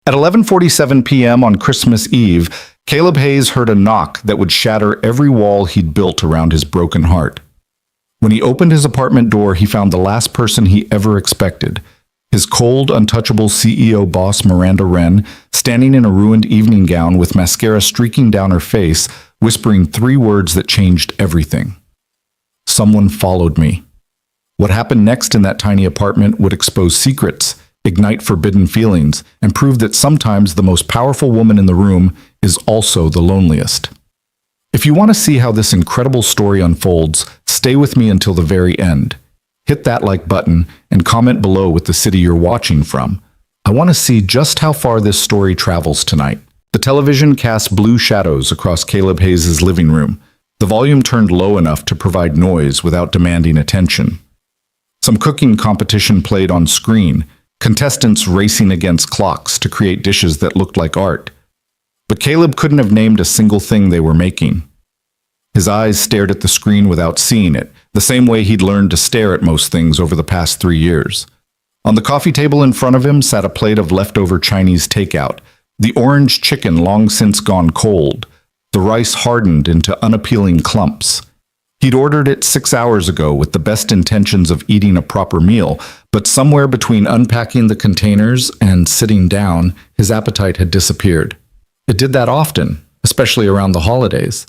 At 11:47 p.m. on Christmas Eve, Caleb Hayes heard a knock that would shatter every wall he'd built around his broken heart. When he opened his apartment door, he found the last person he ever expected, his cold, untouchable CEO boss Miranda Wren, standing in a ruined evening gown with mascara streaking down her face, whispering 3 words that changed everything. Someone followed me. What happened next in that tiny apartment would expose secrets, ignite forbidden feelings, and prove that sometimes the most powerful woman in the room is also the loneliest. If you want to see how this incredible story unfolds, stay with me until the very end. Hit that like button and comment below with the city you're watching from. I want to see just how far this story travels tonight. The television cast blue shadows across Caleb Hayes' living room, the volume turned low enough to provide noise without demanding attention. Some cooking competition played on screen, contestants racing against clocks to create dishes that looked like art. But Caleb couldn't have named a single thing they were making. His eyes stared at the screen without seeing it, the same way he'd learned to stare at most things over the past 3 years. On the coffee table in front of him sat a plate of leftover Chinese takeout, the orange chicken long since gone cold, the rice hardened into unappealing clumps. He'd ordered it 6 hours ago with the best intentions of eating a proper meal, but somewhere between unpacking the containers and sitting down, his appetite had disappeared. It did that often, especially around the holidays.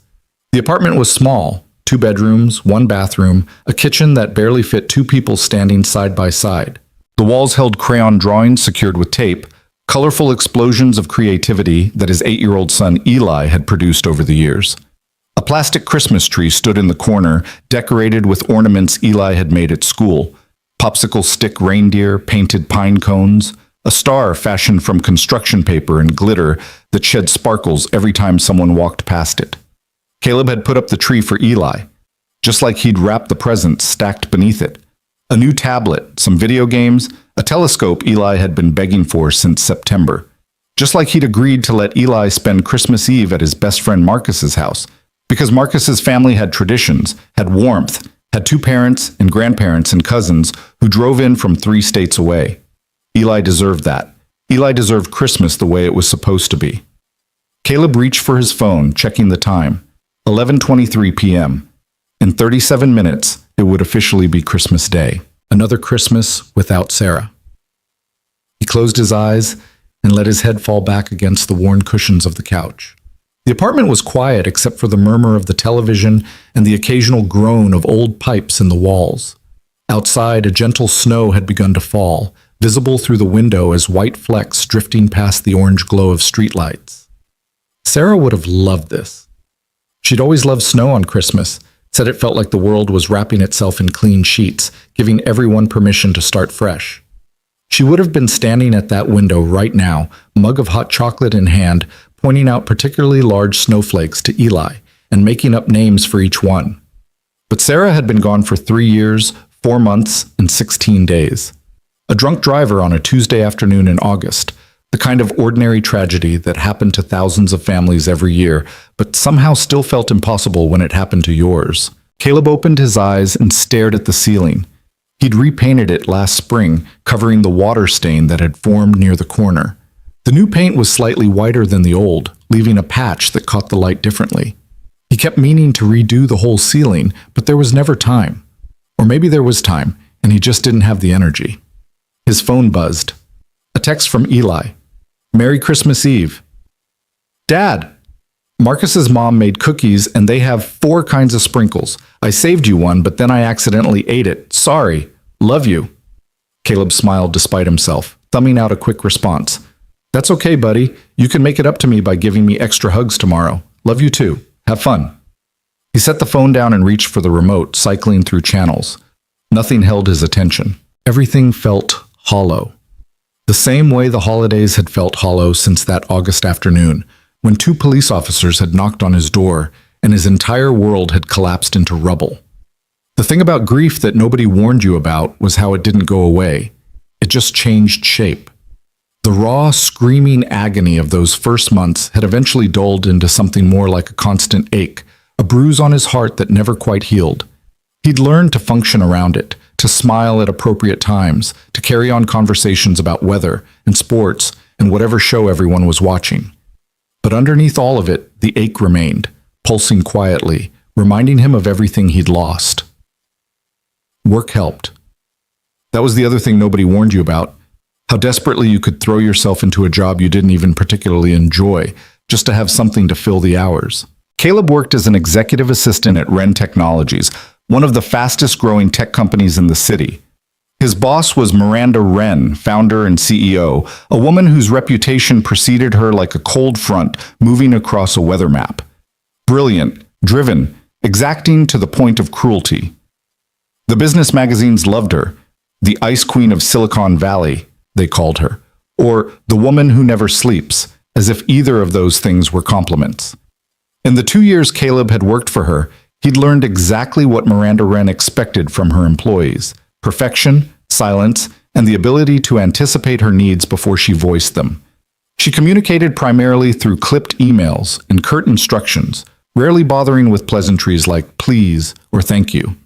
The apartment was small, 2 bedrooms, 1 bathroom, a kitchen that barely fit 2 people standing side by side. The walls held crayon drawings secured with tape, colorful explosions of creativity that his 8-year-old son Eli had produced over the years. A plastic Christmas tree stood in the corner, decorated with ornaments Eli had made at school. Popsicle stick reindeer, painted pine cones, a star fashioned from construction paper and glitter that shed sparkles every time someone walked past it. Caleb had put up the tree for Eli, just like he'd wrapped the presents stacked beneath it. A new tablet, some video games, a telescope Eli had been begging for since September. Just like he'd agreed to let Eli spend Christmas Eve at his best friend Marcus's house, because Marcus's family had traditions, had warmth, had 2 parents and grandparents and cousins who drove in from 3 states away. Eli deserved that. Eli deserved Christmas the way it was supposed to be. Caleb reached for his phone, checking the time. 11:23 p.m. In 37 minutes, it would officially be Christmas Day. Another Christmas without Sarah. He closed his eyes and let his head fall back against the worn cushions of the couch. The apartment was quiet except for the murmur of the television and the occasional groan of old pipes in the walls. Outside, a gentle snow had begun to fall, visible through the window as white flecks drifting past the orange glow of streetlights. Sarah would have loved this. She'd always loved snow on Christmas, said it felt like the world was wrapping itself in clean sheets, giving everyone permission to start fresh. She would have been standing at that window right now, mug of hot chocolate in hand, pointing out particularly large snowflakes to Eli and making up names for each one. But Sarah had been gone for 3 years, 4 months, and 16 days. A drunk driver on a Tuesday afternoon in August, the kind of ordinary tragedy that happened to thousands of families every year, but somehow still felt impossible when it happened to yours. Caleb opened his eyes and stared at the ceiling. He'd repainted it last spring, covering the water stain that had formed near the corner. The new paint was slightly whiter than the old, leaving a patch that caught the light differently. He kept meaning to redo the whole ceiling, but there was never time. Or maybe there was time, and he just didn't have the energy. His phone buzzed. A text from Eli. "Merry Christmas Eve." "Dad, Marcus's mom made cookies and they have 4 kinds of sprinkles. I saved you one, but then I accidentally ate it. Sorry. Love you." Caleb smiled despite himself, thumbing out a quick response. "That's okay, buddy. You can make it up to me by giving me extra hugs tomorrow. Love you too. Have fun." He set the phone down and reached for the remote, cycling through channels. Nothing held his attention. Everything felt hollow. The same way the holidays had felt hollow since that August afternoon, when 2 police officers had knocked on his door and his entire world had collapsed into rubble. The thing about grief that nobody warned you about was how it didn't go away. It just changed shape. The raw, screaming agony of those first months had eventually dulled into something more like a constant ache, a bruise on his heart that never quite healed. He'd learned to function around it, to smile at appropriate times, to carry on conversations about weather and sports, and whatever show everyone was watching. But underneath all of it, the ache remained, pulsing quietly, reminding him of everything he'd lost. Work helped. That was the other thing nobody warned you about. How desperately you could throw yourself into a job you didn't even particularly enjoy, just to have something to fill the hours. Caleb worked as an executive assistant at Wren Technologies, one of the fastest growing tech companies in the city. His boss was Miranda Wren, founder and CEO, a woman whose reputation preceded her like a cold front moving across a weather map. Brilliant, driven, exacting to the point of cruelty. The business magazines loved her. The Ice Queen of Silicon Valley, they called her, or the woman who never sleeps, as if either of those things were compliments. In the 2 years Caleb had worked for her, he'd learned exactly what Miranda Wren expected from her employees: perfection, silence, and the ability to anticipate her needs before she voiced them. She communicated primarily through clipped emails and curt instructions, rarely bothering with pleasantries like please or thank you.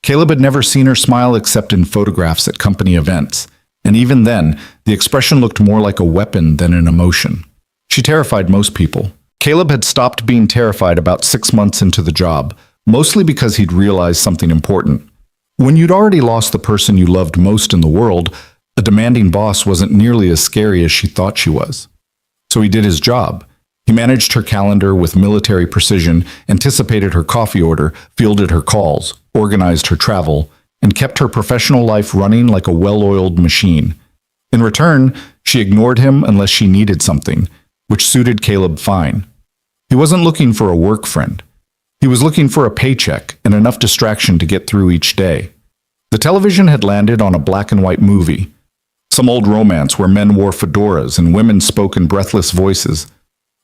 Caleb had never seen her smile except in photographs at company events, and even then, the expression looked more like a weapon than an emotion. She terrified most people. Caleb had stopped being terrified about 6 months into the job, mostly because he'd realized something important. When you'd already lost the person you loved most in the world, a demanding boss wasn't nearly as scary as she thought she was. So he did his job. He managed her calendar with military precision, anticipated her coffee order, fielded her calls, organized her travel, and kept her professional life running like a well-oiled machine. In return, she ignored him unless she needed something, which suited Caleb fine. He wasn't looking for a work friend. He was looking for a paycheck and enough distraction to get through each day. The television had landed on a black and white movie, some old romance where men wore fedoras and women spoke in breathless voices.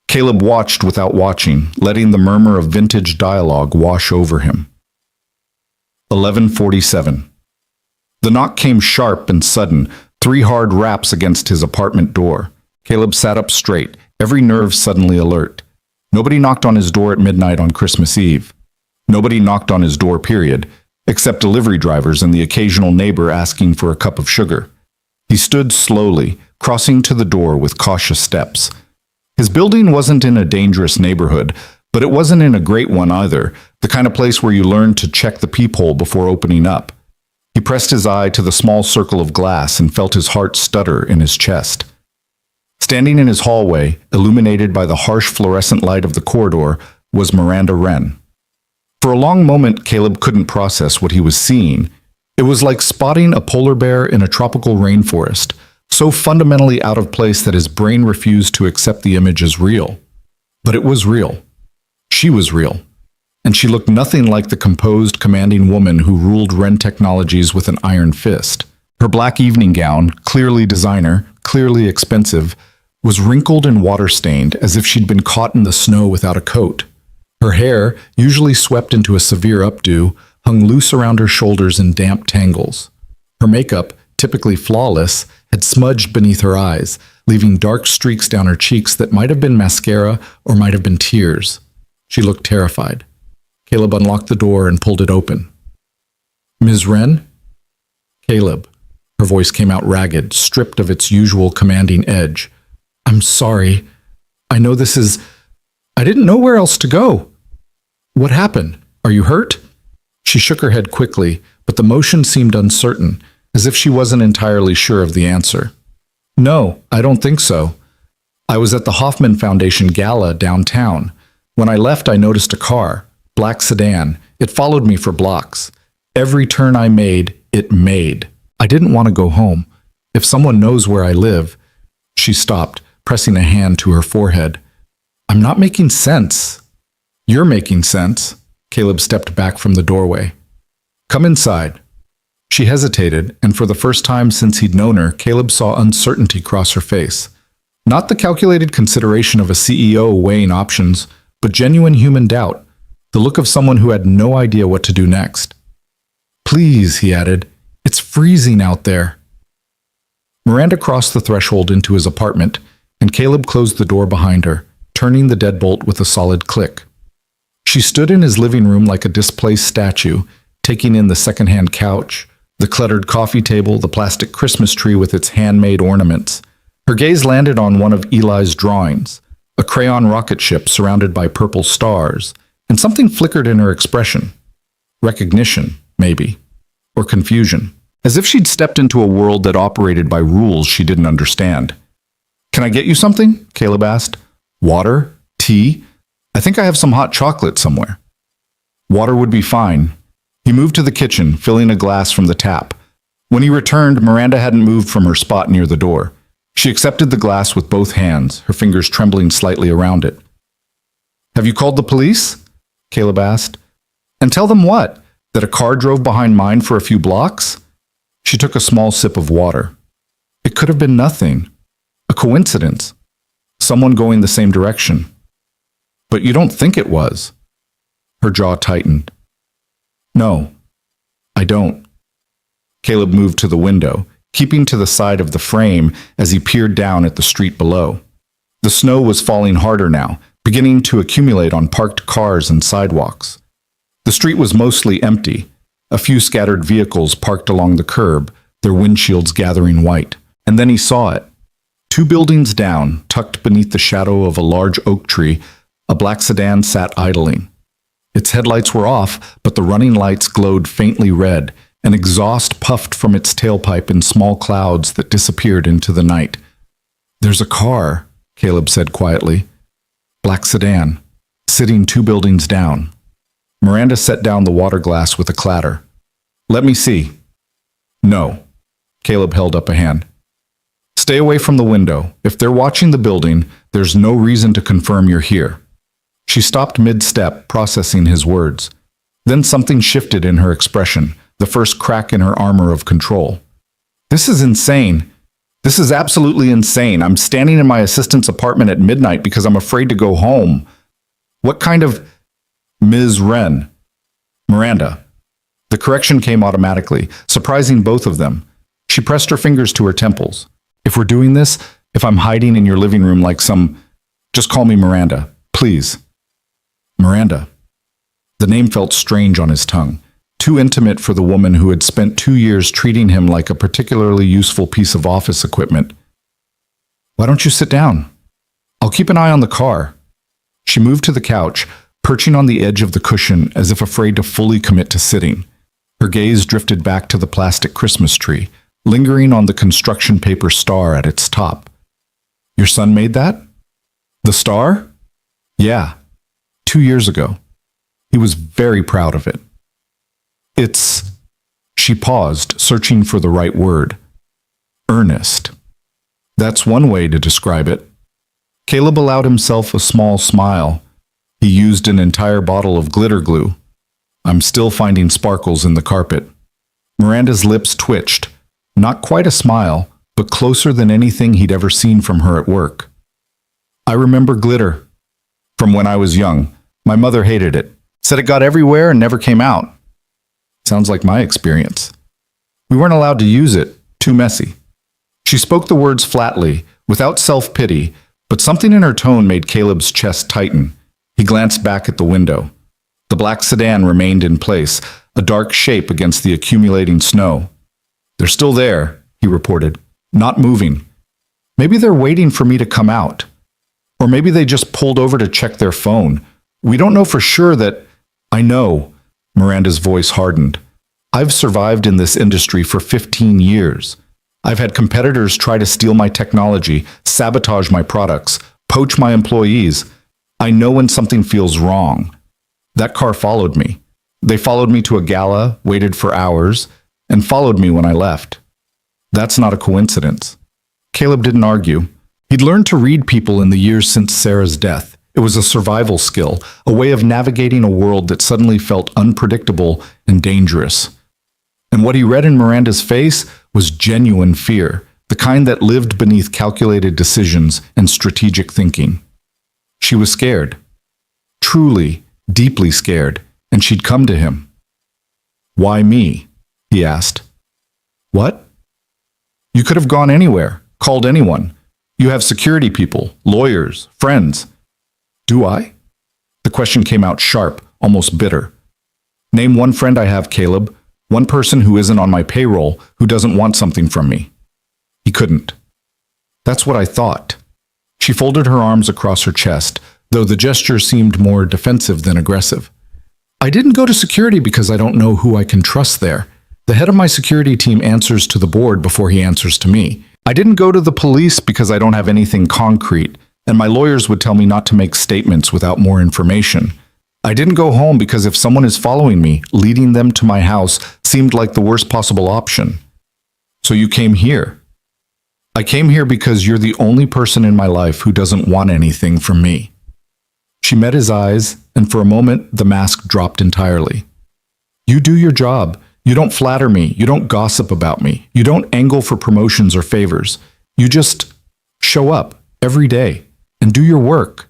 Caleb watched without watching, letting the murmur of vintage dialogue wash over him. 11:47. The knock came sharp and sudden, 3 hard raps against his apartment door. Caleb sat up straight, every nerve suddenly alert. Nobody knocked on his door at midnight on Christmas Eve. Nobody knocked on his door, period, except delivery drivers and the occasional neighbor asking for a cup of sugar. He stood slowly, crossing to the door with cautious steps. His building wasn't in a dangerous neighborhood, but it wasn't in a great one either, the kind of place where you learn to check the peephole before opening up. He pressed his eye to the small circle of glass and felt his heart stutter in his chest. Standing in his hallway, illuminated by the harsh fluorescent light of the corridor, was Miranda Wren. For a long moment, Caleb couldn't process what he was seeing. It was like spotting a polar bear in a tropical rainforest, so fundamentally out of place that his brain refused to accept the image as real. But it was real. She was real. And she looked nothing like the composed, commanding woman who ruled Wren Technologies with an iron fist. Her black evening gown, clearly designer, clearly expensive, was wrinkled and water-stained as if she'd been caught in the snow without a coat. Her hair, usually swept into a severe updo, hung loose around her shoulders in damp tangles. Her makeup, typically flawless, had smudged beneath her eyes, leaving dark streaks down her cheeks that might have been mascara or might have been tears. She looked terrified. Caleb unlocked the door and pulled it open. "Ms. Wren?" "Caleb." Her voice came out ragged, stripped of its usual commanding edge. "I'm sorry. I know this is... I didn't know where else to go." "What happened? Are you hurt?" She shook her head quickly, but the motion seemed uncertain, as if she wasn't entirely sure of the answer. "No, I don't think so. I was at the Hoffman Foundation gala downtown. When I left, I noticed a car, black sedan. It followed me for blocks. Every turn I made, it made. I didn't want to go home. If someone knows where I live..." She stopped, pressing a hand to her forehead. "I'm not making sense." "You're making sense." Caleb stepped back from the doorway. "Come inside." She hesitated, and for the first time since he'd known her, Caleb saw uncertainty cross her face. Not the calculated consideration of a CEO weighing options, but genuine human doubt, the look of someone who had no idea what to do next. "Please," he added, "it's freezing out there." Miranda crossed the threshold into his apartment, and Caleb closed the door behind her, turning the deadbolt with a solid click. She stood in his living room like a displaced statue, taking in the second-hand couch, the cluttered coffee table, the plastic Christmas tree with its handmade ornaments. Her gaze landed on one of Eli's drawings, a crayon rocket ship surrounded by purple stars, and something flickered in her expression. Recognition, maybe, or confusion, as if she'd stepped into a world that operated by rules she didn't understand. "Can I get you something?" Caleb asked. "Water? Tea? I think I have some hot chocolate somewhere." Water would be fine. He moved to the kitchen, filling a glass from the tap. When he returned, Miranda hadn't moved from her spot near the door. She accepted the glass with both hands, her fingers trembling slightly around it. "Have you called the police?" Caleb asked. "And tell them what? That a car drove behind mine for a few blocks?" She took a small sip of water. It could have been nothing. A coincidence. Someone going the same direction. "But you don't think it was?" Her jaw tightened. "No, I don't." Caleb moved to the window, keeping to the side of the frame as he peered down at the street below. The snow was falling harder now, beginning to accumulate on parked cars and sidewalks. The street was mostly empty, a few scattered vehicles parked along the curb, their windshields gathering white. And then he saw it. 2 buildings down, tucked beneath the shadow of a large oak tree, a black sedan sat idling. Its headlights were off, but the running lights glowed faintly red, and exhaust puffed from its tailpipe in small clouds that disappeared into the night. "There's a car," Caleb said quietly. "Black sedan, sitting 2 buildings down." Miranda set down the water glass with a clatter. "Let me see." "No." Caleb held up a hand. "Stay away from the window. If they're watching the building, there's no reason to confirm you're here." She stopped mid-step, processing his words. Then something shifted in her expression, the first crack in her armor of control. "This is insane. This is absolutely insane. I'm standing in my assistant's apartment at midnight because I'm afraid to go home. What kind of—" "Ms. Wren." "Miranda." The correction came automatically, surprising both of them. She pressed her fingers to her temples. "If we're doing this, if I'm hiding in your living room like some... just call me Miranda, please." Miranda. The name felt strange on his tongue, too intimate for the woman who had spent 2 years treating him like a particularly useful piece of office equipment. "Why don't you sit down? I'll keep an eye on the car." She moved to the couch, perching on the edge of the cushion as if afraid to fully commit to sitting. Her gaze drifted back to the plastic Christmas tree, lingering on the construction paper star at its top. "Your son made that? The star?" "Yeah, 2 years ago. He was very proud of it." "It's—" She paused, searching for the right word. "Earnest. That's one way to describe it." Caleb allowed himself a small smile. He used an entire bottle of glitter glue. "I'm still finding sparkles in the carpet." Miranda's lips twitched. Not quite a smile, but closer than anything he'd ever seen from her at work. "I remember glitter. From when I was young. My mother hated it. Said it got everywhere and never came out." "Sounds like my experience." "We weren't allowed to use it. Too messy." She spoke the words flatly, without self-pity, but something in her tone made Caleb's chest tighten. He glanced back at the window. The black sedan remained in place, a dark shape against the accumulating snow. "They're still there," he reported, "not moving. Maybe they're waiting for me to come out. Or maybe they just pulled over to check their phone. We don't know for sure that—" "I know," Miranda's voice hardened. "I've survived in this industry for 15 years. I've had competitors try to steal my technology, sabotage my products, poach my employees. I know when something feels wrong. That car followed me. They followed me to a gala, waited for hours, and followed me when I left. That's not a coincidence." Caleb didn't argue. He'd learned to read people in the years since Sarah's death. It was a survival skill, a way of navigating a world that suddenly felt unpredictable and dangerous. And what he read in Miranda's face was genuine fear, the kind that lived beneath calculated decisions and strategic thinking. She was scared. Truly, deeply scared, and she'd come to him. "Why me?" he asked. "What?" "You could have gone anywhere, called anyone. You have security people, lawyers, friends." "Do I?" The question came out sharp, almost bitter. "Name one friend I have, Caleb. One person who isn't on my payroll, who doesn't want something from me." He couldn't. That's what I thought. She folded her arms across her chest, though the gesture seemed more defensive than aggressive. I didn't go to security because I don't know who I can trust there. The head of my security team answers to the board before he answers to me. I didn't go to the police because I don't have anything concrete, and my lawyers would tell me not to make statements without more information. I didn't go home because if someone is following me, leading them to my house seemed like the worst possible option. So you came here. I came here because you're the only person in my life who doesn't want anything from me. She met his eyes, and for a moment, the mask dropped entirely. You do your job. You don't flatter me. You don't gossip about me. You don't angle for promotions or favors. You just show up every day and do your work.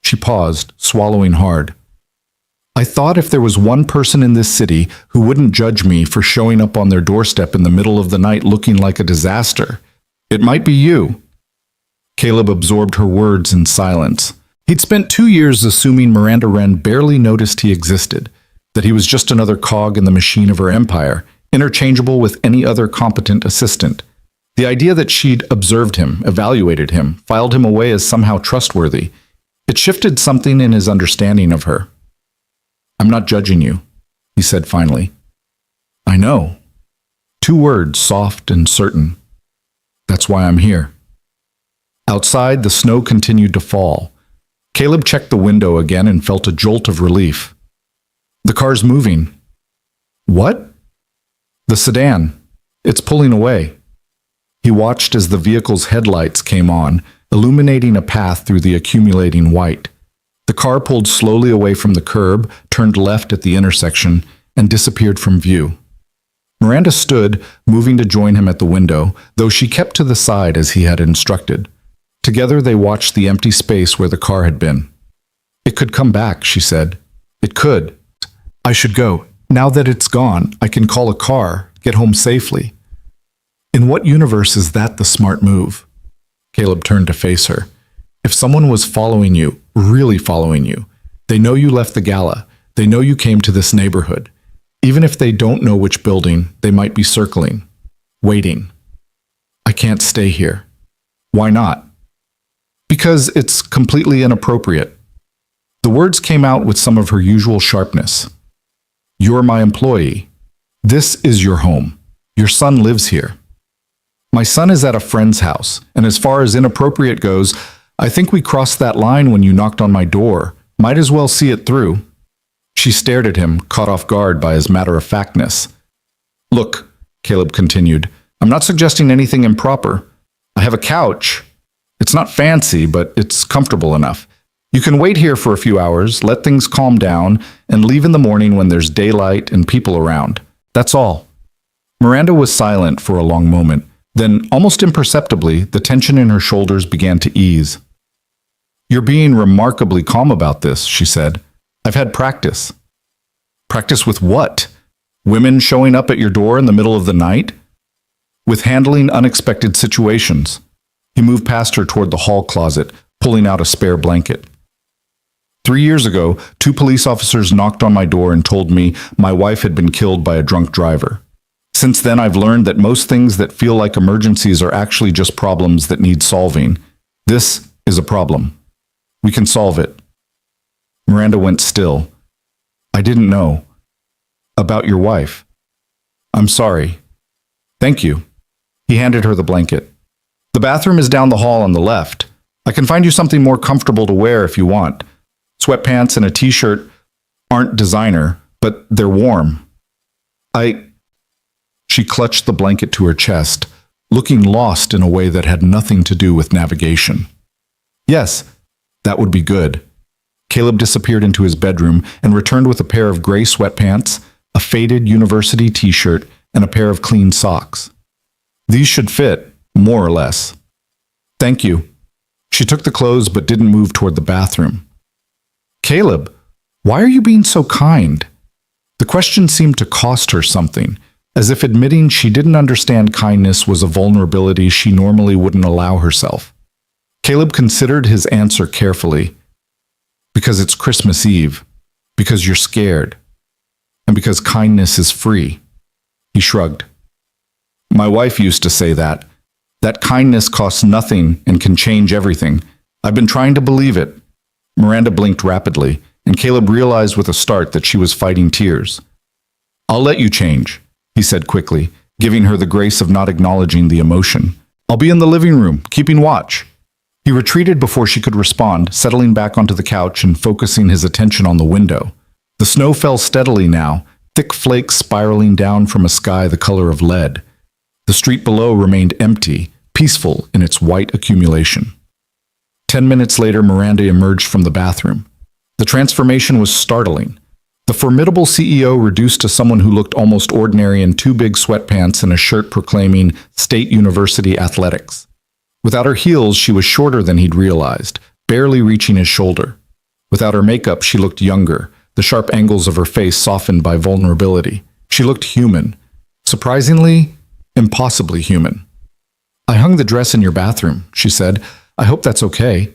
She paused, swallowing hard. I thought if there was one person in this city who wouldn't judge me for showing up on their doorstep in the middle of the night looking like a disaster, it might be you. Caleb absorbed her words in silence. He'd spent 2 years assuming Miranda Wren barely noticed he existed, that he was just another cog in the machine of her empire, interchangeable with any other competent assistant. The idea that she'd observed him, evaluated him, filed him away as somehow trustworthy, it shifted something in his understanding of her. I'm not judging you, he said finally. I know. 2 words, soft and certain. That's why I'm here. Outside, the snow continued to fall. Caleb checked the window again and felt a jolt of relief. The car's moving. What? The sedan. It's pulling away. He watched as the vehicle's headlights came on, illuminating a path through the accumulating white. The car pulled slowly away from the curb, turned left at the intersection, and disappeared from view. Miranda stood, moving to join him at the window, though she kept to the side as he had instructed. Together they watched the empty space where the car had been. It could come back, she said. It could. I should go. Now that it's gone, I can call a car, get home safely. In what universe is that the smart move? Caleb turned to face her. If someone was following you, really following you, they know you left the gala, they know you came to this neighborhood. Even if they don't know which building, they might be circling, waiting. I can't stay here. Why not? Because it's completely inappropriate. The words came out with some of her usual sharpness. You're my employee. This is your home. Your son lives here. My son is at a friend's house, and as far as inappropriate goes, I think we crossed that line when you knocked on my door. Might as well see it through. She stared at him, caught off guard by his matter-of-factness. Look, Caleb continued, I'm not suggesting anything improper. I have a couch. It's not fancy, but it's comfortable enough. You can wait here for a few hours, let things calm down, and leave in the morning when there's daylight and people around. That's all. Miranda was silent for a long moment. Then, almost imperceptibly, the tension in her shoulders began to ease. You're being remarkably calm about this, she said. I've had practice. Practice with what? Women showing up at your door in the middle of the night? With handling unexpected situations. He moved past her toward the hall closet, pulling out a spare blanket. 3 years ago, 2 police officers knocked on my door and told me my wife had been killed by a drunk driver. Since then, I've learned that most things that feel like emergencies are actually just problems that need solving. This is a problem. We can solve it. Miranda went still. I didn't know. About your wife. I'm sorry. Thank you. He handed her the blanket. The bathroom is down the hall on the left. I can find you something more comfortable to wear if you want. Sweatpants and a t-shirt aren't designer, but they're warm. She clutched the blanket to her chest, looking lost in a way that had nothing to do with navigation. Yes, that would be good. Caleb disappeared into his bedroom and returned with a pair of gray sweatpants, a faded university t-shirt, and a pair of clean socks. These should fit, more or less. Thank you. She took the clothes but didn't move toward the bathroom. Caleb, why are you being so kind? The question seemed to cost her something, as if admitting she didn't understand kindness was a vulnerability she normally wouldn't allow herself. Caleb considered his answer carefully. Because it's Christmas Eve, because you're scared, and because kindness is free. He shrugged. My wife used to say that. That kindness costs nothing and can change everything. I've been trying to believe it. Miranda blinked rapidly, and Caleb realized with a start that she was fighting tears. I'll let you change, he said quickly, giving her the grace of not acknowledging the emotion. I'll be in the living room, keeping watch. He retreated before she could respond, settling back onto the couch and focusing his attention on the window. The snow fell steadily now, thick flakes spiraling down from a sky the color of lead. The street below remained empty, peaceful in its white accumulation. 10 minutes later, Miranda emerged from the bathroom. The transformation was startling. The formidable CEO reduced to someone who looked almost ordinary in two big sweatpants and a shirt proclaiming State University Athletics. Without her heels, she was shorter than he'd realized, barely reaching his shoulder. Without her makeup, she looked younger, the sharp angles of her face softened by vulnerability. She looked human. Surprisingly, impossibly human. I hung the dress in your bathroom, she said. I hope that's okay.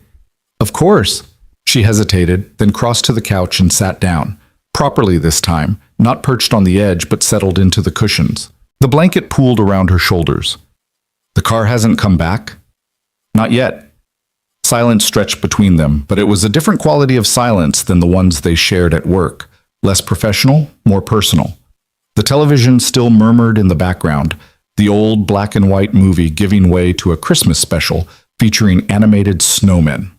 Of course. She hesitated, then crossed to the couch and sat down. Properly this time, not perched on the edge, but settled into the cushions. The blanket pooled around her shoulders. The car hasn't come back? Not yet. Silence stretched between them, but it was a different quality of silence than the ones they shared at work. Less professional, more personal. The television still murmured in the background, the old black and white movie giving way to a Christmas special featuring animated snowmen.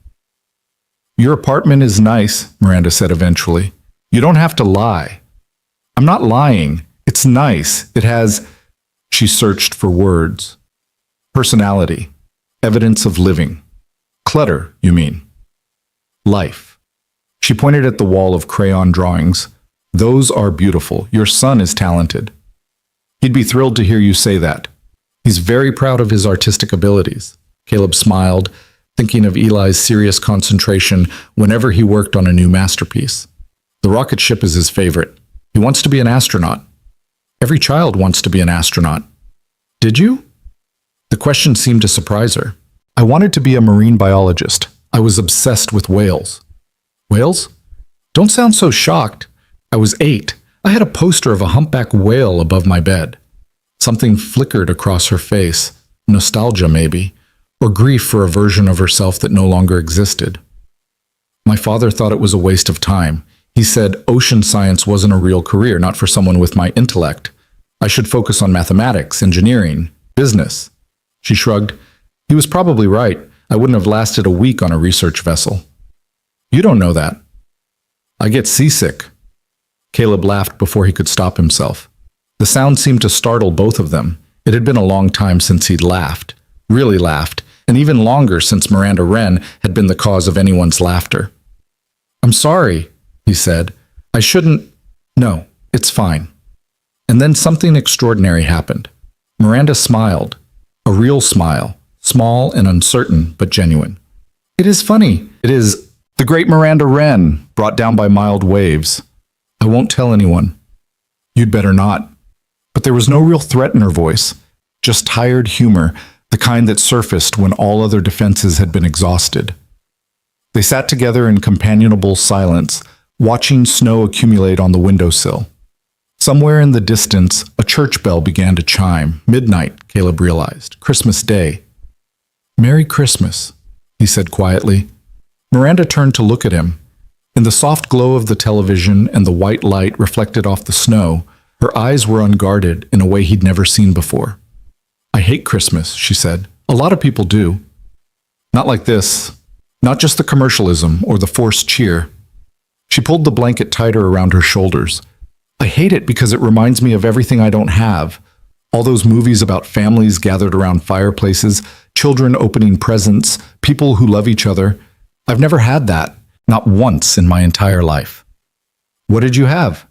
Your apartment is nice, Miranda said eventually. You don't have to lie. I'm not lying. It's nice. It has... She searched for words. Personality. Evidence of living. Clutter, you mean. Life. She pointed at the wall of crayon drawings. Those are beautiful. Your son is talented. He'd be thrilled to hear you say that. He's very proud of his artistic abilities. Caleb smiled, thinking of Eli's serious concentration whenever he worked on a new masterpiece. The rocket ship is his favorite. He wants to be an astronaut. Every child wants to be an astronaut. Did you? The question seemed to surprise her. I wanted to be a marine biologist. I was obsessed with whales. Whales? Don't sound so shocked. I was 8. I had a poster of a humpback whale above my bed. Something flickered across her face. Nostalgia, maybe. Or grief for a version of herself that no longer existed. My father thought it was a waste of time. He said ocean science wasn't a real career, not for someone with my intellect. I should focus on mathematics, engineering, business. She shrugged. He was probably right. I wouldn't have lasted a week on a research vessel. You don't know that. I get seasick. Caleb laughed before he could stop himself. The sound seemed to startle both of them. It had been a long time since he'd laughed. Really laughed. And even longer since Miranda Wren had been the cause of anyone's laughter. I'm sorry, he said. I shouldn't... No, it's fine. And then something extraordinary happened. Miranda smiled. A real smile. Small and uncertain, but genuine. It is funny. It is the great Miranda Wren, brought down by mild waves. I won't tell anyone. You'd better not. But there was no real threat in her voice. Just tired humor, the kind that surfaced when all other defenses had been exhausted. They sat together in companionable silence, watching snow accumulate on the windowsill. Somewhere in the distance, a church bell began to chime. Midnight, Caleb realized. Christmas Day. Merry Christmas, he said quietly. Miranda turned to look at him. In the soft glow of the television and the white light reflected off the snow, her eyes were unguarded in a way he'd never seen before. I hate Christmas, she said. A lot of people do. Not like this. Not just the commercialism or the forced cheer. She pulled the blanket tighter around her shoulders. I hate it because it reminds me of everything I don't have. All those movies about families gathered around fireplaces, children opening presents, people who love each other. I've never had that. Not once in my entire life. What did you have?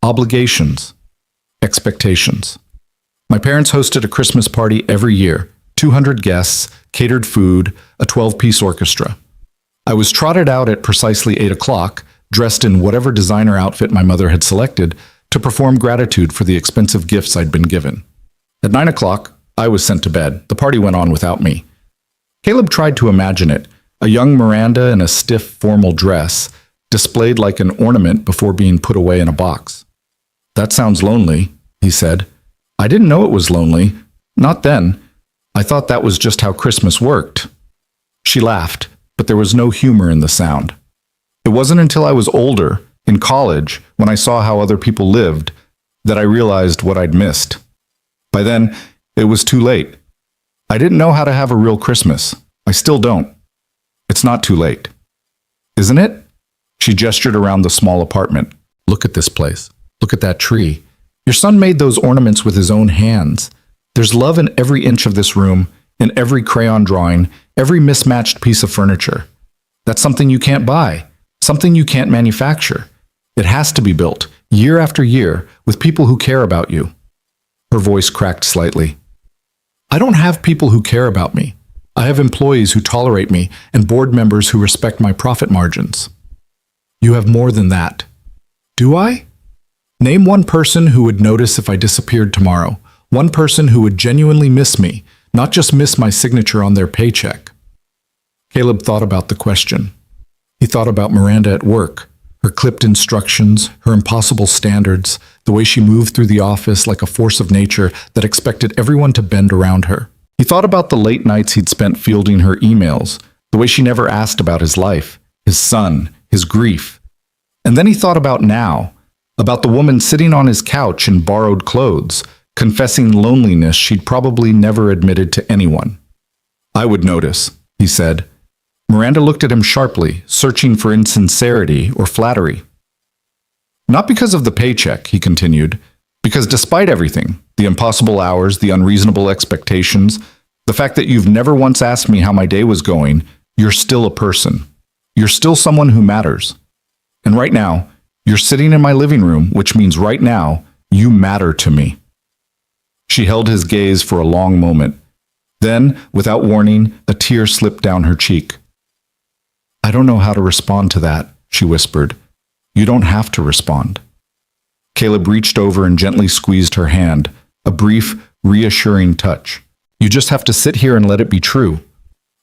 Obligations. Expectations. My parents hosted a Christmas party every year. 200 guests, catered food, a 12-piece orchestra. I was trotted out at precisely 8 o'clock, dressed in whatever designer outfit my mother had selected, to perform gratitude for the expensive gifts I'd been given. At 9 o'clock, I was sent to bed. The party went on without me. Caleb tried to imagine it, a young Miranda in a stiff, formal dress, displayed like an ornament before being put away in a box. That sounds lonely, he said. I didn't know it was lonely. Not then. I thought that was just how Christmas worked." She laughed, but there was no humor in the sound. It wasn't until I was older, in college, when I saw how other people lived, that I realized what I'd missed. By then, it was too late. I didn't know how to have a real Christmas. I still don't. It's not too late. Isn't it? She gestured around the small apartment. "Look at this place. Look at that tree. Your son made those ornaments with his own hands. There's love in every inch of this room, in every crayon drawing, every mismatched piece of furniture. That's something you can't buy, something you can't manufacture. It has to be built, year after year, with people who care about you." Her voice cracked slightly. "I don't have people who care about me. I have employees who tolerate me and board members who respect my profit margins." "You have more than that." "Do I?" "Name one person who would notice if I disappeared tomorrow. One person who would genuinely miss me, not just miss my signature on their paycheck." Caleb thought about the question. He thought about Miranda at work, her clipped instructions, her impossible standards, the way she moved through the office like a force of nature that expected everyone to bend around her. He thought about the late nights he'd spent fielding her emails, the way she never asked about his life, his son, his grief. And then he thought about now, about the woman sitting on his couch in borrowed clothes, confessing loneliness she'd probably never admitted to anyone. "I would notice," he said. Miranda looked at him sharply, searching for insincerity or flattery. "Not because of the paycheck," he continued, "because despite everything, the impossible hours, the unreasonable expectations, the fact that you've never once asked me how my day was going, you're still a person. You're still someone who matters. And right now, you're sitting in my living room, which means right now, you matter to me." She held his gaze for a long moment. Then, without warning, a tear slipped down her cheek. "I don't know how to respond to that," she whispered. "You don't have to respond." Caleb reached over and gently squeezed her hand, a brief, reassuring touch. "You just have to sit here and let it be true."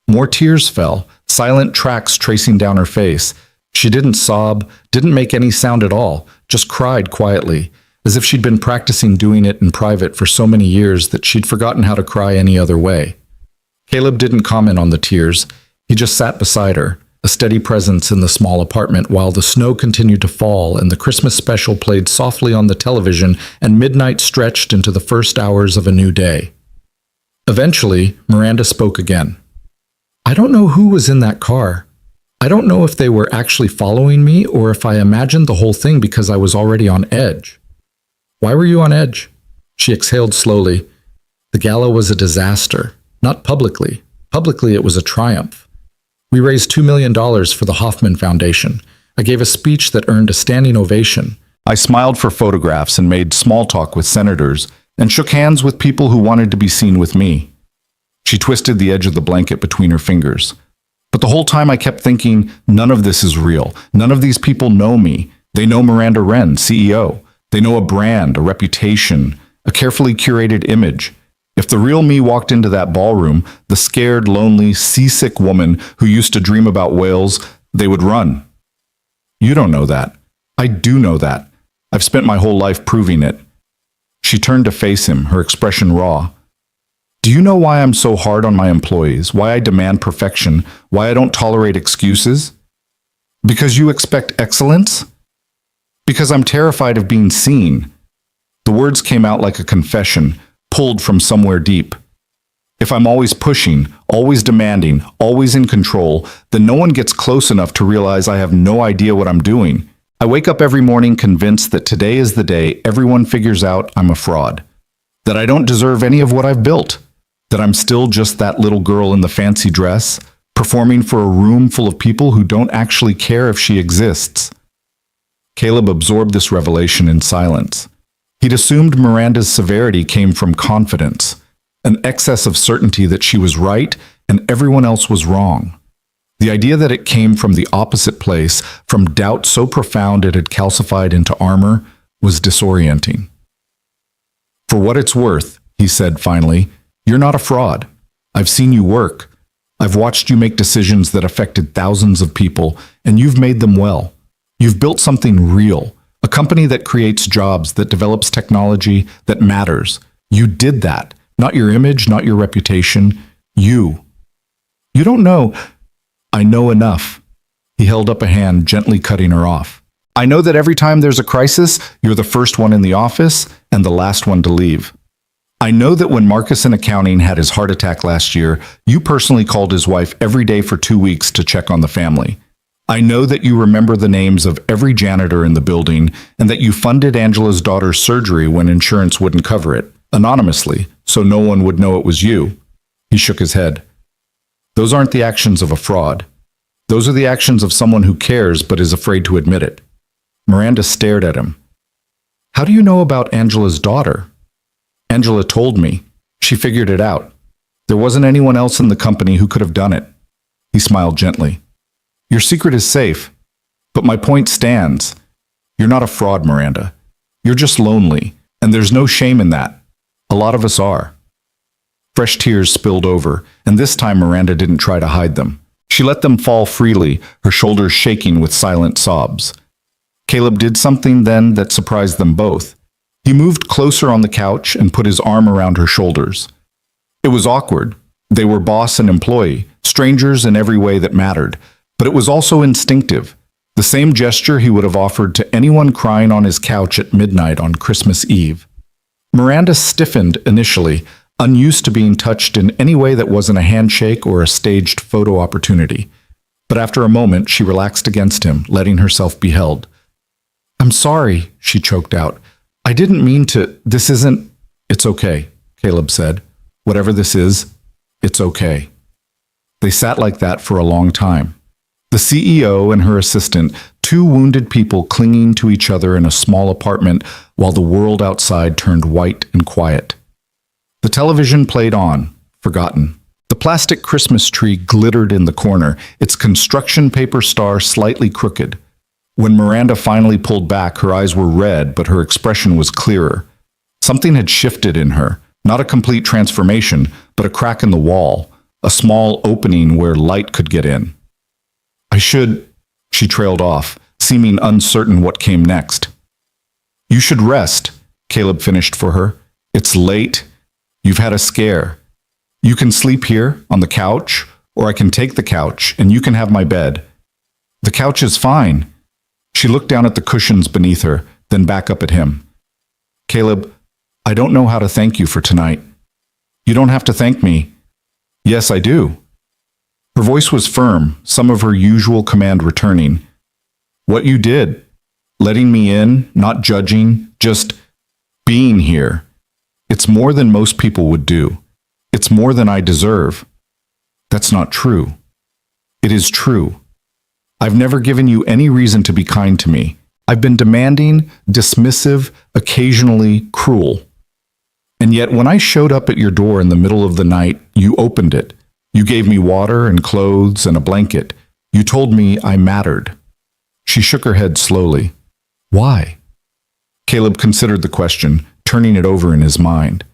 More tears fell, silent tracks tracing down her face. She didn't sob, didn't make any sound at all, just cried quietly, as if she'd been practicing doing it in private for so many years that she'd forgotten how to cry any other way. Caleb didn't comment on the tears. He just sat beside her, a steady presence in the small apartment while the snow continued to fall and the Christmas special played softly on the television and midnight stretched into the first hours of a new day. Eventually, Miranda spoke again. "I don't know who was in that car. I don't know if they were actually following me or if I imagined the whole thing because I was already on edge." "Why were you on edge?" She exhaled slowly. "The gala was a disaster. Not publicly. Publicly, it was a triumph. We raised $2 million for the Hoffman Foundation. I gave a speech that earned a standing ovation. I smiled for photographs and made small talk with senators and shook hands with people who wanted to be seen with me." She twisted the edge of the blanket between her fingers. "But the whole time I kept thinking, none of this is real. None of these people know me. They know Miranda Wren, CEO. They know a brand, a reputation, a carefully curated image. If the real me walked into that ballroom, the scared, lonely, seasick woman who used to dream about whales, they would run. You don't know that. I do know that. I've spent my whole life proving it." She turned to face him, her expression raw. "Do you know why I'm so hard on my employees? Why I demand perfection? Why I don't tolerate excuses? Because you expect excellence? Because I'm terrified of being seen." The words came out like a confession, pulled from somewhere deep. If I'm always pushing, always demanding, always in control, then no one gets close enough to realize I have no idea what I'm doing. I wake up every morning convinced that today is the day everyone figures out I'm a fraud, that I don't deserve any of what I've built, that I'm still just that little girl in the fancy dress, performing for a room full of people who don't actually care if she exists. Caleb absorbed this revelation in silence. He'd assumed Miranda's severity came from confidence, an excess of certainty that she was right and everyone else was wrong. The idea that it came from the opposite place, from doubt so profound it had calcified into armor, was disorienting. "For what it's worth," he said finally, "you're not a fraud. I've seen you work. I've watched you make decisions that affected thousands of people, and you've made them well. You've built something real, a company that creates jobs, that develops technology, that matters. You did that, Not your image, not your reputation. You. You don't know. I know enough. He held up a hand, gently cutting her off. I know that every time there's a crisis, you're the first one in the office and the last one to leave. I know that when Marcus in accounting had his heart attack last year, you personally called his wife every day for 2 weeks to check on the family. I know that you remember the names of every janitor in the building and that you funded Angela's daughter's surgery when insurance wouldn't cover it, anonymously, so no one would know it was you. He shook his head. Those aren't the actions of a fraud. Those are the actions of someone who cares but is afraid to admit it. Miranda stared at him. How do you know about Angela's daughter? Angela told me. She figured it out. There wasn't anyone else in the company who could have done it. He smiled gently. Your secret is safe, but my point stands. You're not a fraud, Miranda. You're just lonely, and there's no shame in that. A lot of us are. Fresh tears spilled over, and this time Miranda didn't try to hide them. She let them fall freely, her shoulders shaking with silent sobs. Caleb did something then that surprised them both. He moved closer on the couch and put his arm around her shoulders. It was awkward. They were boss and employee, strangers in every way that mattered, but it was also instinctive. The same gesture he would have offered to anyone crying on his couch at midnight on Christmas Eve. Miranda stiffened initially, unused to being touched in any way that wasn't a handshake or a staged photo opportunity. But after a moment, she relaxed against him, letting herself be held. I'm sorry, she choked out. I didn't mean to. This isn't. It's okay, Caleb said. Whatever this is, it's okay. They sat like that for a long time. The CEO and her assistant, two wounded people clinging to each other in a small apartment while the world outside turned white and quiet. The television played on, forgotten. The plastic Christmas tree glittered in the corner, its construction paper star slightly crooked. When Miranda finally pulled back, her eyes were red, but her expression was clearer. Something had shifted in her, not a complete transformation, but a crack in the wall, a small opening where light could get in. She trailed off, seeming uncertain what came next. You should rest, Caleb finished for her. It's late. You've had a scare. You can sleep here, on the couch, or I can take the couch, and you can have my bed. The couch is fine. She looked down at the cushions beneath her, then back up at him. Caleb, I don't know how to thank you for tonight. You don't have to thank me. Yes, I do. Her voice was firm, some of her usual command returning. What you did, letting me in, not judging, just being here. It's more than most people would do. It's more than I deserve. That's not true. It is true. I've never given you any reason to be kind to me. I've been demanding, dismissive, occasionally cruel. And yet when I showed up at your door in the middle of the night, you opened it. You gave me water and clothes and a blanket. You told me I mattered. She shook her head slowly. Why? Caleb considered the question, turning it over in his mind.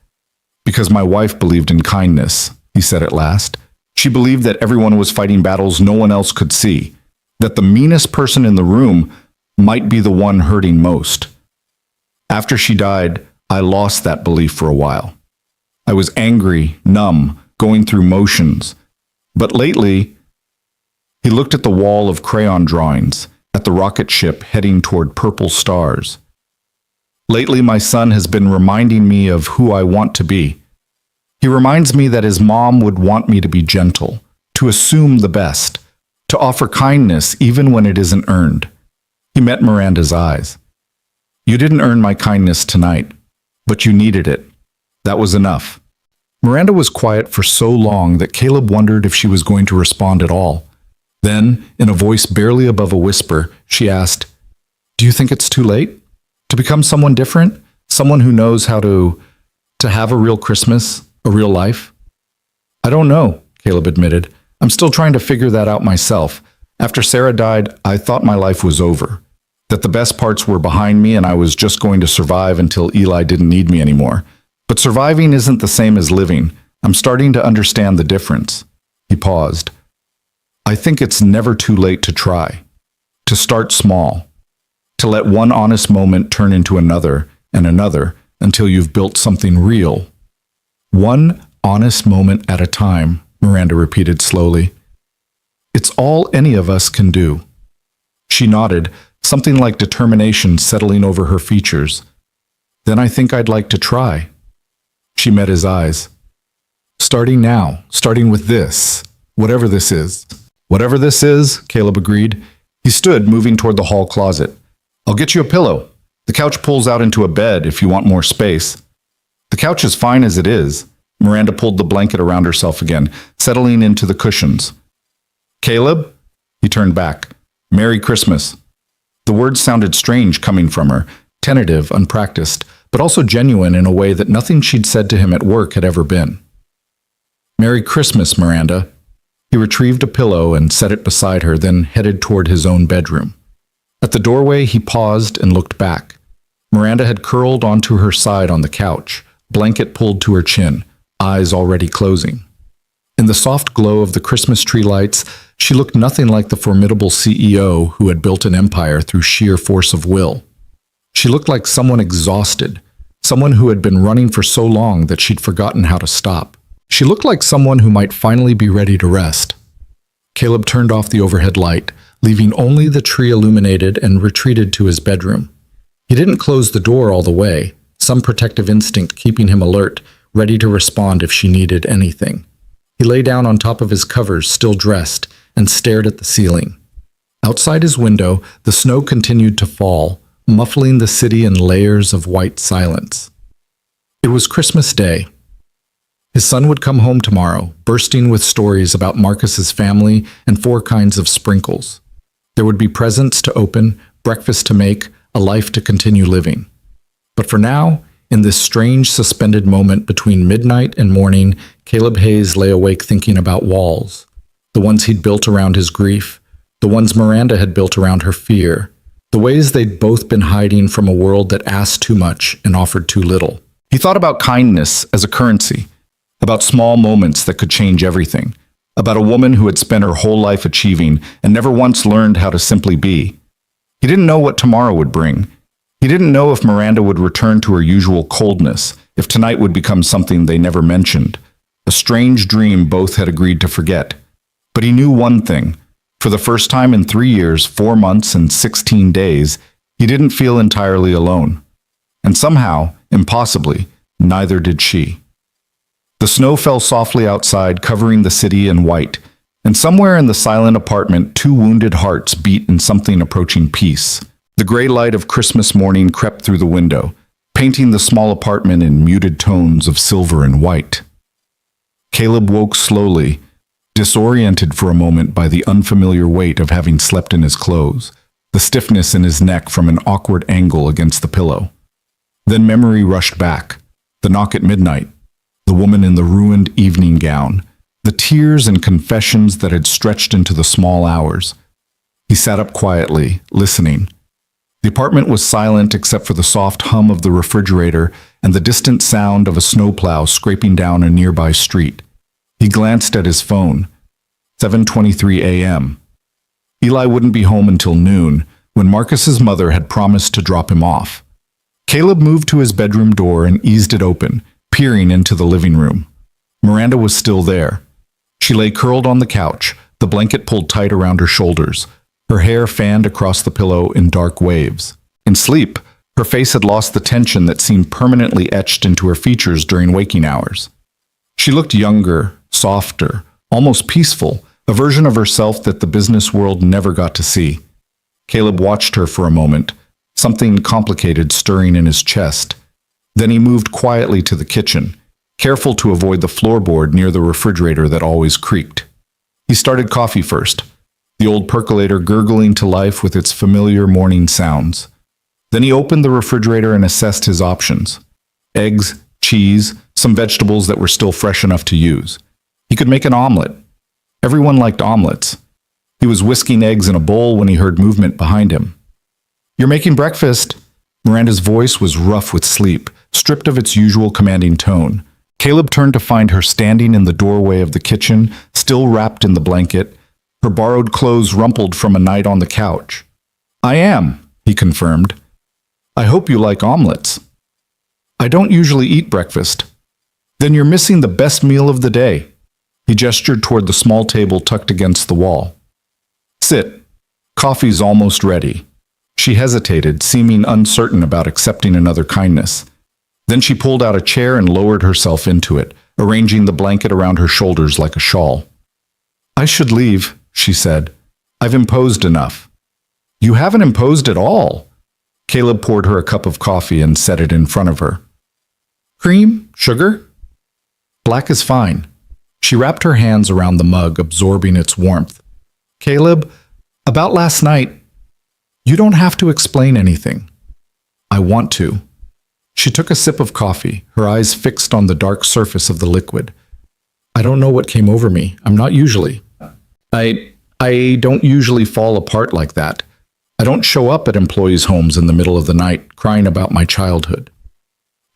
Because my wife believed in kindness, he said at last. She believed that everyone was fighting battles no one else could see, that the meanest person in the room might be the one hurting most. After she died, I lost that belief for a while. I was angry, numb, going through motions. But lately, he looked at the wall of crayon drawings, at the rocket ship heading toward purple stars. Lately, my son has been reminding me of who I want to be. He reminds me that his mom would want me to be gentle, to assume the best, to offer kindness even when it isn't earned. He met Miranda's eyes. You didn't earn my kindness tonight, but you needed it. That was enough. Miranda was quiet for so long that Caleb wondered if she was going to respond at all. Then, in a voice barely above a whisper, she asked, Do you think it's too late? To become someone different? Someone who knows how to have a real Christmas, a real life? I don't know, Caleb admitted. I'm still trying to figure that out myself. After Sarah died, I thought my life was over, that the best parts were behind me and I was just going to survive until Eli didn't need me anymore. But surviving isn't the same as living. I'm starting to understand the difference. He paused. I think it's never too late to try, to start small, to let one honest moment turn into another and another until you've built something real. One honest moment at a time, Miranda repeated slowly. It's all any of us can do. She nodded, something like determination settling over her features. Then I think I'd like to try. She met his eyes. Starting now, starting with this, whatever this is. Whatever this is, Caleb agreed. He stood, moving toward the hall closet. I'll get you a pillow. The couch pulls out into a bed if you want more space. The couch is fine as it is. Miranda pulled the blanket around herself again, settling into the cushions. Caleb? He turned back. Merry Christmas. The words sounded strange coming from her, tentative, unpracticed, but also genuine in a way that nothing she'd said to him at work had ever been. Merry Christmas, Miranda. He retrieved a pillow and set it beside her, then headed toward his own bedroom. At the doorway, he paused and looked back. Miranda had curled onto her side on the couch, blanket pulled to her chin, eyes already closing. In the soft glow of the Christmas tree lights, she looked nothing like the formidable CEO who had built an empire through sheer force of will. She looked like someone exhausted, someone who had been running for so long that she'd forgotten how to stop. She looked like someone who might finally be ready to rest. Caleb turned off the overhead light, leaving only the tree illuminated, and retreated to his bedroom. He didn't close the door all the way, some protective instinct keeping him alert, ready to respond if she needed anything. He lay down on top of his covers, still dressed, and stared at the ceiling. Outside his window, the snow continued to fall, muffling the city in layers of white silence. It was Christmas Day. His son would come home tomorrow, bursting with stories about Marcus's family and 4 kinds of sprinkles. There would be presents to open, breakfast to make, a life to continue living. But for now, in this strange suspended moment between midnight and morning, Caleb Hayes lay awake thinking about walls. The ones he'd built around his grief, the ones Miranda had built around her fear, the ways they'd both been hiding from a world that asked too much and offered too little. He thought about kindness as a currency, about small moments that could change everything, about a woman who had spent her whole life achieving and never once learned how to simply be. He didn't know what tomorrow would bring. He didn't know if Miranda would return to her usual coldness, if tonight would become something they never mentioned, a strange dream both had agreed to forget. But he knew one thing. For the first time in 3 years, 4 months, and 16 days, he didn't feel entirely alone. And somehow, impossibly, neither did she. The snow fell softly outside, covering the city in white, and somewhere in the silent apartment 2 wounded hearts beat in something approaching peace. The gray light of Christmas morning crept through the window, painting the small apartment in muted tones of silver and white. Caleb woke slowly, disoriented for a moment by the unfamiliar weight of having slept in his clothes, the stiffness in his neck from an awkward angle against the pillow. Then memory rushed back, the knock at midnight, the woman in the ruined evening gown, the tears and confessions that had stretched into the small hours. He sat up quietly, listening. The apartment was silent except for the soft hum of the refrigerator and the distant sound of a snowplow scraping down a nearby street. He glanced at his phone. 7:23 a.m. Eli wouldn't be home until noon, when Marcus's mother had promised to drop him off. Caleb moved to his bedroom door and eased it open, peering into the living room. Miranda was still there. She lay curled on the couch, the blanket pulled tight around her shoulders, her hair fanned across the pillow in dark waves. In sleep, her face had lost the tension that seemed permanently etched into her features during waking hours. She looked younger, softer, almost peaceful, a version of herself that the business world never got to see. Caleb watched her for a moment, something complicated stirring in his chest. Then he moved quietly to the kitchen, careful to avoid the floorboard near the refrigerator that always creaked. He started coffee first, the old percolator gurgling to life with its familiar morning sounds. Then he opened the refrigerator and assessed his options. Eggs, cheese, some vegetables that were still fresh enough to use. He could make an omelet. Everyone liked omelets. He was whisking eggs in a bowl when he heard movement behind him. "You're making breakfast." Miranda's voice was rough with sleep, stripped of its usual commanding tone. Caleb turned to find her standing in the doorway of the kitchen, still wrapped in the blanket, her borrowed clothes rumpled from a night on the couch. "I am," he confirmed. "I hope you like omelets." "I don't usually eat breakfast." Then you're missing the best meal of the day. He gestured toward the small table tucked against the wall. Sit. Coffee's almost ready. She hesitated, seeming uncertain about accepting another kindness. Then she pulled out a chair and lowered herself into it, arranging the blanket around her shoulders like a shawl. I should leave, she said. I've imposed enough. You haven't imposed at all. Caleb poured her a cup of coffee and set it in front of her. Cream? Sugar? Black is fine. She wrapped her hands around the mug, absorbing its warmth. Caleb, about last night, you don't have to explain anything. I want to. She took a sip of coffee, her eyes fixed on the dark surface of the liquid. I don't know what came over me. I'm not usually. I don't usually fall apart like that. I don't show up at employees' homes in the middle of the night crying about my childhood.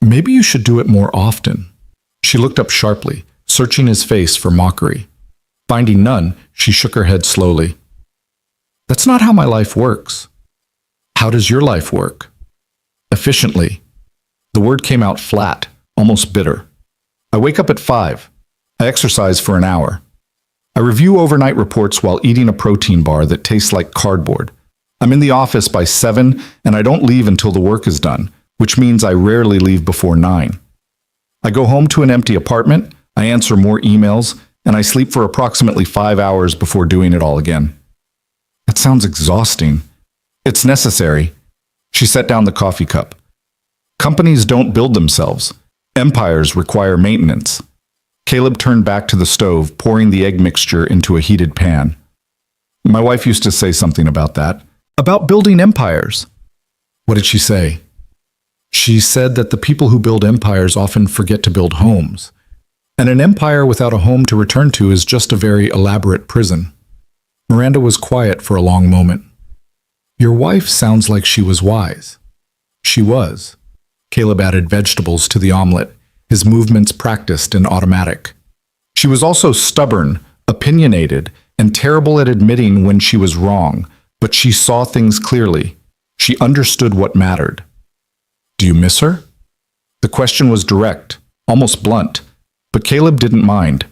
Maybe you should do it more often. She looked up sharply, searching his face for mockery. Finding none, she shook her head slowly. That's not how my life works. How does your life work? Efficiently. The word came out flat, almost bitter. I wake up at 5. I exercise for an hour. I review overnight reports while eating a protein bar that tastes like cardboard. I'm in the office by 7, and I don't leave until the work is done, which means I rarely leave before 9. I go home to an empty apartment, I answer more emails, and I sleep for approximately 5 hours before doing it all again. That sounds exhausting. It's necessary. She set down the coffee cup. Companies don't build themselves. Empires require maintenance. Caleb turned back to the stove, pouring the egg mixture into a heated pan. My wife used to say something about that. About building empires. What did she say? She said that the people who build empires often forget to build homes. And an empire without a home to return to is just a very elaborate prison. Miranda was quiet for a long moment. Your wife sounds like she was wise. She was. Caleb added vegetables to the omelet, his movements practiced and automatic. She was also stubborn, opinionated, and terrible at admitting when she was wrong, but she saw things clearly. She understood what mattered. Do you miss her? The question was direct, almost blunt, but Caleb didn't mind.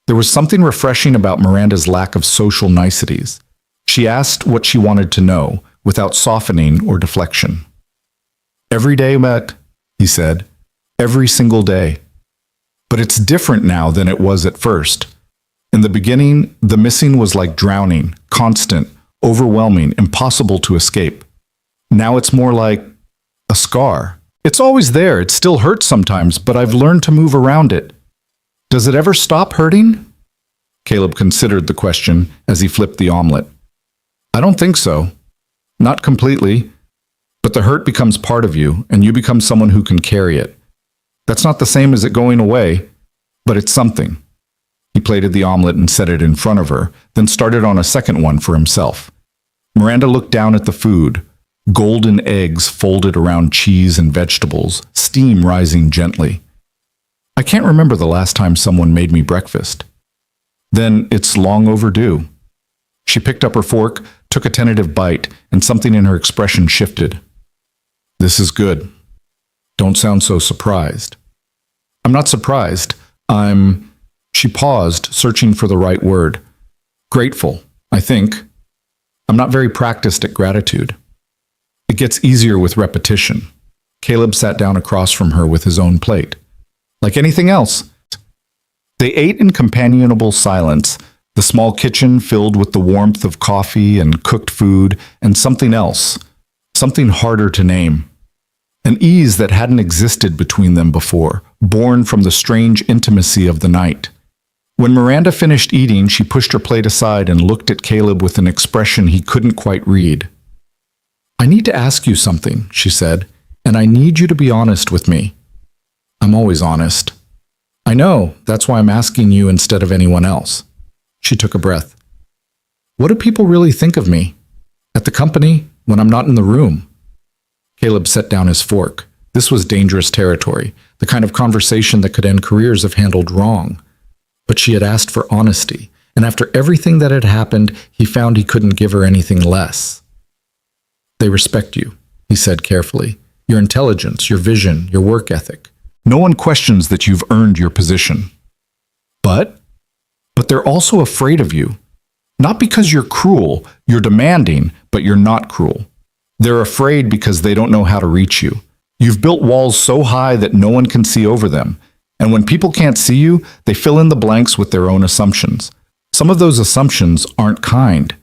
There was something refreshing about Miranda's lack of social niceties. She asked what she wanted to know, without softening or deflection. Every day, Matt, he said. Every single day. But it's different now than it was at first. In the beginning, the missing was like drowning, constant, overwhelming, impossible to escape. Now it's more like a scar. It's always there, it still hurts sometimes, but I've learned to move around it. Does it ever stop hurting? Caleb considered the question as he flipped the omelet. I don't think so. Not completely. But the hurt becomes part of you, and you become someone who can carry it. That's not the same as it going away, but it's something. He plated the omelet and set it in front of her, then started on a second one for himself. Miranda looked down at the food, golden eggs folded around cheese and vegetables, steam rising gently. I can't remember the last time someone made me breakfast. Then it's long overdue. She picked up her fork, took a tentative bite, and something in her expression shifted. This is good. Don't sound so surprised. I'm not surprised. She paused, searching for the right word. Grateful, I think. I'm not very practiced at gratitude. It gets easier with repetition. Caleb sat down across from her with his own plate. Like anything else. They ate in companionable silence, the small kitchen filled with the warmth of coffee and cooked food, and something else, something harder to name. An ease that hadn't existed between them before, born from the strange intimacy of the night. When Miranda finished eating, she pushed her plate aside and looked at Caleb with an expression he couldn't quite read. I need to ask you something, she said, and I need you to be honest with me. I'm always honest. I know, that's why I'm asking you instead of anyone else. She took a breath. What do people really think of me? At the company, when I'm not in the room? Caleb set down his fork. This was dangerous territory, the kind of conversation that could end careers if handled wrong. But she had asked for honesty, and after everything that had happened, he found he couldn't give her anything less. They respect you, he said carefully. Your intelligence, your vision, your work ethic. No one questions that you've earned your position. But they're also afraid of you. Not because you're cruel, you're demanding, but you're not cruel. They're afraid because they don't know how to reach you. You've built walls so high that no one can see over them. And when people can't see you, they fill in the blanks with their own assumptions. Some of those assumptions aren't kind.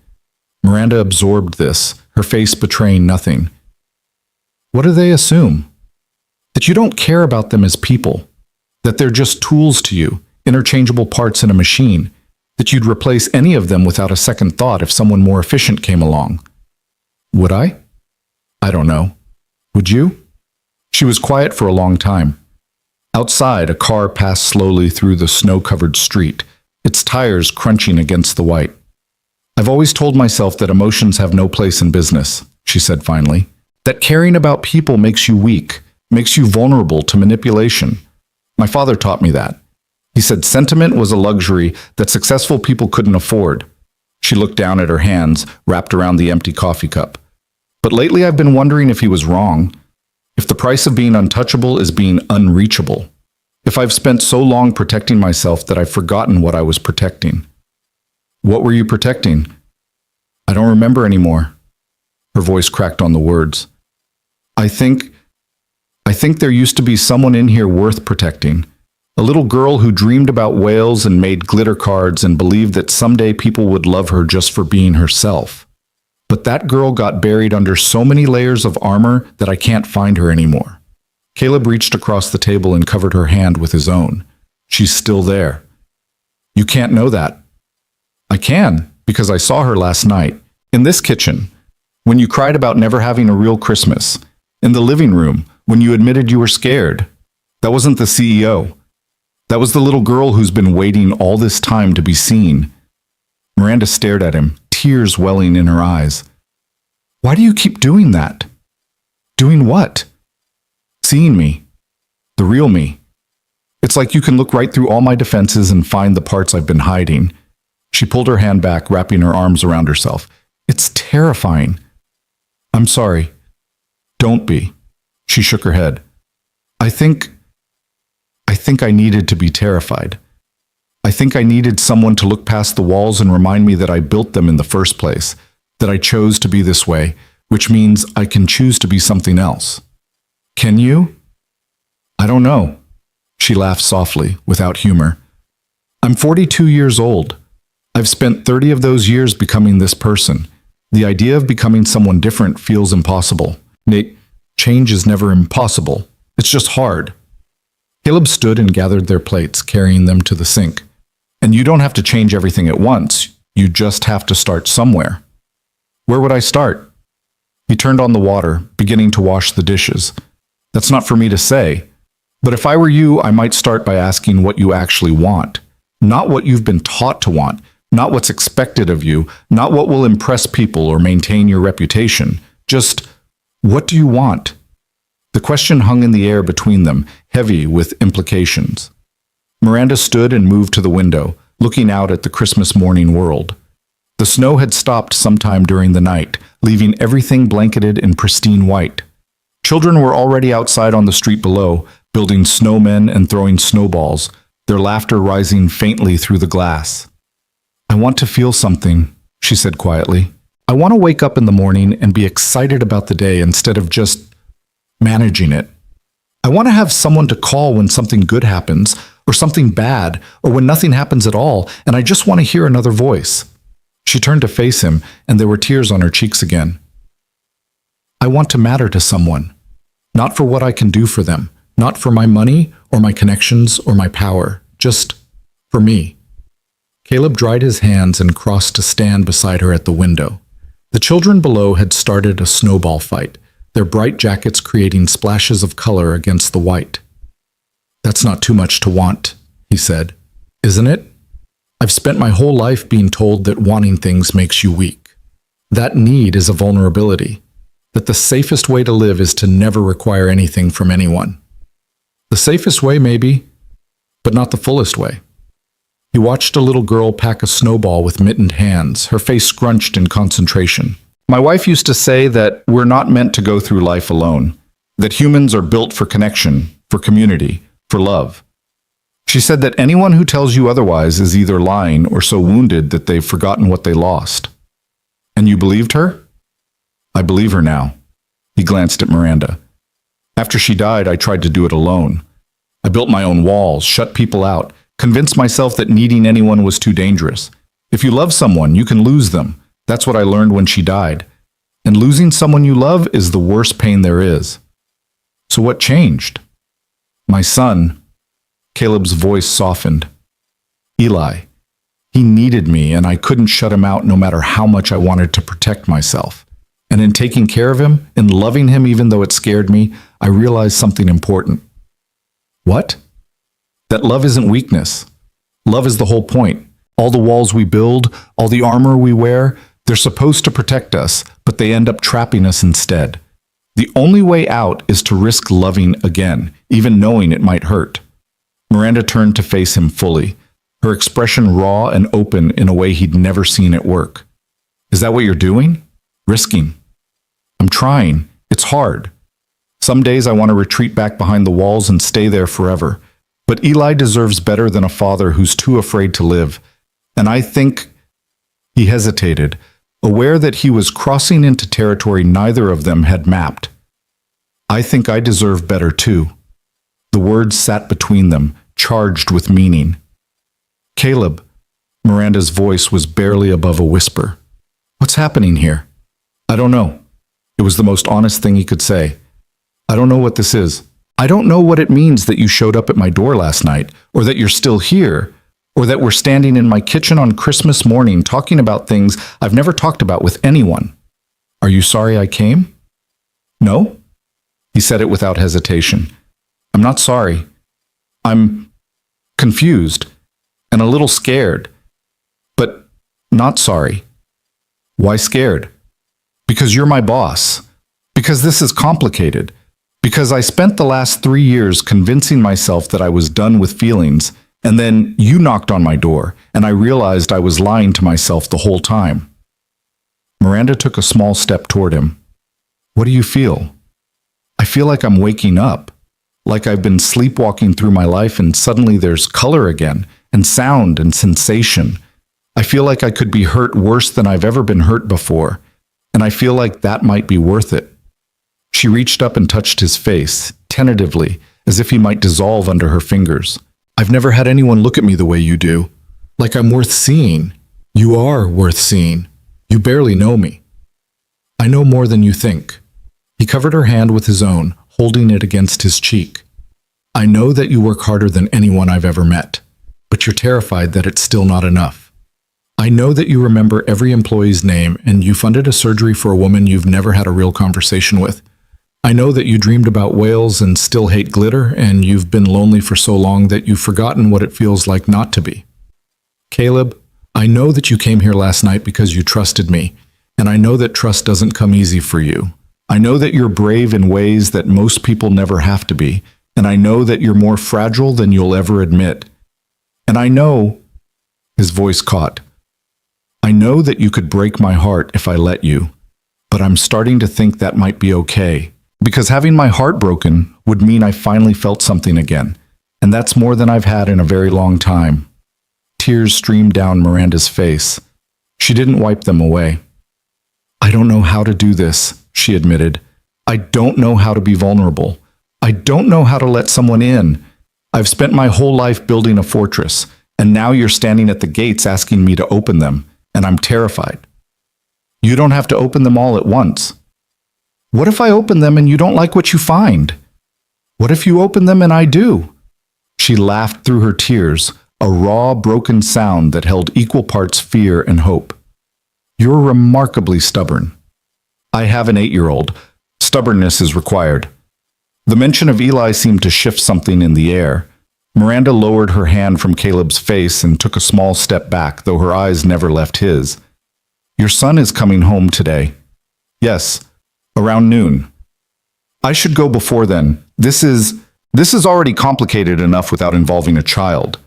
Miranda absorbed this, her face betraying nothing. What do they assume? That you don't care about them as people. That they're just tools to you, interchangeable parts in a machine. That you'd replace any of them without a second thought if someone more efficient came along. Would I? I don't know. Would you? She was quiet for a long time. Outside, a car passed slowly through the snow-covered street, its tires crunching against the white. I've always told myself that emotions have no place in business, she said finally. That caring about people makes you weak, makes you vulnerable to manipulation. My father taught me that. He said sentiment was a luxury that successful people couldn't afford. She looked down at her hands, wrapped around the empty coffee cup. But lately I've been wondering if he was wrong. If the price of being untouchable is being unreachable. If I've spent so long protecting myself that I've forgotten what I was protecting. What were you protecting? I don't remember anymore. Her voice cracked on the words. I think there used to be someone in here worth protecting. A little girl who dreamed about whales and made glitter cards and believed that someday people would love her just for being herself. But that girl got buried under so many layers of armor that I can't find her anymore. Caleb reached across the table and covered her hand with his own. She's still there. You can't know that. I can, because I saw her last night, in this kitchen, when you cried about never having a real Christmas, in the living room, when you admitted you were scared. That wasn't the CEO. That was the little girl who's been waiting all this time to be seen. Miranda stared at him, tears welling in her eyes. Why do you keep doing that? Doing what? Seeing me. The real me. It's like you can look right through all my defenses and find the parts I've been hiding. She pulled her hand back, wrapping her arms around herself. It's terrifying. I'm sorry. Don't be. She shook her head. I think I needed to be terrified. I think I needed someone to look past the walls and remind me that I built them in the first place, that I chose to be this way, which means I can choose to be something else. Can you? I don't know. She laughed softly, without humor. I'm 42 years old. I've spent 30 of those years becoming this person. The idea of becoming someone different feels impossible. Nate, change is never impossible. It's just hard. Caleb stood and gathered their plates, carrying them to the sink. And you don't have to change everything at once. You just have to start somewhere. Where would I start? He turned on the water, beginning to wash the dishes. That's not for me to say. But if I were you, I might start by asking what you actually want. Not what you've been taught to want. Not what's expected of you. Not what will impress people or maintain your reputation. Just, what do you want? The question hung in the air between them, heavy with implications. Miranda stood and moved to the window, looking out at the Christmas morning world. The snow had stopped sometime during the night, leaving everything blanketed in pristine white. Children were already outside on the street below, building snowmen and throwing snowballs, their laughter rising faintly through the glass. I want to feel something, she said quietly. I want to wake up in the morning and be excited about the day instead of just managing it. I want to have someone to call when something good happens, or something bad, or when nothing happens at all, and I just want to hear another voice. She turned to face him, and there were tears on her cheeks again. I want to matter to someone, not for what I can do for them, not for my money, or my connections, or my power, just for me. Caleb dried his hands and crossed to stand beside her at the window. The children below had started a snowball fight, their bright jackets creating splashes of color against the white. That's not too much to want, he said. Isn't it? I've spent my whole life being told that wanting things makes you weak. That need is a vulnerability. That the safest way to live is to never require anything from anyone. The safest way, maybe, but not the fullest way. He watched a little girl pack a snowball with mittened hands, her face scrunched in concentration. My wife used to say that we're not meant to go through life alone, that humans are built for connection, for community, for love. She said that anyone who tells you otherwise is either lying or so wounded that they've forgotten what they lost. And you believed her? I believe her now. He glanced at Miranda. After she died, I tried to do it alone. I built my own walls, shut people out, convinced myself that needing anyone was too dangerous. If you love someone, you can lose them. That's what I learned when she died. And losing someone you love is the worst pain there is. So what changed? My son. Caleb's voice softened. Eli. He needed me, and I couldn't shut him out no matter how much I wanted to protect myself. And in taking care of him, in loving him even though it scared me, I realized something important. What? That love isn't weakness. Love is the whole point. All the walls we build, all the armor we wear, they're supposed to protect us, but they end up trapping us instead. The only way out is to risk loving again, even knowing it might hurt. Miranda turned to face him fully, her expression raw and open in a way he'd never seen it work. Is that what you're doing? Risking. I'm trying. It's hard. Some days I want to retreat back behind the walls and stay there forever. But Eli deserves better than a father who's too afraid to live. And I think... He hesitated, aware that he was crossing into territory neither of them had mapped. I think I deserve better too. The words sat between them, charged with meaning. Caleb, Miranda's voice was barely above a whisper. What's happening here? I don't know. It was the most honest thing he could say. I don't know what this is. I don't know what it means that you showed up at my door last night, or that you're still here, or that we're standing in my kitchen on Christmas morning talking about things I've never talked about with anyone. Are you sorry I came? No? He said it without hesitation. I'm not sorry. I'm confused and a little scared, but not sorry. Why scared? Because you're my boss. Because this is complicated. Because I spent the last 3 years convincing myself that I was done with feelings, and then you knocked on my door, and I realized I was lying to myself the whole time. Miranda took a small step toward him. What do you feel? I feel like I'm waking up, like I've been sleepwalking through my life and suddenly there's color again, and sound and sensation. I feel like I could be hurt worse than I've ever been hurt before, and I feel like that might be worth it. She reached up and touched his face, tentatively, as if he might dissolve under her fingers. I've never had anyone look at me the way you do. Like I'm worth seeing. You are worth seeing. You barely know me. I know more than you think. He covered her hand with his own, holding it against his cheek. I know that you work harder than anyone I've ever met, but you're terrified that it's still not enough. I know that you remember every employee's name and you funded a surgery for a woman you've never had a real conversation with. I know that you dreamed about whales and still hate glitter, and you've been lonely for so long that you've forgotten what it feels like not to be. Caleb, I know that you came here last night because you trusted me, and I know that trust doesn't come easy for you. I know that you're brave in ways that most people never have to be, and I know that you're more fragile than you'll ever admit. And I know, his voice caught, I know that you could break my heart if I let you, but I'm starting to think that might be okay. Because having my heart broken would mean I finally felt something again, and that's more than I've had in a very long time. Tears streamed down Miranda's face. She didn't wipe them away. I don't know how to do this, she admitted. I don't know how to be vulnerable. I don't know how to let someone in. I've spent my whole life building a fortress, and now you're standing at the gates asking me to open them, and I'm terrified. You don't have to open them all at once. What if I open them and you don't like what you find? What if you open them and I do? She laughed through her tears, a raw, broken sound that held equal parts fear and hope. You're remarkably stubborn. I have an 8-year-old. Stubbornness is required. The mention of Eli seemed to shift something in the air. Miranda lowered her hand from Caleb's face and took a small step back, though her eyes never left his. Your son is coming home today. Yes. Around noon. I should go before then. This is already complicated enough without involving a child.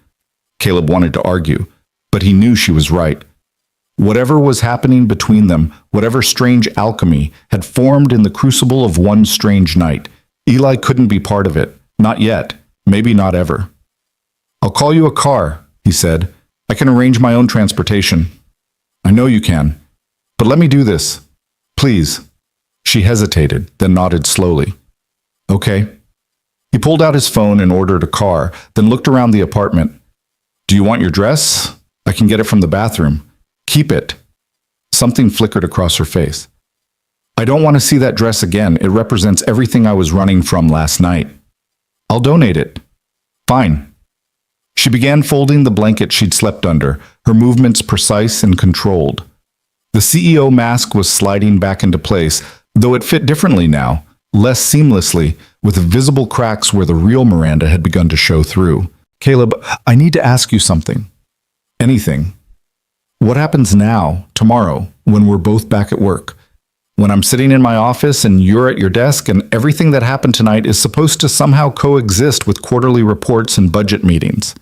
Caleb wanted to argue, but he knew she was right. Whatever was happening between them, whatever strange alchemy, had formed in the crucible of one strange night. Eli couldn't be part of it. Not yet. Maybe not ever. I'll call you a car, he said. I can arrange my own transportation. I know you can. But let me do this. Please. She hesitated, then nodded slowly. Okay. He pulled out his phone and ordered a car, then looked around the apartment. Do you want your dress? I can get it from the bathroom. Keep it. Something flickered across her face. I don't want to see that dress again. It represents everything I was running from last night. I'll donate it. Fine. She began folding the blanket she'd slept under, her movements precise and controlled. The CEO mask was sliding back into place, though it fit differently now, less seamlessly, with visible cracks where the real Miranda had begun to show through. Caleb, I need to ask you something. Anything. What happens now, tomorrow, when we're both back at work? When I'm sitting in my office and you're at your desk and everything that happened tonight is supposed to somehow coexist with quarterly reports and budget meetings?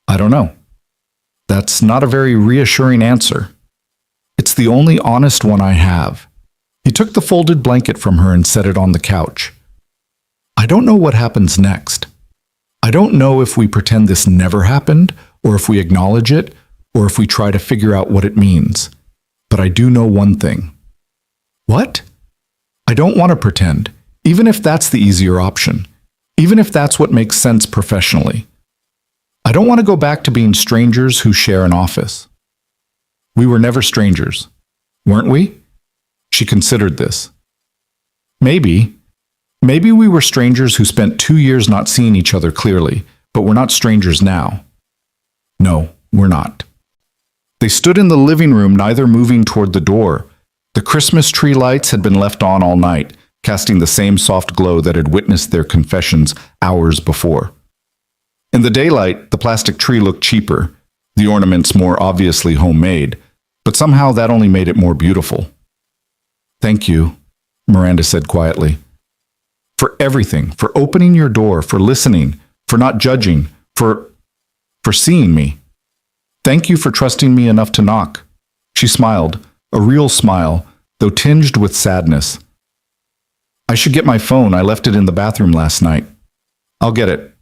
I don't know. That's not a very reassuring answer. It's the only honest one I have. He took the folded blanket from her and set it on the couch. I don't know what happens next. I don't know if we pretend this never happened, or if we acknowledge it, or if we try to figure out what it means. But I do know one thing. What? I don't want to pretend, even if that's the easier option, even if that's what makes sense professionally. I don't want to go back to being strangers who share an office. We were never strangers, weren't we? She considered this. Maybe we were strangers who spent 2 years not seeing each other clearly, but we're not strangers now. No, we're not. They stood in the living room, neither moving toward the door. The Christmas tree lights had been left on all night, casting the same soft glow that had witnessed their confessions hours before. In the daylight, the plastic tree looked cheaper, the ornaments more obviously homemade, but somehow that only made it more beautiful. Thank you, Miranda said quietly. For everything, for opening your door, for listening, for not judging, for seeing me. Thank you for trusting me enough to knock. She smiled, a real smile, though tinged with sadness. I should get my phone. I left it in the bathroom last night. I'll get it.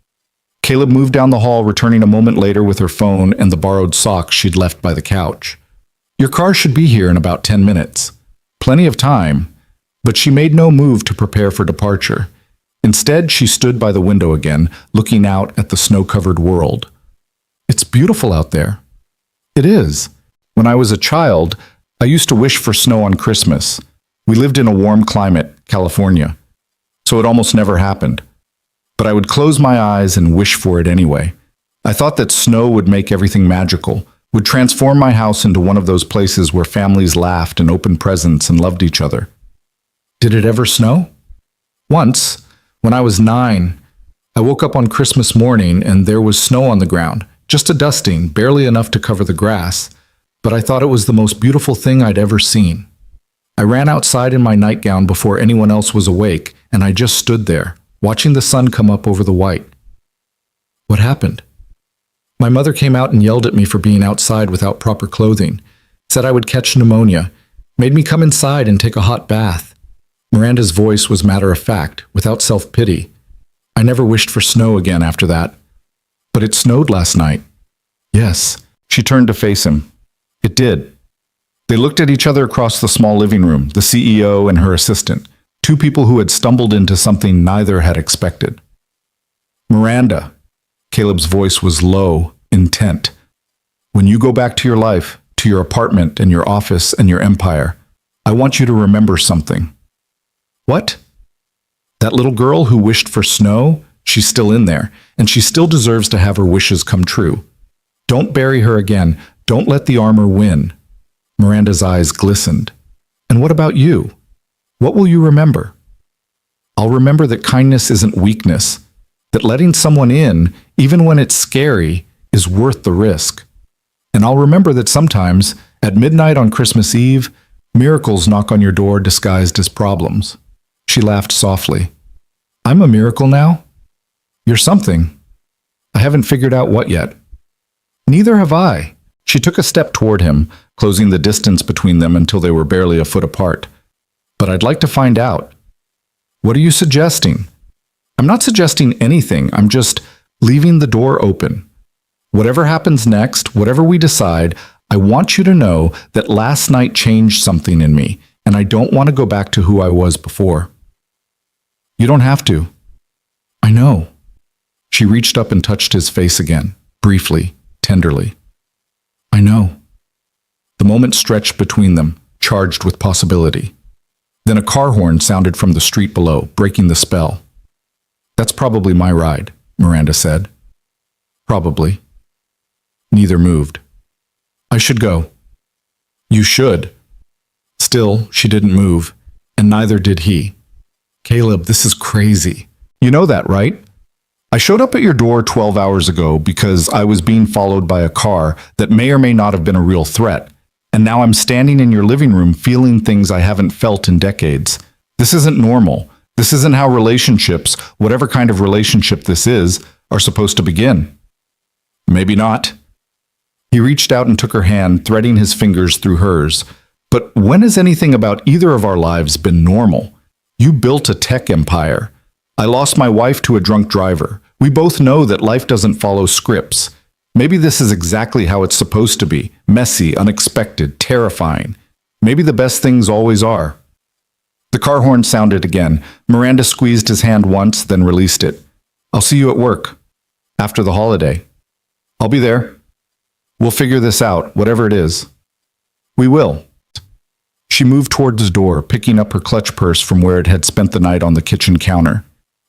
Caleb moved down the hall, returning a moment later with her phone and the borrowed socks she'd left by the couch. Your car should be here in about 10 minutes. Plenty of time. But she made no move to prepare for departure. Instead, she stood by the window again, looking out at the snow-covered world. It's beautiful out there. It is. When I was a child, I used to wish for snow on Christmas. We lived in a warm climate, California, so it almost never happened. But I would close my eyes and wish for it anyway. I thought that snow would make everything magical, would transform my house into one of those places where families laughed and opened presents and loved each other. Did it ever snow? Once, when I was 9, I woke up on Christmas morning and there was snow on the ground, just a dusting, barely enough to cover the grass, but I thought it was the most beautiful thing I'd ever seen. I ran outside in my nightgown before anyone else was awake, and I just stood there, watching the sun come up over the white. What happened? My mother came out and yelled at me for being outside without proper clothing, said I would catch pneumonia, made me come inside and take a hot bath. Miranda's voice was matter-of-fact, without self-pity. I never wished for snow again after that. But it snowed last night. Yes. She turned to face him. It did. They looked at each other across the small living room, the CEO and her assistant, two people who had stumbled into something neither had expected. Miranda. Caleb's voice was low, intent. When you go back to your life, to your apartment and your office and your empire, I want you to remember something. What? That little girl who wished for snow? She's still in there, and she still deserves to have her wishes come true. Don't bury her again. Don't let the armor win. Miranda's eyes glistened. And what about you? What will you remember? I'll remember that kindness isn't weakness, that letting someone in, even when it's scary, is worth the risk. And I'll remember that sometimes, at midnight on Christmas Eve, miracles knock on your door disguised as problems. She laughed softly. I'm a miracle now? You're something. I haven't figured out what yet. Neither have I. She took a step toward him, closing the distance between them until they were barely a foot apart. But I'd like to find out. What are you suggesting? I'm not suggesting anything. I'm just leaving the door open. Whatever happens next, whatever we decide, I want you to know that last night changed something in me, and I don't want to go back to who I was before. You don't have to. I know. She reached up and touched his face again, briefly, tenderly. I know. The moment stretched between them, charged with possibility. Then a car horn sounded from the street below, breaking the spell. That's probably my ride, Miranda said. Probably. Neither moved. I should go. You should. Still, she didn't move, and neither did he. Caleb, this is crazy. You know that, right? I showed up at your door 12 hours ago because I was being followed by a car that may or may not have been a real threat, and now I'm standing in your living room feeling things I haven't felt in decades. This isn't normal. This isn't how relationships, whatever kind of relationship this is, are supposed to begin. Maybe not. He reached out and took her hand, threading his fingers through hers. But when has anything about either of our lives been normal? You built a tech empire. I lost my wife to a drunk driver. We both know that life doesn't follow scripts. Maybe this is exactly how it's supposed to be. Messy, unexpected, terrifying. Maybe the best things always are. The car horn sounded again. Miranda squeezed his hand once, then released it. I'll see you at work. After the holiday. I'll be there. We'll figure this out, whatever it is. We will. She moved towards the door, picking up her clutch purse from where it had spent the night on the kitchen counter.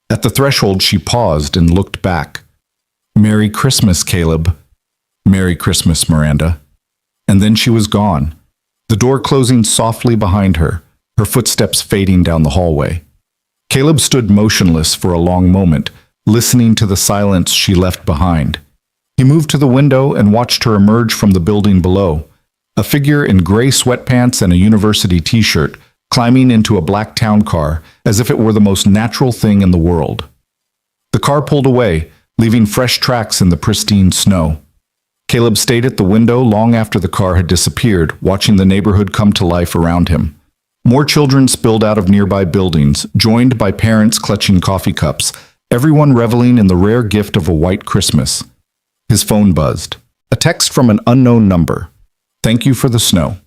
At the threshold, she paused and looked back. Merry Christmas, Caleb. Merry Christmas, Miranda. And then she was gone, the door closing softly behind her, her footsteps fading down the hallway. Caleb stood motionless for a long moment, listening to the silence she left behind. He moved to the window and watched her emerge from the building below, a figure in gray sweatpants and a university t-shirt, climbing into a black town car as if it were the most natural thing in the world. The car pulled away, leaving fresh tracks in the pristine snow. Caleb stayed at the window long after the car had disappeared, watching the neighborhood come to life around him. More children spilled out of nearby buildings, joined by parents clutching coffee cups, everyone reveling in the rare gift of a white Christmas. His phone buzzed. A text from an unknown number. Thank you for the snow.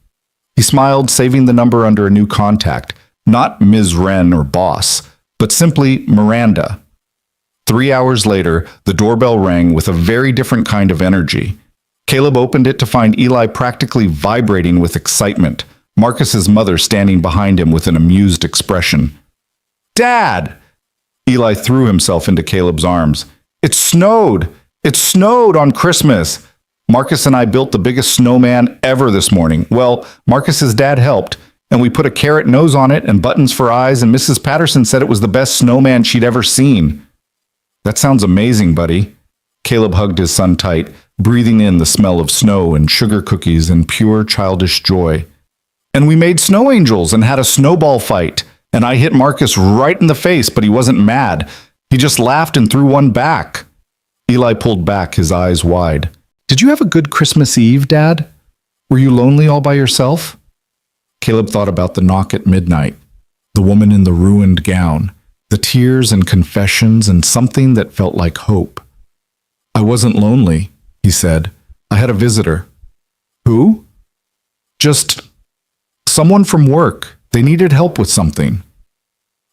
He smiled, saving the number under a new contact, not Ms. Wren or boss, but simply Miranda. 3 hours later, the doorbell rang with a very different kind of energy. Caleb opened it to find Eli practically vibrating with excitement, Marcus's mother standing behind him with an amused expression. Dad! Eli threw himself into Caleb's arms. It snowed! It snowed on Christmas! Marcus and I built the biggest snowman ever this morning. Well, Marcus's dad helped, and we put a carrot nose on it and buttons for eyes, and Mrs. Patterson said it was the best snowman she'd ever seen. That sounds amazing, buddy. Caleb hugged his son tight, breathing in the smell of snow and sugar cookies and pure childish joy. And we made snow angels and had a snowball fight, and I hit Marcus right in the face, but he wasn't mad. He just laughed and threw one back. Eli pulled back, his eyes wide. Did you have a good Christmas Eve, Dad? Were you lonely all by yourself? Caleb thought about the knock at midnight, the woman in the ruined gown, the tears and confessions, and something that felt like hope. I wasn't lonely, he said. I had a visitor. Who? Just someone from work. They needed help with something.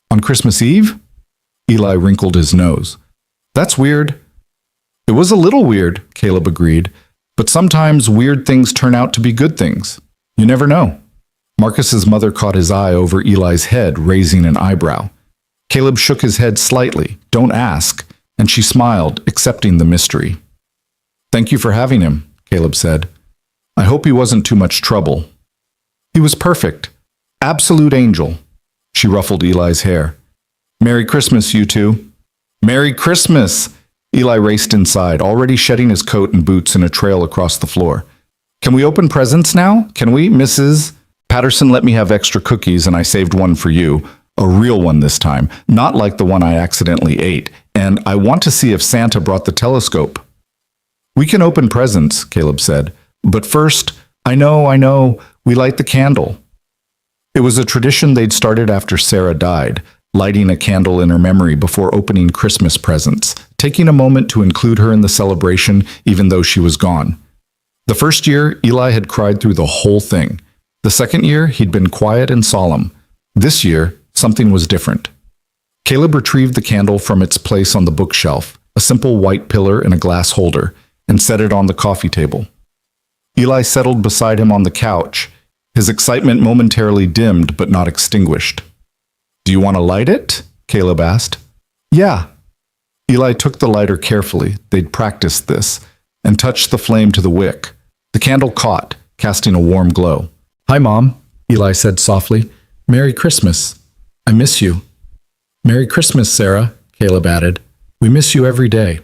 On Christmas Eve? Eli wrinkled his nose. That's weird. It was a little weird, Caleb agreed, but sometimes weird things turn out to be good things. You never know. Marcus's mother caught his eye over Eli's head, raising an eyebrow. Caleb shook his head slightly, don't ask, and she smiled, accepting the mystery. Thank you for having him, Caleb said. I hope he wasn't too much trouble. He was perfect. Absolute angel. She ruffled Eli's hair. Merry Christmas, you two. Merry Christmas! Eli raced inside, already shedding his coat and boots in a trail across the floor. Can we open presents now? Can we, Mrs. Patterson let me have extra cookies and I saved one for you. A real one this time, not like the one I accidentally ate. And I want to see if Santa brought the telescope. We can open presents, Caleb said. But first, I know, we light the candle. It was a tradition they'd started after Sarah died, lighting a candle in her memory before opening Christmas presents, taking a moment to include her in the celebration even though she was gone. The first year, Eli had cried through the whole thing. The second year, he'd been quiet and solemn. This year, something was different. Caleb retrieved the candle from its place on the bookshelf, a simple white pillar in a glass holder, and set it on the coffee table. Eli settled beside him on the couch, his excitement momentarily dimmed but not extinguished. "Do you want to light it?" Caleb asked. "Yeah." Eli took the lighter carefully, they'd practiced this, and touched the flame to the wick. The candle caught, casting a warm glow. "Hi, Mom," Eli said softly. "Merry Christmas. I miss you." "Merry Christmas, Sarah," Caleb added. "We miss you every day."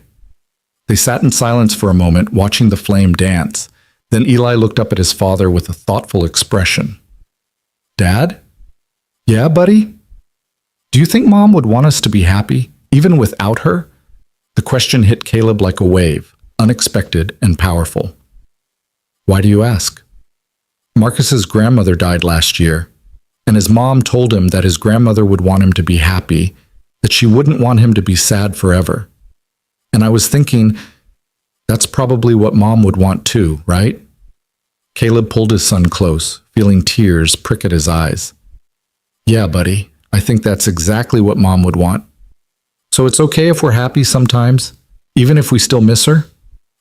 They sat in silence for a moment, watching the flame dance. Then Eli looked up at his father with a thoughtful expression. "Dad?" "Yeah, buddy?" "Do you think Mom would want us to be happy, even without her?" The question hit Caleb like a wave, unexpected and powerful. "Why do you ask?" "Marcus's grandmother died last year, and his mom told him that his grandmother would want him to be happy, that she wouldn't want him to be sad forever. And I was thinking, that's probably what Mom would want too, right?" Caleb pulled his son close, feeling tears prick at his eyes. "Yeah, buddy, I think that's exactly what Mom would want. So it's okay if we're happy sometimes, even if we still miss her?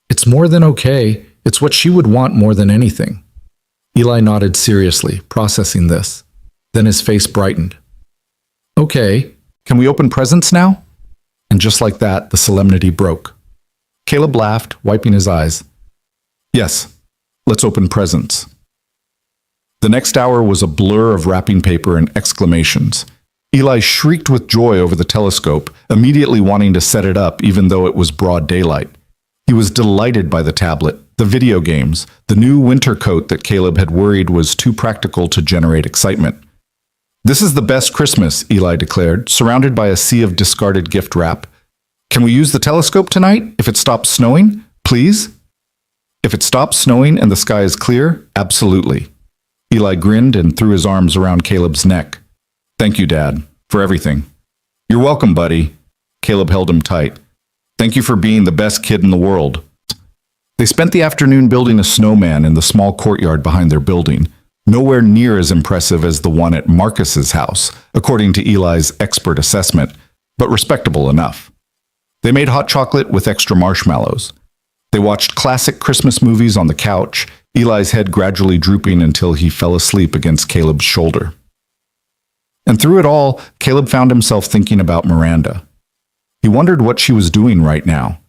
It's more than okay, it's what she would want more than anything." Eli nodded seriously, processing this. Then his face brightened. "Okay, can we open presents now?" And just like that, the solemnity broke. Caleb laughed, wiping his eyes. "Yes, let's open presents." The next hour was a blur of wrapping paper and exclamations. Eli shrieked with joy over the telescope, immediately wanting to set it up even though it was broad daylight. He was delighted by the tablet, the video games, the new winter coat that Caleb had worried was too practical to generate excitement. "This is the best Christmas," Eli declared, surrounded by a sea of discarded gift wrap. "Can we use the telescope tonight, if it stops snowing? Please?" "If it stops snowing and the sky is clear, absolutely." Eli grinned and threw his arms around Caleb's neck. "Thank you, Dad, for everything." "You're welcome, buddy." Caleb held him tight. "Thank you for being the best kid in the world." They spent the afternoon building a snowman in the small courtyard behind their building, nowhere near as impressive as the one at Marcus's house, according to Eli's expert assessment, but respectable enough. They made hot chocolate with extra marshmallows. They watched classic Christmas movies on the couch, Eli's head gradually drooping until he fell asleep against Caleb's shoulder. And through it all, Caleb found himself thinking about Miranda. He wondered what she was doing right now,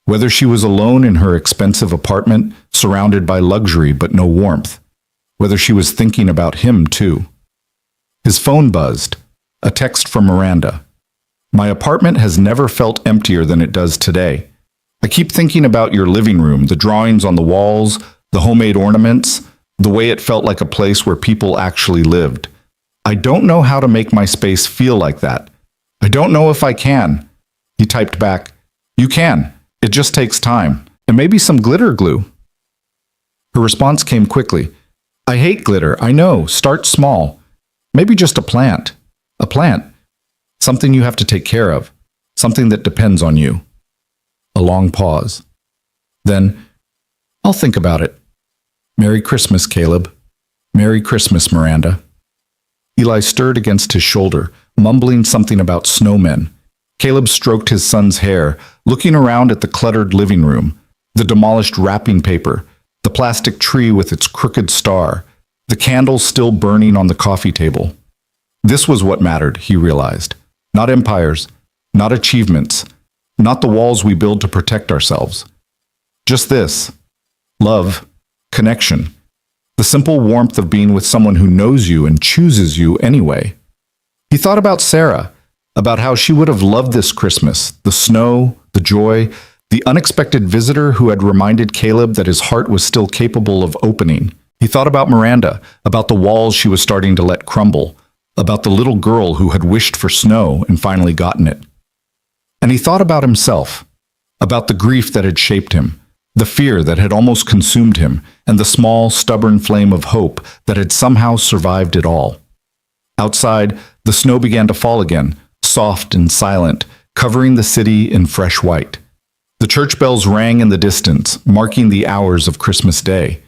whether she was alone in her expensive apartment, surrounded by luxury but no warmth, whether she was thinking about him too. His phone buzzed, a text from Miranda. "My apartment has never felt emptier than it does today. I keep thinking about your living room, the drawings on the walls, the homemade ornaments, the way it felt like a place where people actually lived. I don't know how to make my space feel like that. I don't know if I can." He typed back, "You can. It just takes time, and maybe some glitter glue." Her response came quickly. "I hate glitter, I know. Start small. Maybe just a plant. A plant. Something you have to take care of. Something that depends on you." A long pause. Then, "I'll think about it. Merry Christmas, Caleb. Merry Christmas, Miranda." Eli stirred against his shoulder, mumbling something about snowmen. Caleb stroked his son's hair, looking around at the cluttered living room, the demolished wrapping paper, the plastic tree with its crooked star, the candles still burning on the coffee table. This was what mattered, he realized. Not empires, not achievements, not the walls we build to protect ourselves. Just this: love, connection, the simple warmth of being with someone who knows you and chooses you anyway. He thought about Sarah, about how she would have loved this Christmas, the snow, the joy, the unexpected visitor who had reminded Caleb that his heart was still capable of opening. He thought about Miranda, about the walls she was starting to let crumble, about the little girl who had wished for snow and finally gotten it. And he thought about himself, about the grief that had shaped him, the fear that had almost consumed him, and the small, stubborn flame of hope that had somehow survived it all. Outside, the snow began to fall again, soft and silent, covering the city in fresh white. The church bells rang in the distance, marking the hours of Christmas Day.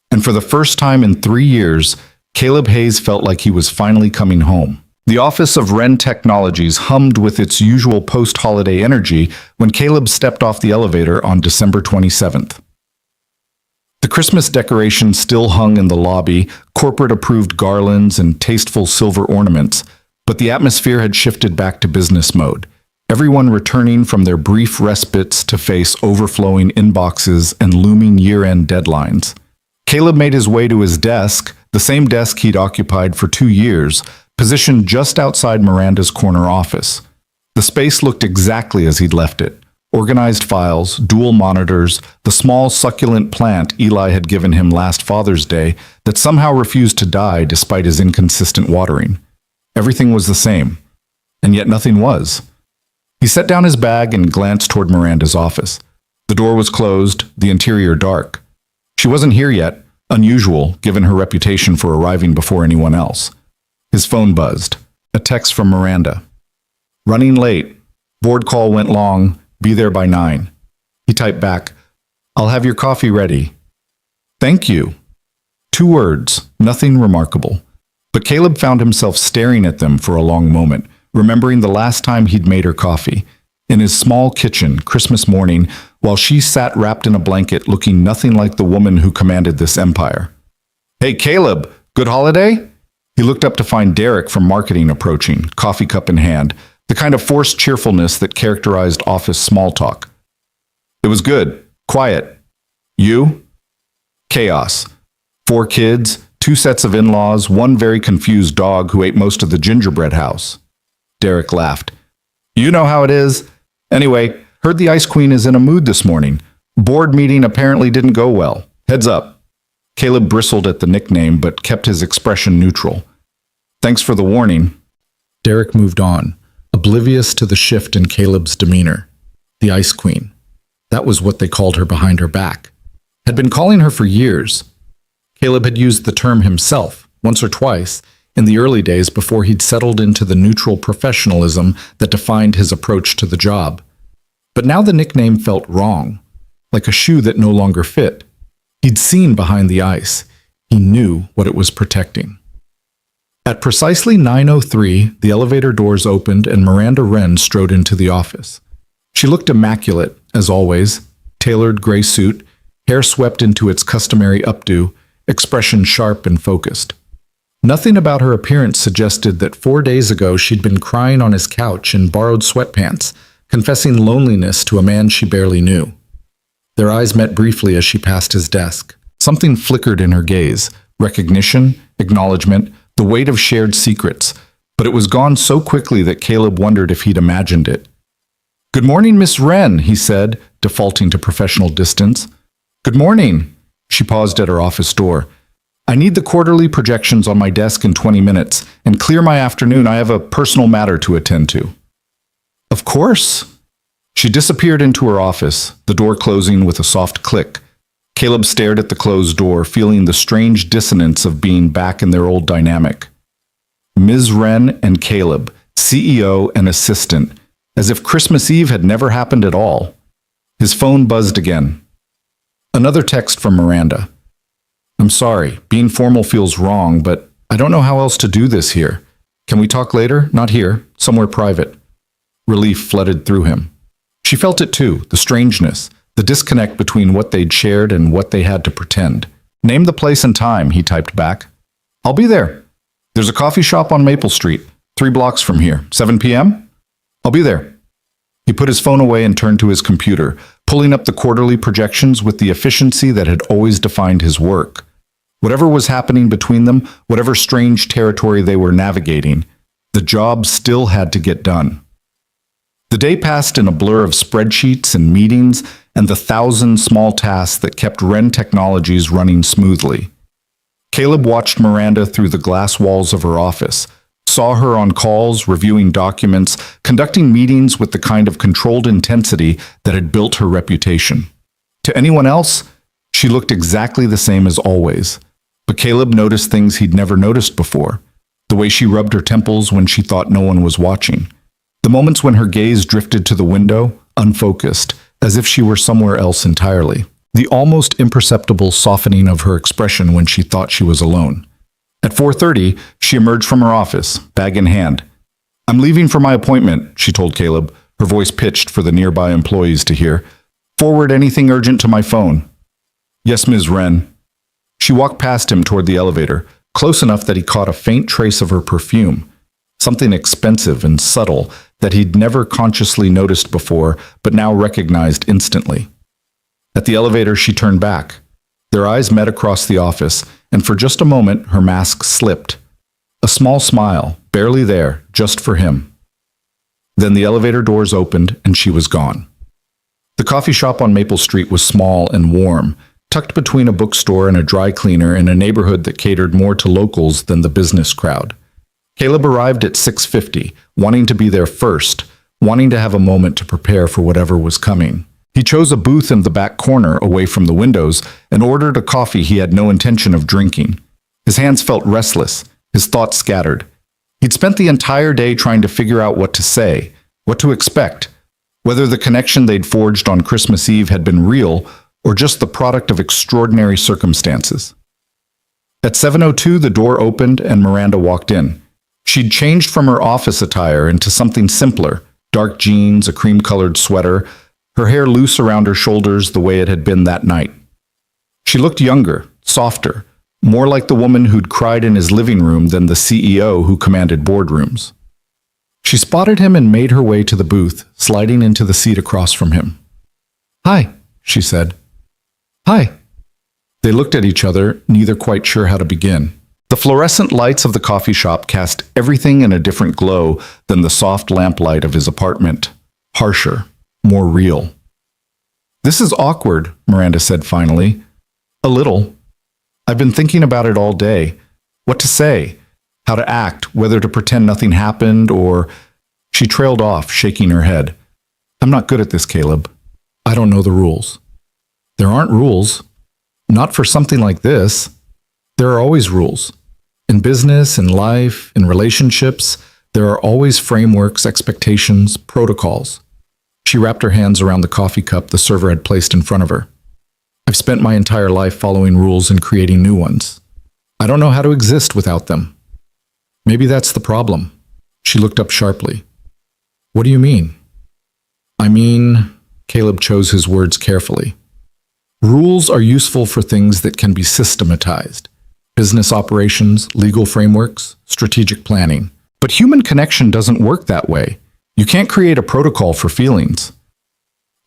And for the first time in 3 years, Caleb Hayes felt like he was finally coming home. The office of Wren Technologies hummed with its usual post-holiday energy when Caleb stepped off the elevator on December 27th. The Christmas decorations still hung in the lobby, corporate-approved garlands and tasteful silver ornaments, but the atmosphere had shifted back to business mode, everyone returning from their brief respites to face overflowing inboxes and looming year-end deadlines. Caleb made his way to his desk, the same desk he'd occupied for 2 years, positioned just outside Miranda's corner office. The space looked exactly as he'd left it. Organized files, dual monitors, the small succulent plant Eli had given him last Father's Day that somehow refused to die despite his inconsistent watering. Everything was the same, and yet nothing was. He set down his bag and glanced toward Miranda's office. The door was closed, the interior dark. She wasn't here yet, unusual given her reputation for arriving before anyone else. His phone buzzed. A text from Miranda. "Running late. Board call went long. Be there by 9. He typed back, "I'll have your coffee ready." "Thank you." 2 words, nothing remarkable. But Caleb found himself staring at them for a long moment, remembering the last time he'd made her coffee, in his small kitchen, Christmas morning, while she sat wrapped in a blanket looking nothing like the woman who commanded this empire. "Hey, Caleb, good holiday?" He looked up to find Derek from marketing approaching, coffee cup in hand, the kind of forced cheerfulness that characterized office small talk. "It was good. Quiet. You?" "Chaos. 4 kids, 2 sets of in-laws, 1 very confused dog who ate most of the gingerbread house." Derek laughed. "You know how it is. Anyway, heard the Ice Queen is in a mood this morning. Board meeting apparently didn't go well. Heads up." Caleb bristled at the nickname but kept his expression neutral. "Thanks for the warning." Derek moved on, oblivious to the shift in Caleb's demeanor. The Ice Queen. That was what they called her behind her back. Had been calling her for years. Caleb had used the term himself, once or twice, in the early days before he'd settled into the neutral professionalism that defined his approach to the job. But now the nickname felt wrong, like a shoe that no longer fit. He'd seen behind the ice. He knew what it was protecting. At precisely 9:03, the elevator doors opened and Miranda Wren strode into the office. She looked immaculate, as always, tailored gray suit, hair swept into its customary updo, expression sharp and focused. Nothing about her appearance suggested that 4 days ago she'd been crying on his couch in borrowed sweatpants, confessing loneliness to a man she barely knew. Their eyes met briefly as she passed his desk. Something flickered in her gaze, recognition, acknowledgement, the weight of shared secrets, but it was gone so quickly that Caleb wondered if he'd imagined it. "Good morning, Miss Wren," he said, defaulting to professional distance. "Good morning." She paused at her office door. "I need the quarterly projections on my desk in 20 minutes, and clear my afternoon. I have a personal matter to attend to." "Of course." She disappeared into her office, the door closing with a soft click. Caleb stared at the closed door, feeling the strange dissonance of being back in their old dynamic. Ms. Wren and Caleb, CEO and assistant, as if Christmas Eve had never happened at all. His phone buzzed again. Another text from Miranda. "I'm sorry, being formal feels wrong, but I don't know how else to do this here. Can we talk later? Not here, somewhere private." Relief flooded through him. She felt it too, the strangeness, the disconnect between what they'd shared and what they had to pretend. "Name the place and time," he typed back. "I'll be there. There's a coffee shop on Maple Street, 3 blocks from here. 7 p.m.? I'll be there." He put his phone away and turned to his computer, pulling up the quarterly projections with the efficiency that had always defined his work. Whatever was happening between them, whatever strange territory they were navigating, the job still had to get done. The day passed in a blur of spreadsheets and meetings and the 1,000 small tasks that kept Wren Technologies running smoothly. Caleb watched Miranda through the glass walls of her office, saw her on calls, reviewing documents, conducting meetings with the kind of controlled intensity that had built her reputation. To anyone else, she looked exactly the same as always. But Caleb noticed things he'd never noticed before. The way she rubbed her temples when she thought no one was watching. The moments when her gaze drifted to the window, unfocused, as if she were somewhere else entirely. The almost imperceptible softening of her expression when she thought she was alone. At 4:30, she emerged from her office, bag in hand. "I'm leaving for my appointment," she told Caleb, her voice pitched for the nearby employees to hear. "Forward anything urgent to my phone." "Yes, Ms. Wren." She walked past him toward the elevator, close enough that he caught a faint trace of her perfume, something expensive and subtle that he'd never consciously noticed before, but now recognized instantly. At the elevator, she turned back. Their eyes met across the office, and for just a moment, her mask slipped. A small smile, barely there, just for him. Then the elevator doors opened, and she was gone. The coffee shop on Maple Street was small and warm, tucked between a bookstore and a dry cleaner in a neighborhood that catered more to locals than the business crowd. Caleb arrived at 6:50, wanting to be there first, wanting to have a moment to prepare for whatever was coming. He chose a booth in the back corner away from the windows and ordered a coffee he had no intention of drinking. His hands felt restless, his thoughts scattered. He'd spent the entire day trying to figure out what to say, what to expect, whether the connection they'd forged on Christmas Eve had been real or just the product of extraordinary circumstances. At 7:02, the door opened and Miranda walked in. She'd changed from her office attire into something simpler, dark jeans, a cream-colored sweater, her hair loose around her shoulders the way it had been that night. She looked younger, softer, more like the woman who'd cried in his living room than the CEO who commanded boardrooms. She spotted him and made her way to the booth, sliding into the seat across from him. "Hi," she said. "Hi." They looked at each other, neither quite sure how to begin. The fluorescent lights of the coffee shop cast everything in a different glow than the soft lamplight of his apartment. Harsher, more real. "This is awkward," Miranda said finally. "A little. I've been thinking about it all day. What to say, how to act, whether to pretend nothing happened or—" She trailed off, shaking her head. "I'm not good at this, Caleb. I don't know the rules." "There aren't rules. Not for something like this. There are always rules. In business, in life, in relationships, there are always frameworks, expectations, protocols." She wrapped her hands around the coffee cup the server had placed in front of her. "I've spent my entire life following rules and creating new ones. I don't know how to exist without them." "Maybe that's the problem." She looked up sharply. "What do you mean?" "I mean," Caleb chose his words carefully, "rules are useful for things that can be systematized. Business operations, legal frameworks, strategic planning. But human connection doesn't work that way. You can't create a protocol for feelings.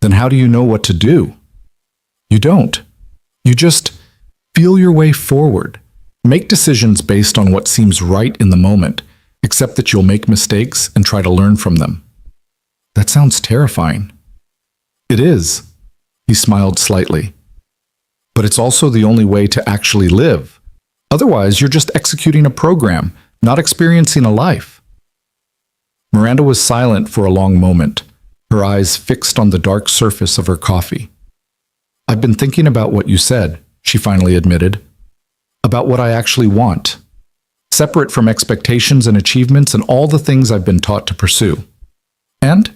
Then how do you know what to do? You don't. You just feel your way forward. Make decisions based on what seems right in the moment, accept that you'll make mistakes and try to learn from them." "That sounds terrifying." "It is." He smiled slightly. "But it's also the only way to actually live. Otherwise, you're just executing a program, not experiencing a life." Miranda was silent for a long moment, her eyes fixed on the dark surface of her coffee. "I've been thinking about what you said," she finally admitted. "About what I actually want. Separate from expectations and achievements and all the things I've been taught to pursue. And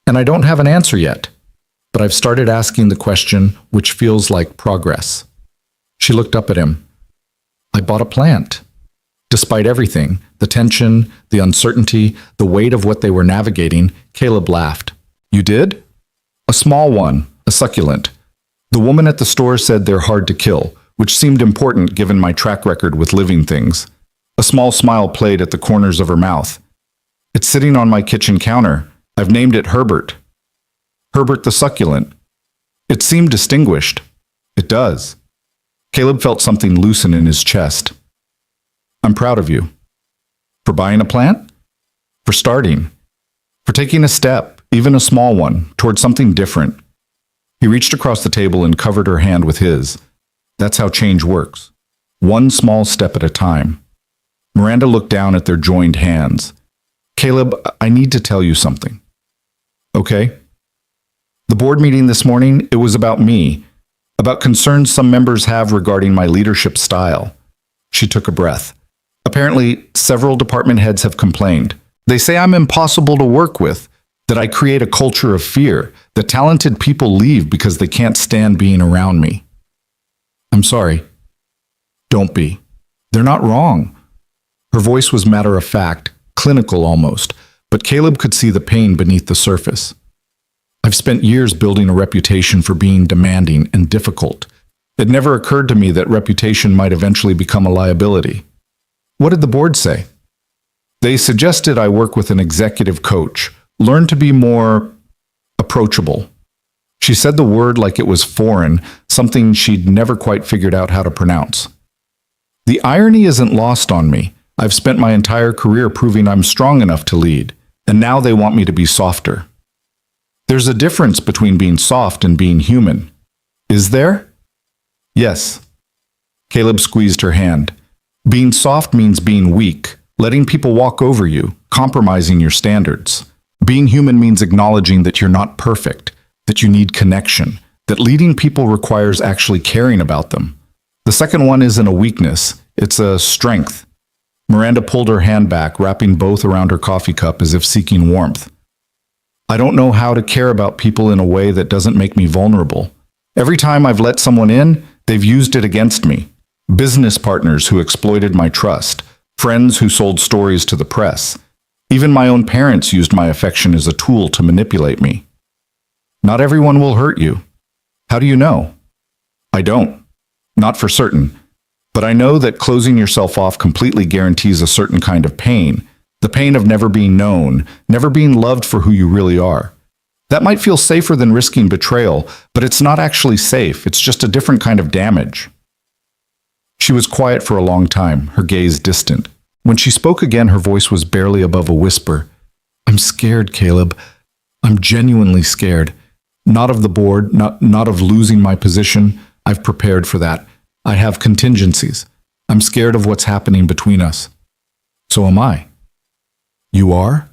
I don't have an answer yet, but I've started asking the question which feels like progress." She looked up at him. "I bought a plant." Despite everything, the tension, the uncertainty, the weight of what they were navigating, Caleb laughed. "You did?" "A small one, a succulent. The woman at the store said they're hard to kill, which seemed important given my track record with living things." A small smile played at the corners of her mouth. "It's sitting on my kitchen counter. I've named it Herbert." "Herbert the succulent." It seemed distinguished. "It does." Caleb felt something loosen in his chest. "I'm proud of you." "For buying a plant?" "For starting. For taking a step, even a small one, toward something different." He reached across the table and covered her hand with his. That's how change works. One small step at a time. Miranda looked down at their joined hands. "Caleb, I need to tell you something." "Okay." "The board meeting this morning, it was about me, about concerns some members have regarding my leadership style." She took a breath. "Apparently, several department heads have complained. They say I'm impossible to work with, that I create a culture of fear, that talented people leave because they can't stand being around me. I'm sorry. Don't be. They're not wrong. Her voice was matter-of-fact, clinical almost, but Caleb could see the pain beneath the surface. I've spent years building a reputation for being demanding and difficult. It never occurred to me that reputation might eventually become a liability. What did the board say? They suggested I work with an executive coach, learn to be more approachable. She said the word like it was foreign, something she'd never quite figured out how to pronounce. The irony isn't lost on me. I've spent my entire career proving I'm strong enough to lead, and now they want me to be softer. There's a difference between being soft and being human. Is there? Yes. Caleb squeezed her hand. Being soft means being weak, letting people walk over you, compromising your standards. Being human means acknowledging that you're not perfect, that you need connection, that leading people requires actually caring about them. The second one isn't a weakness, it's a strength. Miranda pulled her hand back, wrapping both around her coffee cup as if seeking warmth. I don't know how to care about people in a way that doesn't make me vulnerable. Every time I've let someone in, they've used it against me. Business partners who exploited my trust, friends who sold stories to the press. Even my own parents used my affection as a tool to manipulate me. Not everyone will hurt you. How do you know? I don't. Not for certain. But I know that closing yourself off completely guarantees a certain kind of pain. The pain of never being known, never being loved for who you really are. That might feel safer than risking betrayal, but it's not actually safe. It's just a different kind of damage. She was quiet for a long time, her gaze distant. When she spoke again, her voice was barely above a whisper. I'm scared, Caleb. I'm genuinely scared. Not of the board, not of losing my position. I've prepared for that. I have contingencies. I'm scared of what's happening between us. So am I. You are?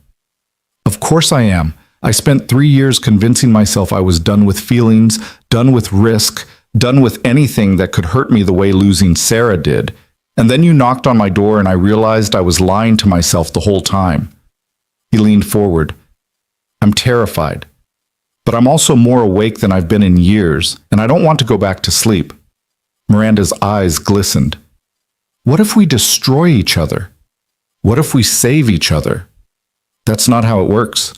Of course I am. I spent 3 years convincing myself I was done with feelings, done with risk, done with anything that could hurt me the way losing Sarah did. And then you knocked on my door and I realized I was lying to myself the whole time. He leaned forward. I'm terrified. But I'm also more awake than I've been in years, and I don't want to go back to sleep. Miranda's eyes glistened. What if we destroy each other? What if we save each other? That's not how it works.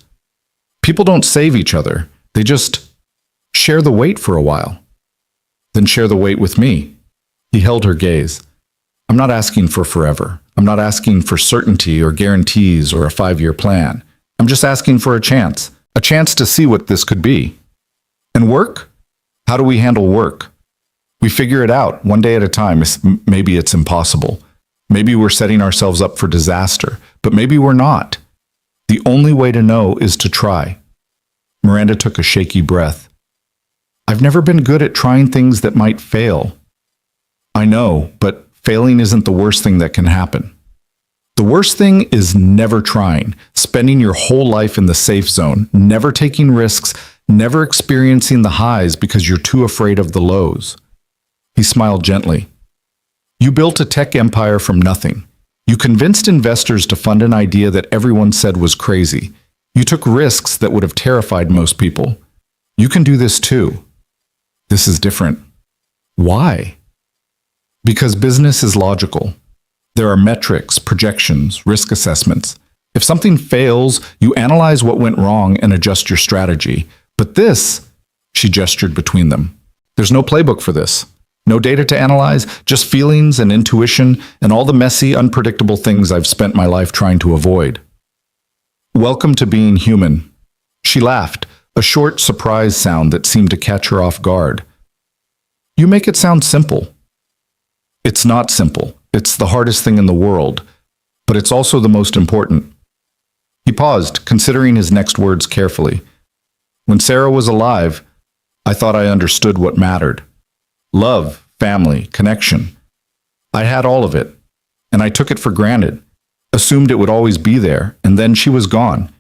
People don't save each other. They just share the weight for a while. Then share the weight with me. He held her gaze. I'm not asking for forever. I'm not asking for certainty or guarantees or a 5-year plan. I'm just asking for a chance to see what this could be. And work? How do we handle work? We figure it out one day at a time. Maybe it's impossible. Maybe we're setting ourselves up for disaster, but maybe we're not. The only way to know is to try. Miranda took a shaky breath. I've never been good at trying things that might fail. I know, but failing isn't the worst thing that can happen. The worst thing is never trying, spending your whole life in the safe zone, never taking risks, never experiencing the highs because you're too afraid of the lows. He smiled gently. You built a tech empire from nothing. You convinced investors to fund an idea that everyone said was crazy. You took risks that would have terrified most people. You can do this too. This is different. Why? Because business is logical. There are metrics, projections, risk assessments. If something fails, you analyze what went wrong and adjust your strategy. But this, she gestured between them. There's no playbook for this. No data to analyze, just feelings and intuition and all the messy, unpredictable things I've spent my life trying to avoid. Welcome to being human. She laughed, a short, surprise sound that seemed to catch her off guard. You make it sound simple. It's not simple. It's the hardest thing in the world, but it's also the most important. He paused, considering his next words carefully. When Sarah was alive, I thought I understood what mattered. Love, family, connection. I had all of it, and I took it for granted, assumed it would always be there, and then she was gone,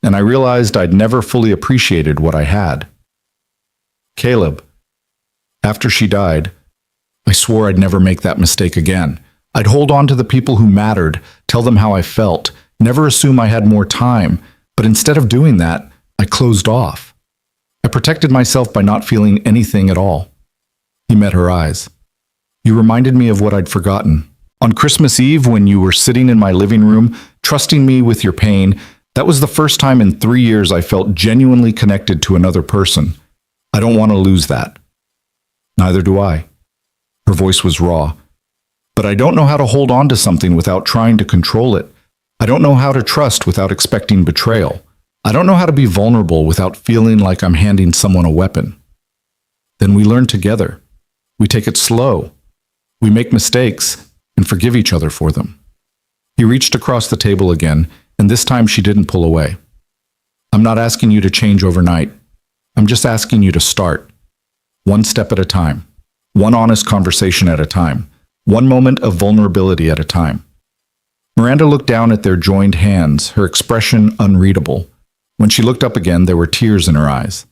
and I realized I'd never fully appreciated what I had. Caleb, after she died, I swore I'd never make that mistake again. I'd hold on to the people who mattered, tell them how I felt, Never assume I had more time, but instead of doing that, I closed off. I protected myself by not feeling anything at all. He met her eyes. You reminded me of what I'd forgotten. On Christmas Eve, when you were sitting in my living room, trusting me with your pain, that was the first time in 3 years I felt genuinely connected to another person. I don't want to lose that. Neither do I. Her voice was raw. But I don't know how to hold on to something without trying to control it. I don't know how to trust without expecting betrayal. I don't know how to be vulnerable without feeling like I'm handing someone a weapon. Then we learn together. We take it slow. We make mistakes and forgive each other for them. He reached across the table again, and this time she didn't pull away. I'm not asking you to change overnight. I'm just asking you to start. One step at a time. One honest conversation at a time. One moment of vulnerability at a time. Miranda looked down at their joined hands, her expression unreadable. When she looked up again, there were tears in her eyes.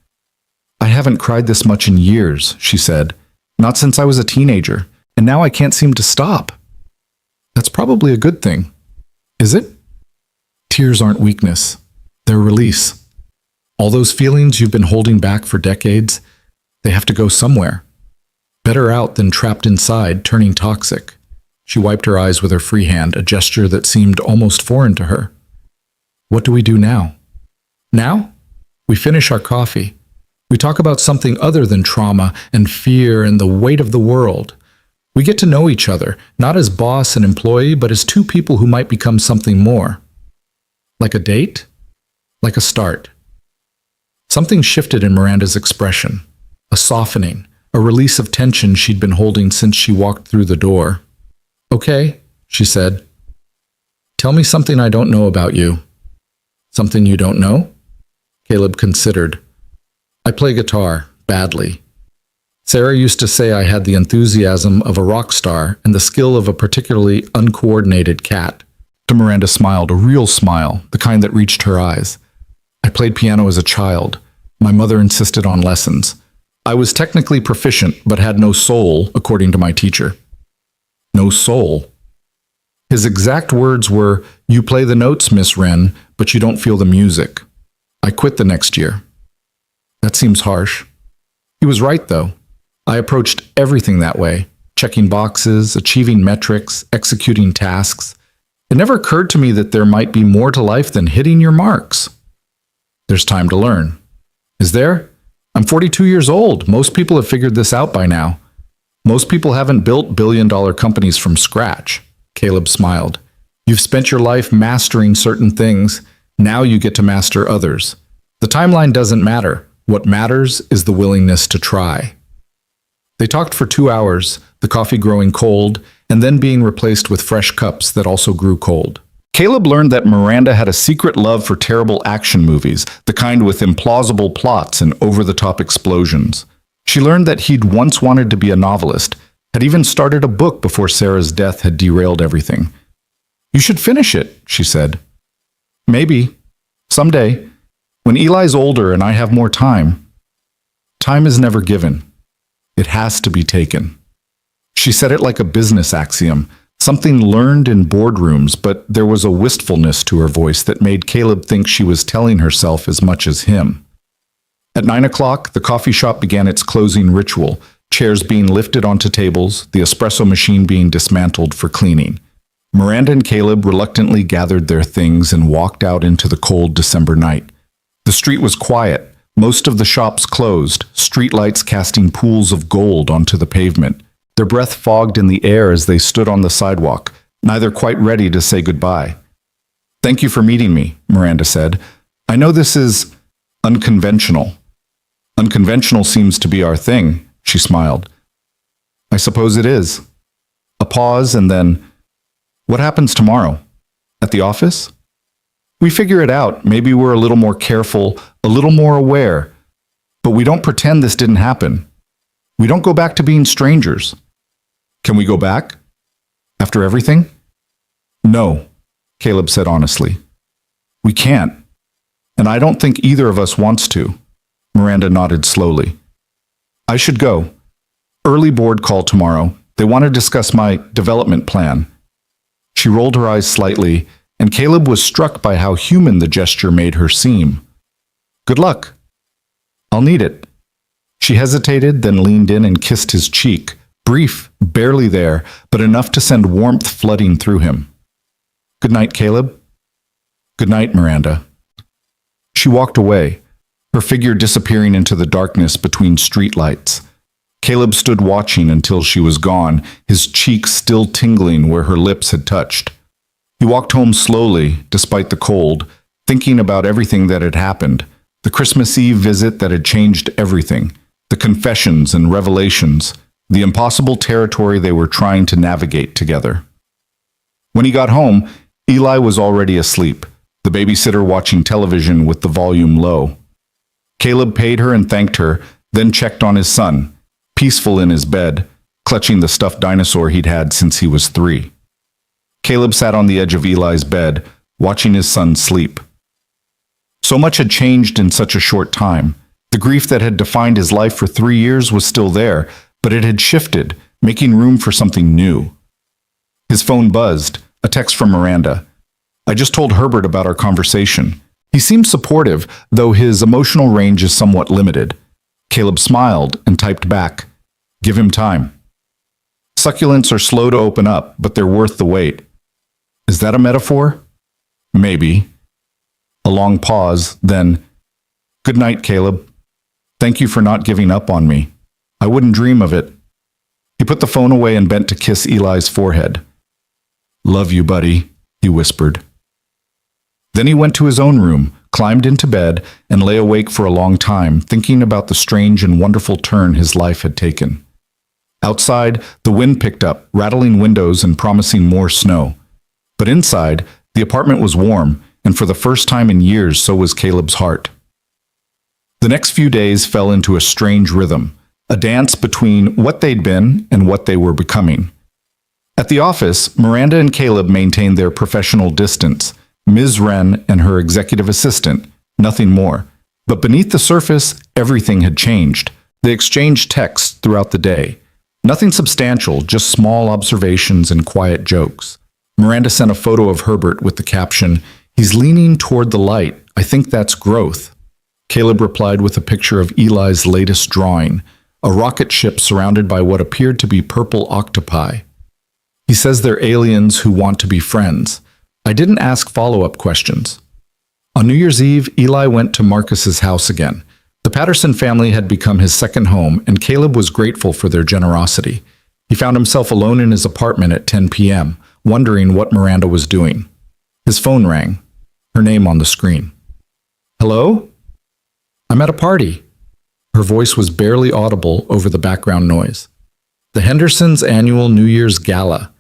I haven't cried this much in years, she said. Not since I was a teenager, and now I can't seem to stop. That's probably a good thing. Is it? Tears aren't weakness. They're release. All those feelings you've been holding back for decades, they have to go somewhere. Better out than trapped inside, turning toxic. She wiped her eyes with her free hand, a gesture that seemed almost foreign to her. What do we do now? Now? We finish our coffee. We talk about something other than trauma and fear and the weight of the world. We get to know each other, not as boss and employee, but as two people who might become something more. Like a date? Like a start. Something shifted in Miranda's expression. A softening, a release of tension she'd been holding since she walked through the door. Okay, she said. Tell me something I don't know about you. Something you don't know? Caleb considered. I play guitar, badly. Sarah used to say I had the enthusiasm of a rock star and the skill of a particularly uncoordinated cat. Miranda smiled, a real smile, the kind that reached her eyes. I played piano as a child. My mother insisted on lessons. I was technically proficient, but had no soul, according to my teacher. No soul. His exact words were, "You play the notes, Miss Wren, but you don't feel the music." I quit the next year. That seems harsh. He was right, though. I approached everything that way, checking boxes, achieving metrics, executing tasks. It never occurred to me that there might be more to life than hitting your marks. There's time to learn. Is there? I'm 42 years old. Most people have figured this out by now. Most people haven't built billion-dollar companies from scratch. Caleb smiled. You've spent your life mastering certain things. Now you get to master others. The timeline doesn't matter. What matters is the willingness to try. They talked for 2 hours, the coffee growing cold, and then being replaced with fresh cups that also grew cold. Caleb learned that Miranda had a secret love for terrible action movies, the kind with implausible plots and over-the-top explosions. She learned that he'd once wanted to be a novelist, had even started a book before Sarah's death had derailed everything. You should finish it, she said. Maybe. Someday. When Eli's older and I have more time. Time is never given. It has to be taken. She said it like a business axiom, something learned in boardrooms, but there was a wistfulness to her voice that made Caleb think she was telling herself as much as him. At 9 o'clock, the coffee shop began its closing ritual, chairs being lifted onto tables, the espresso machine being dismantled for cleaning. Miranda and Caleb reluctantly gathered their things and walked out into the cold December night. The street was quiet, most of the shops closed, streetlights casting pools of gold onto the pavement. Their breath fogged in the air as they stood on the sidewalk, neither quite ready to say goodbye. Thank you for meeting me, Miranda said. I know this is unconventional. Unconventional seems to be our thing, she smiled. I suppose it is. A pause and then, what happens tomorrow? At the office? We figure it out. Maybe we're a little more careful, a little more aware. But we don't pretend this didn't happen. We don't go back to being strangers. Can we go back? After everything? No, Caleb said honestly. We can't. And I don't think either of us wants to. Miranda nodded slowly. I should go. Early board call tomorrow. They want to discuss my development plan. She rolled her eyes slightly, and Caleb was struck by how human the gesture made her seem. "Good luck. I'll need it." She hesitated, then leaned in and kissed his cheek, brief, barely there, but enough to send warmth flooding through him. "Good night, Caleb." "Good night, Miranda." She walked away, her figure disappearing into the darkness between streetlights. Caleb stood watching until she was gone, his cheeks still tingling where her lips had touched. He walked home slowly, despite the cold, thinking about everything that had happened, the Christmas Eve visit that had changed everything, the confessions and revelations, the impossible territory they were trying to navigate together. When he got home, Eli was already asleep, the babysitter watching television with the volume low. Caleb paid her and thanked her, then checked on his son, peaceful in his bed, clutching the stuffed dinosaur he'd had since he was 3. Caleb sat on the edge of Eli's bed, watching his son sleep. So much had changed in such a short time. The grief that had defined his life for 3 years was still there, but it had shifted, making room for something new. His phone buzzed, a text from Miranda. "I just told Herbert about our conversation. He seems supportive, though his emotional range is somewhat limited." Caleb smiled and typed back, "Give him time." Succulents are slow to open up, but they're worth the wait. Is that a metaphor? Maybe. A long pause, then, "Good night, Caleb. Thank you for not giving up on me. I wouldn't dream of it." He put the phone away and bent to kiss Eli's forehead. "Love you, buddy," he whispered. Then he went to his own room, climbed into bed, and lay awake for a long time, thinking about the strange and wonderful turn his life had taken. Outside, the wind picked up, rattling windows and promising more snow. But inside, the apartment was warm, and for the first time in years, so was Caleb's heart. The next few days fell into a strange rhythm, a dance between what they'd been and what they were becoming. At the office, Miranda and Caleb maintained their professional distance, Ms. Wren and her executive assistant, nothing more. But beneath the surface, everything had changed. They exchanged texts throughout the day. Nothing substantial, just small observations and quiet jokes. Miranda sent a photo of Herbert with the caption, "He's leaning toward the light. I think that's growth." Caleb replied with a picture of Eli's latest drawing, a rocket ship surrounded by what appeared to be purple octopi. He says they're aliens who want to be friends. I didn't ask follow-up questions. On New Year's Eve, Eli went to Marcus's house again. The Patterson family had become his second home, and Caleb was grateful for their generosity. He found himself alone in his apartment at 10 p.m., wondering what Miranda was doing. His phone rang, her name on the screen. "Hello? I'm at a party." Her voice was barely audible over the background noise. "The Hendersons' annual New Year's Gala.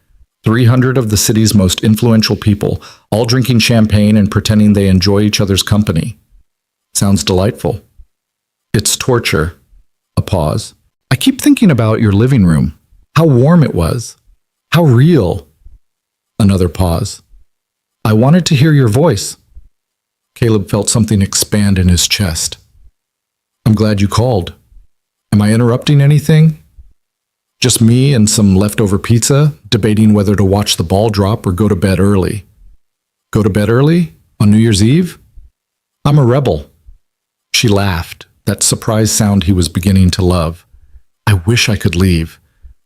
300 of the city's most influential people, all drinking champagne and pretending they enjoy each other's company. Sounds delightful." "It's torture." A pause. "I keep thinking about your living room. How warm it was. How real." Another pause. "I wanted to hear your voice." Caleb felt something expand in his chest. "I'm glad you called. Am I interrupting anything?" "Just me and some leftover pizza, debating whether to watch the ball drop or go to bed early." "Go to bed early? On New Year's Eve?" "I'm a rebel." She laughed, that surprise sound he was beginning to love. "I wish I could leave.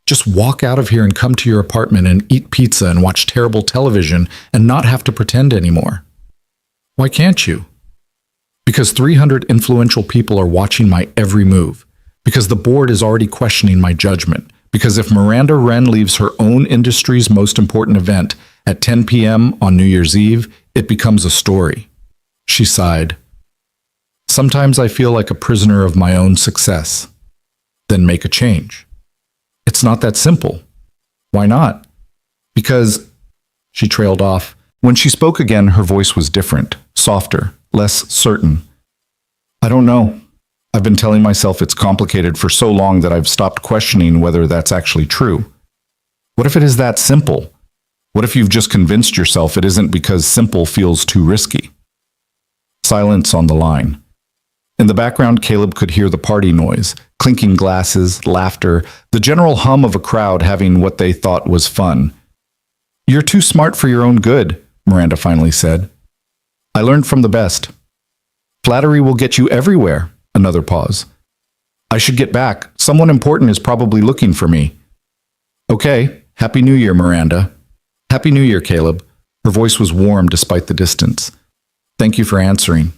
Just walk out of here and come to your apartment and eat pizza and watch terrible television and not have to pretend anymore." "Why can't you?" "Because 300 influential people are watching my every move. Because the board is already questioning my judgment. Because if Miranda Wren leaves her own industry's most important event at 10 p.m. on New Year's Eve, it becomes a story." She sighed. "Sometimes I feel like a prisoner of my own success." "Then make a change." "It's not that simple." "Why not?" "Because—" She trailed off. When she spoke again, her voice was different, softer, less certain. "I don't know. I've been telling myself it's complicated for so long that I've stopped questioning whether that's actually true. What if it is that simple? What if you've just convinced yourself it isn't because simple feels too risky?" Silence on the line. In the background, Caleb could hear the party noise, clinking glasses, laughter, the general hum of a crowd having what they thought was fun. "You're too smart for your own good," Miranda finally said. I learned from the best. Flattery will get you everywhere. Another pause. I should get back. Someone important is probably looking for me. Okay. Happy New Year, Miranda. Happy New Year, Caleb. Her voice was warm despite the distance. Thank you for answering.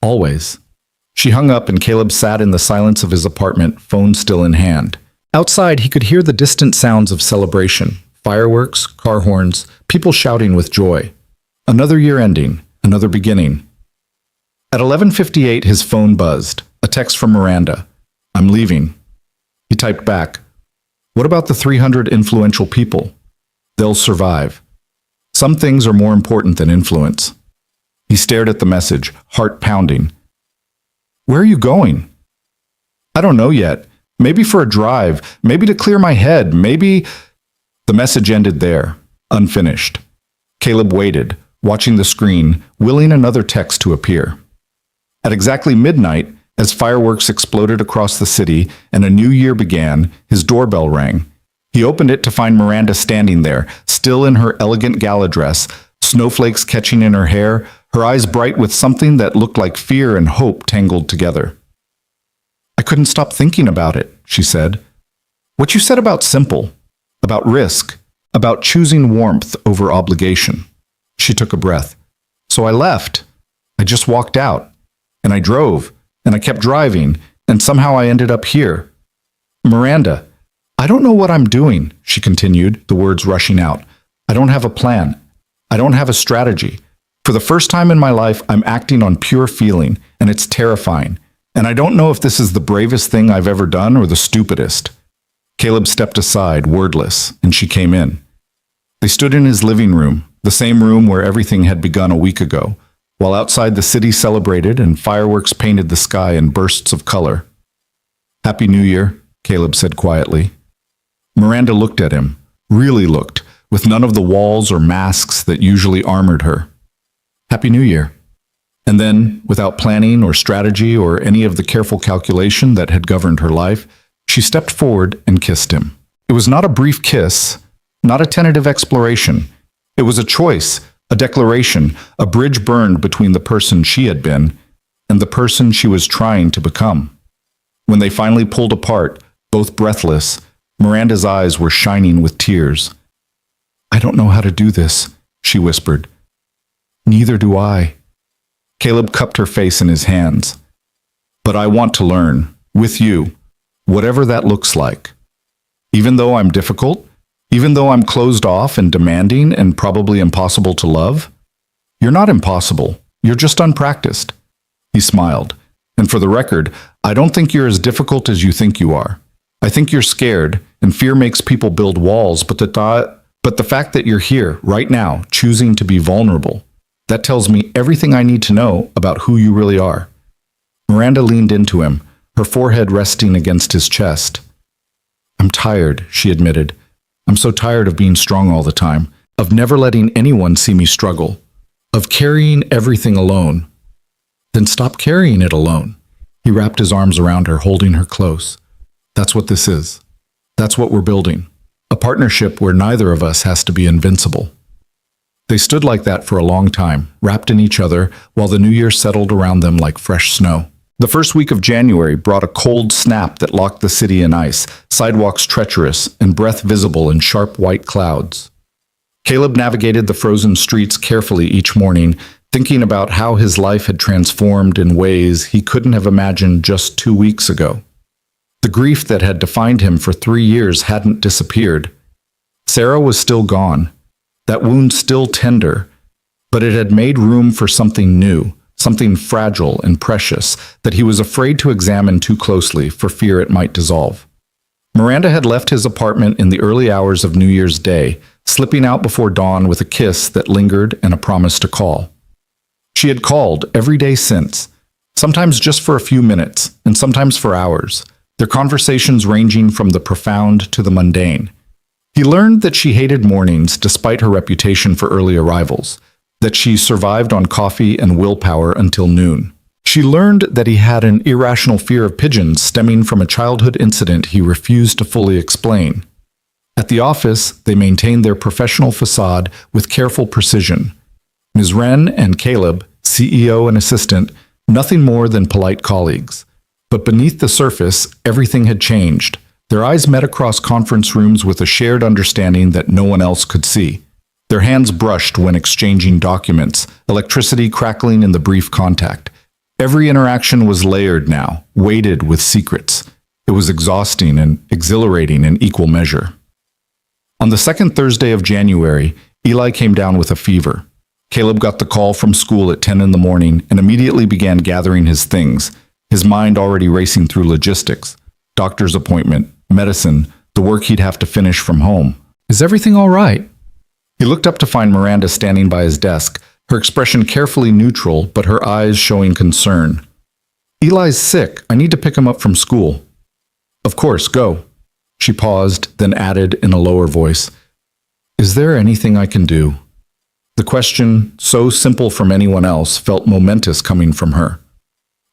Always. She hung up and Caleb sat in the silence of his apartment, phone still in hand. Outside, he could hear the distant sounds of celebration. Fireworks, car horns, people shouting with joy. Another year ending, another beginning. At 11:58, his phone buzzed. A text from Miranda. I'm leaving. He typed back. What about the 300 influential people? They'll survive. Some things are more important than influence. He stared at the message, heart pounding. Where are you going? I don't know yet. Maybe for a drive, maybe to clear my head, maybe... The message ended there, unfinished. Caleb waited, watching the screen, willing another text to appear. At exactly midnight, as fireworks exploded across the city and a new year began, his doorbell rang. He opened it to find Miranda standing there, still in her elegant gala dress, snowflakes catching in her hair, her eyes bright with something that looked like fear and hope tangled together. I couldn't stop thinking about it, she said. What you said about simple, about risk, about choosing warmth over obligation. She took a breath. So I left. I just walked out. And I drove. And I kept driving. And somehow I ended up here. Miranda, I don't know what I'm doing, she continued, the words rushing out. I don't have a plan. I don't have a strategy. For the first time in my life, I'm acting on pure feeling, and it's terrifying. And I don't know if this is the bravest thing I've ever done or the stupidest. Caleb stepped aside, wordless, and she came in. They stood in his living room, the same room where everything had begun a week ago, while outside the city celebrated and fireworks painted the sky in bursts of color. Happy New Year, Caleb said quietly. Miranda looked at him, really looked, with none of the walls or masks that usually armored her. Happy New Year. And then, without planning or strategy or any of the careful calculation that had governed her life, she stepped forward and kissed him. It was not a brief kiss, not a tentative exploration. It was a choice, a declaration, a bridge burned between the person she had been and the person she was trying to become. When they finally pulled apart, both breathless, Miranda's eyes were shining with tears. I don't know how to do this, she whispered. Neither do I. Caleb cupped her face in his hands. But I want to learn, with you, whatever that looks like. Even though I'm difficult, even though I'm closed off and demanding and probably impossible to love, you're not impossible, you're just unpracticed. He smiled. And for the record, I don't think you're as difficult as you think you are. I think you're scared, and fear makes people build walls, but the fact that you're here, right now, choosing to be vulnerable, that tells me everything I need to know about who you really are. Miranda leaned into him, her forehead resting against his chest. I'm tired, she admitted. I'm so tired of being strong all the time, of never letting anyone see me struggle, of carrying everything alone. Then stop carrying it alone. He wrapped his arms around her, holding her close. That's what this is. That's what we're building. A partnership where neither of us has to be invincible. They stood like that for a long time, wrapped in each other, while the new year settled around them like fresh snow. The first week of January brought a cold snap that locked the city in ice, sidewalks treacherous, and breath visible in sharp white clouds. Caleb navigated the frozen streets carefully each morning, thinking about how his life had transformed in ways he couldn't have imagined just 2 weeks ago. The grief that had defined him for 3 years hadn't disappeared. Sarah was still gone, that wound still tender, but it had made room for something new, something fragile and precious that he was afraid to examine too closely for fear it might dissolve. Miranda had left his apartment in the early hours of New Year's Day, slipping out before dawn with a kiss that lingered and a promise to call. She had called every day since, sometimes just for a few minutes, and sometimes for hours, their conversations ranging from the profound to the mundane. He learned that she hated mornings despite her reputation for early arrivals, that she survived on coffee and willpower until noon. She learned that he had an irrational fear of pigeons stemming from a childhood incident he refused to fully explain. At the office, they maintained their professional facade with careful precision, Ms. Wren and Caleb, CEO and assistant, nothing more than polite colleagues. But beneath the surface, everything had changed. Their eyes met across conference rooms with a shared understanding that no one else could see. Their hands brushed when exchanging documents, electricity crackling in the brief contact. Every interaction was layered now, weighted with secrets. It was exhausting and exhilarating in equal measure. On the second Thursday of January, Eli came down with a fever. Caleb got the call from school at 10 in the morning and immediately began gathering his things, his mind already racing through logistics, doctor's appointment, medicine, the work he'd have to finish from home. Is everything all right? He looked up to find Miranda standing by his desk, her expression carefully neutral, but her eyes showing concern. Eli's sick. I need to pick him up from school. Of course, go. She paused, then added in a lower voice, Is there anything I can do? The question, so simple from anyone else, felt momentous coming from her.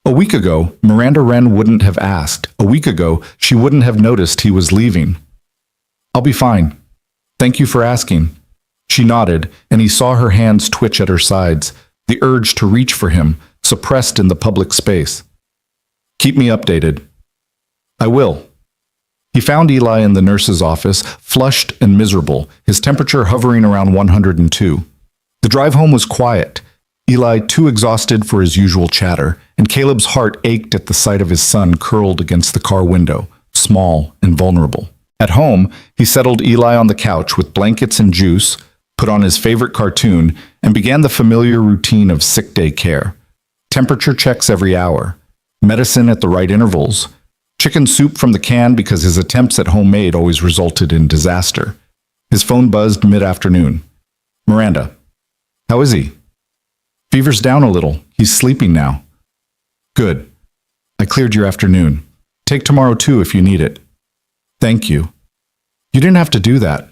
A week ago, Miranda Wren wouldn't have asked. A week ago, she wouldn't have noticed he was leaving. I'll be fine. Thank you for asking. She nodded, and he saw her hands twitch at her sides, the urge to reach for him, suppressed in the public space. Keep me updated. I will. He found Eli in the nurse's office, flushed and miserable, his temperature hovering around 102. The drive home was quiet, Eli too exhausted for his usual chatter, and Caleb's heart ached at the sight of his son curled against the car window, small and vulnerable. At home, he settled Eli on the couch with blankets and juice, put on his favorite cartoon, and began the familiar routine of sick day care. Temperature checks every hour, medicine at the right intervals, chicken soup from the can because his attempts at homemade always resulted in disaster. His phone buzzed mid-afternoon. Miranda. How is he? Fever's down a little. He's sleeping now. Good. I cleared your afternoon. Take tomorrow too if you need it. Thank you. You didn't have to do that.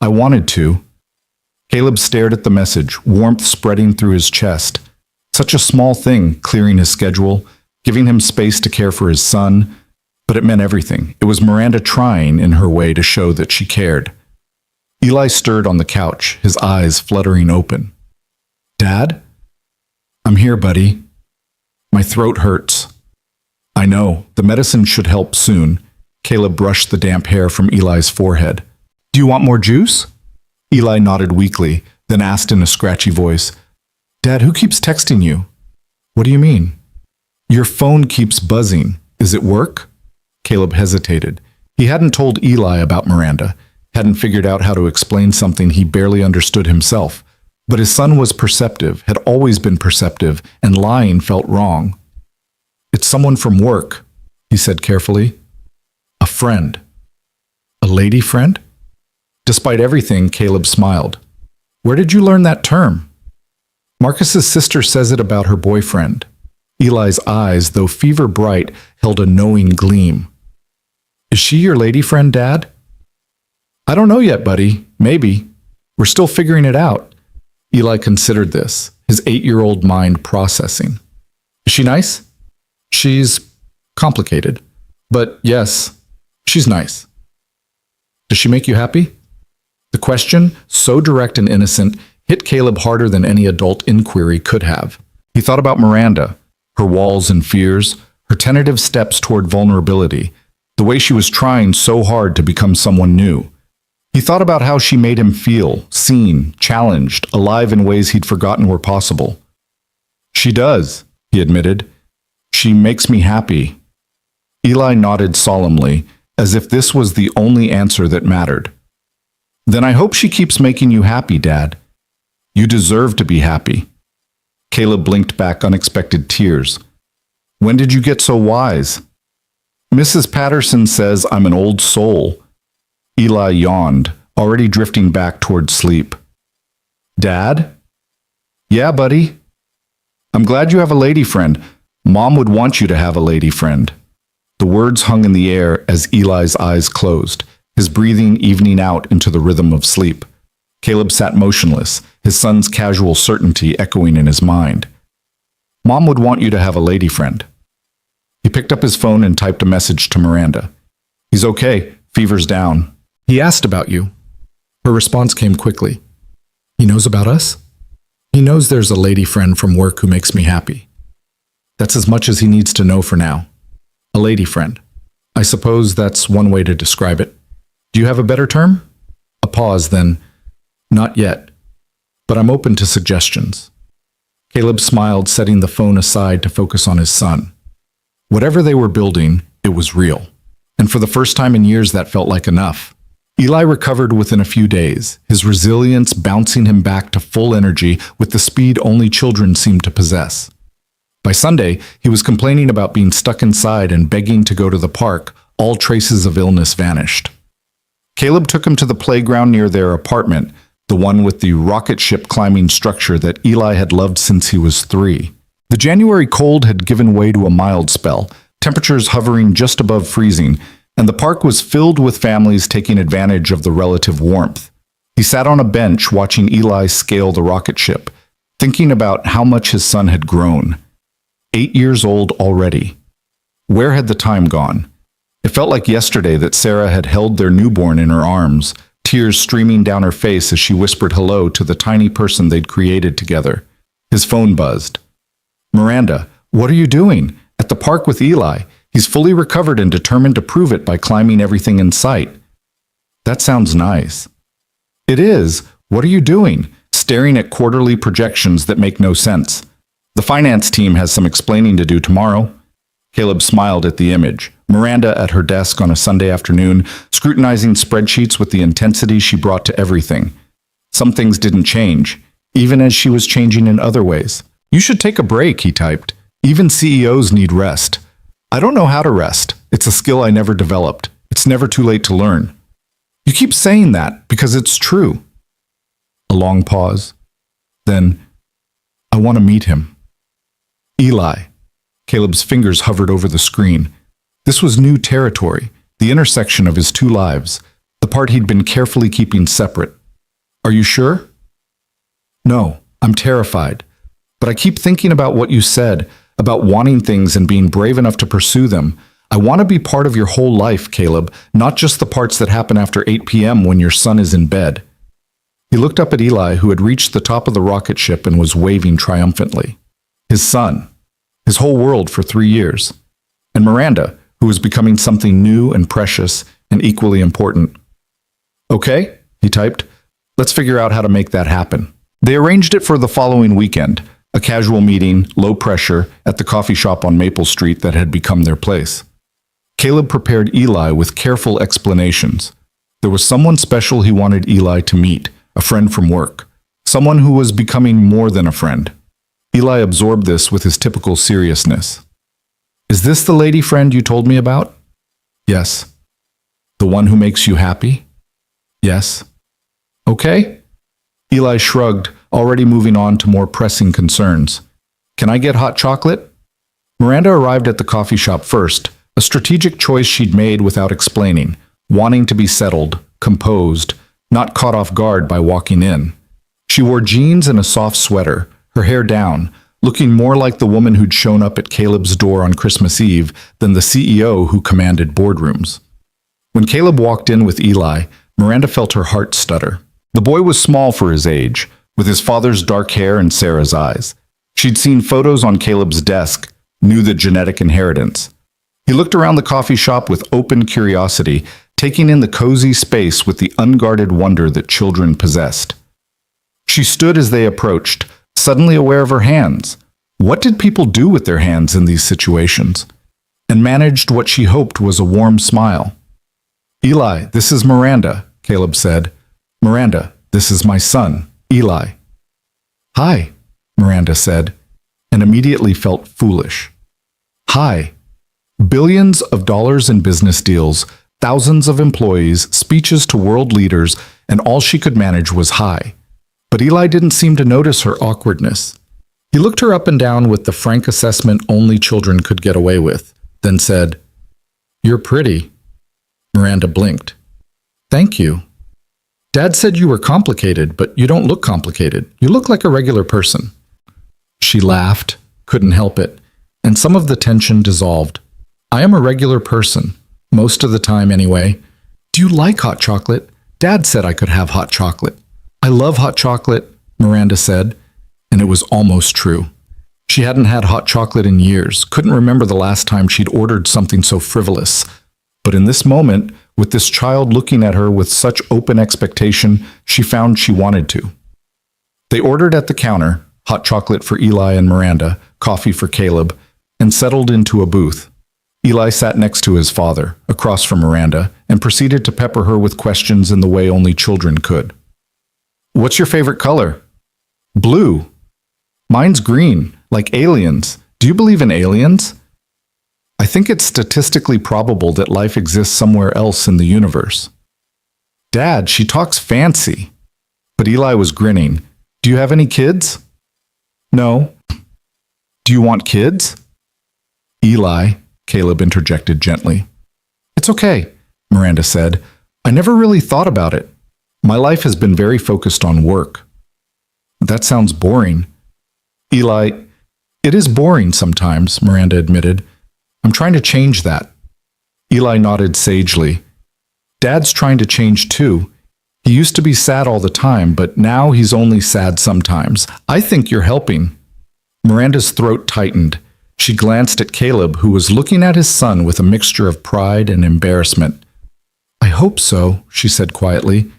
I wanted to. Caleb stared at the message, warmth spreading through his chest. Such a small thing, clearing his schedule, giving him space to care for his son, but it meant everything. It was Miranda trying, in her way, to show that she cared. Eli stirred on the couch, his eyes fluttering open. Dad? I'm here, buddy. My throat hurts. I know. The medicine should help soon. Caleb brushed the damp hair from Eli's forehead. Do you want more juice? Eli nodded weakly, then asked in a scratchy voice, Dad, who keeps texting you? What do you mean? Your phone keeps buzzing. Is it work? Caleb hesitated. He hadn't told Eli about Miranda, hadn't figured out how to explain something he barely understood himself. But his son was perceptive, had always been perceptive, and lying felt wrong. It's someone from work, he said carefully. A friend. A lady friend? Despite everything, Caleb smiled. Where did you learn that term? Marcus's sister says it about her boyfriend. Eli's eyes, though fever bright, held a knowing gleam. Is she your lady friend, Dad? I don't know yet, buddy. Maybe. We're still figuring it out. Eli considered this, his 8-year-old mind processing. Is she nice? She's complicated. But yes, she's nice. Does she make you happy? The question, so direct and innocent, hit Caleb harder than any adult inquiry could have. He thought about Miranda, her walls and fears, her tentative steps toward vulnerability, the way she was trying so hard to become someone new. He thought about how she made him feel, seen, challenged, alive in ways he'd forgotten were possible. She does, he admitted. She makes me happy. Eli nodded solemnly, as if this was the only answer that mattered. Then I hope she keeps making you happy, Dad. You deserve to be happy. Caleb blinked back unexpected tears. When did you get so wise? Mrs. Patterson says I'm an old soul. Eli yawned, already drifting back toward sleep. Dad? Yeah, buddy. I'm glad you have a lady friend. Mom would want you to have a lady friend. The words hung in the air as Eli's eyes closed, his breathing evening out into the rhythm of sleep. Caleb sat motionless, his son's casual certainty echoing in his mind. Mom would want you to have a lady friend. He picked up his phone and typed a message to Miranda. He's okay. Fever's down. He asked about you. Her response came quickly. He knows about us? He knows there's a lady friend from work who makes me happy. That's as much as he needs to know for now. A lady friend. I suppose that's one way to describe it. Do you have a better term? A pause, then. Not yet. But I'm open to suggestions. Caleb smiled, setting the phone aside to focus on his son. Whatever they were building, it was real. And for the first time in years, that felt like enough. Eli recovered within a few days, his resilience bouncing him back to full energy with the speed only children seem to possess. By Sunday, he was complaining about being stuck inside and begging to go to the park. All traces of illness vanished. Caleb took him to the playground near their apartment, the one with the rocket ship climbing structure that Eli had loved since he was 3. The January cold had given way to a mild spell, temperatures hovering just above freezing, and the park was filled with families taking advantage of the relative warmth. He sat on a bench watching Eli scale the rocket ship, thinking about how much his son had grown. 8 years old already. Where had the time gone? It felt like yesterday that Sarah had held their newborn in her arms, tears streaming down her face as she whispered hello to the tiny person they'd created together. His phone buzzed. Miranda, what are you doing? At the park with Eli. He's fully recovered and determined to prove it by climbing everything in sight. That sounds nice. It is. What are you doing? Staring at quarterly projections that make no sense. The finance team has some explaining to do tomorrow. Caleb smiled at the image. Miranda at her desk on a Sunday afternoon, scrutinizing spreadsheets with the intensity she brought to everything. Some things didn't change, even as she was changing in other ways. You should take a break, he typed. Even CEOs need rest. I don't know how to rest. It's a skill I never developed. It's never too late to learn. You keep saying that because it's true. A long pause. Then, I want to meet him. Eli. Caleb's fingers hovered over the screen. This was new territory, the intersection of his 2 lives, the part he'd been carefully keeping separate. Are you sure? No, I'm terrified. But I keep thinking about what you said, about wanting things and being brave enough to pursue them. I want to be part of your whole life, Caleb, not just the parts that happen after 8 p.m. when your son is in bed. He looked up at Eli, who had reached the top of the rocket ship and was waving triumphantly. His son. His whole world for 3 years. And Miranda, who was becoming something new and precious and equally important. Okay, he typed. Let's figure out how to make that happen. They arranged it for the following weekend, a casual meeting, low pressure, at the coffee shop on Maple Street that had become their place. Caleb prepared Eli with careful explanations. There was someone special he wanted Eli to meet, a friend from work, someone who was becoming more than a friend. Eli absorbed this with his typical seriousness. Is this the lady friend you told me about? Yes. The one who makes you happy? Yes. Okay. Eli shrugged, already moving on to more pressing concerns. Can I get hot chocolate? Miranda arrived at the coffee shop first, a strategic choice she'd made without explaining, wanting to be settled, composed, not caught off guard by walking in. She wore jeans and a soft sweater, her hair down, looking more like the woman who'd shown up at Caleb's door on Christmas Eve than the CEO who commanded boardrooms. When Caleb walked in with Eli, Miranda felt her heart stutter. The boy was small for his age, with his father's dark hair and Sarah's eyes. She'd seen photos on Caleb's desk, knew the genetic inheritance. He looked around the coffee shop with open curiosity, taking in the cozy space with the unguarded wonder that children possessed. She stood as they approached, suddenly aware of her hands. What did people do with their hands in these situations? And managed what she hoped was a warm smile. Eli, this is Miranda, Caleb said. Miranda, this is my son, Eli. Hi, Miranda said, and immediately felt foolish. Hi. Billions of dollars in business deals, thousands of employees, speeches to world leaders, and all she could manage was hi. But Eli didn't seem to notice her awkwardness. He looked her up and down with the frank assessment only children could get away with, then said, You're pretty. Miranda blinked. Thank you. Dad said you were complicated, but you don't look complicated. You look like a regular person. She laughed, couldn't help it, and some of the tension dissolved. I am a regular person, most of the time anyway. Do you like hot chocolate? Dad said I could have hot chocolate. I love hot chocolate, Miranda said, and it was almost true. She hadn't had hot chocolate in years, couldn't remember the last time she'd ordered something so frivolous. But in this moment, with this child looking at her with such open expectation, she found she wanted to. They ordered at the counter, hot chocolate for Eli and Miranda, coffee for Caleb, and settled into a booth. Eli sat next to his father, across from Miranda, and proceeded to pepper her with questions in the way only children could. "What's your favorite color?" "Blue." "Mine's green, like aliens. Do you believe in aliens?" "I think it's statistically probable that life exists somewhere else in the universe." "Dad, she talks fancy." But Eli was grinning. "Do you have any kids?" "No." "Do you want kids?" "Eli," Caleb interjected gently. "It's okay," Miranda said. "I never really thought about it. My life has been very focused on work." "That sounds boring." "Eli, it is boring sometimes," Miranda admitted. "I'm trying to change that." Eli nodded sagely. "Dad's trying to change too. He used to be sad all the time, but now he's only sad sometimes. I think you're helping." Miranda's throat tightened. She glanced at Caleb, who was looking at his son with a mixture of pride and embarrassment. "I hope so," she said quietly.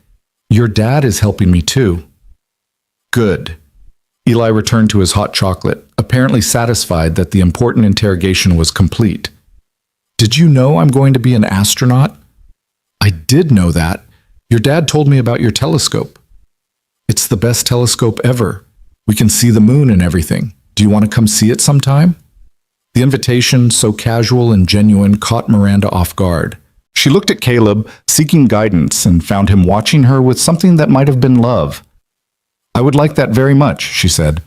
"Your dad is helping me too." "Good." Eli returned to his hot chocolate, apparently satisfied that the important interrogation was complete. "Did you know I'm going to be an astronaut?" "I did know that. Your dad told me about your telescope." "It's the best telescope ever. We can see the moon and everything. Do you want to come see it sometime?" The invitation, so casual and genuine, caught Miranda off guard. She looked at Caleb, seeking guidance, and found him watching her with something that might have been love. "I would like that very much," she said.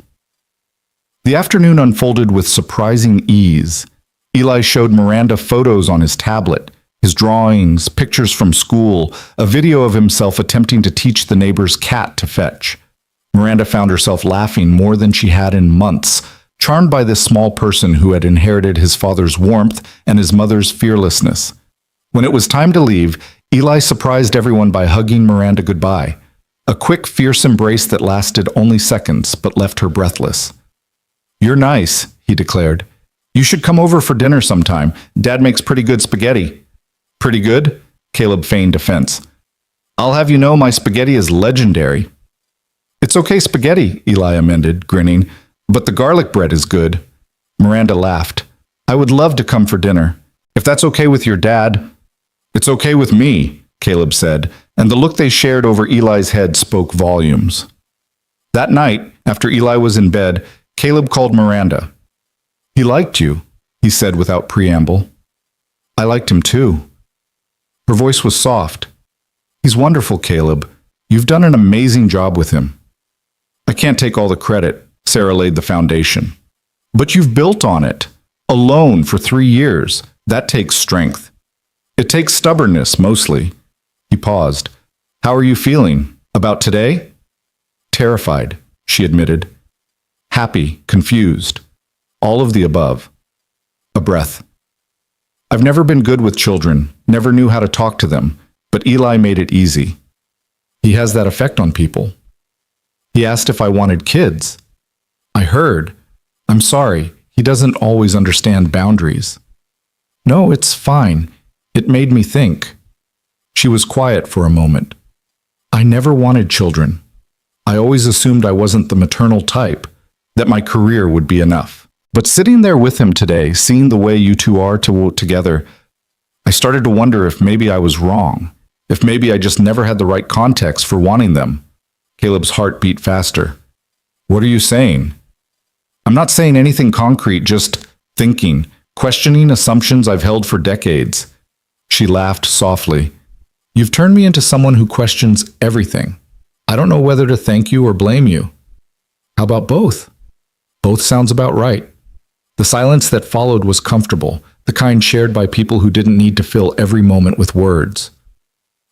The afternoon unfolded with surprising ease. Eli showed Miranda photos on his tablet, his drawings, pictures from school, a video of himself attempting to teach the neighbor's cat to fetch. Miranda found herself laughing more than she had in months, charmed by this small person who had inherited his father's warmth and his mother's fearlessness. When it was time to leave, Eli surprised everyone by hugging Miranda goodbye, a quick, fierce embrace that lasted only seconds but left her breathless. "You're nice," he declared. "You should come over for dinner sometime. Dad makes pretty good spaghetti." "Pretty good?" Caleb feigned offense. "I'll have you know my spaghetti is legendary." "It's okay spaghetti," Eli amended, grinning, "but the garlic bread is good." Miranda laughed. "I would love to come for dinner. If that's okay with your dad." "It's okay with me," Caleb said, and the look they shared over Eli's head spoke volumes. That night, after Eli was in bed, Caleb called Miranda. "He liked you," he said without preamble. "I liked him too." Her voice was soft. "He's wonderful, Caleb. You've done an amazing job with him." "I can't take all the credit." Sarah laid the foundation. "But you've built on it. Alone for 3 years. That takes strength. It takes stubbornness, mostly." He paused. "How are you feeling? About today?" "Terrified," she admitted. "Happy, confused. All of the above." A breath. "I've never been good with children, never knew how to talk to them, but Eli made it easy. He has that effect on people." "He asked if I wanted kids." "I heard. I'm sorry, he doesn't always understand boundaries." "No, it's fine. It made me think." She was quiet for a moment. "I never wanted children. I always assumed I wasn't the maternal type, that my career would be enough. But sitting there with him today, seeing the way you two are together, I started to wonder if maybe I was wrong, if maybe I just never had the right context for wanting them." Caleb's heart beat faster. "What are you saying?" "I'm not saying anything concrete, just thinking, questioning assumptions I've held for decades." She laughed softly. "You've turned me into someone who questions everything. I don't know whether to thank you or blame you." "How about both?" "Both sounds about right." The silence that followed was comfortable, the kind shared by people who didn't need to fill every moment with words.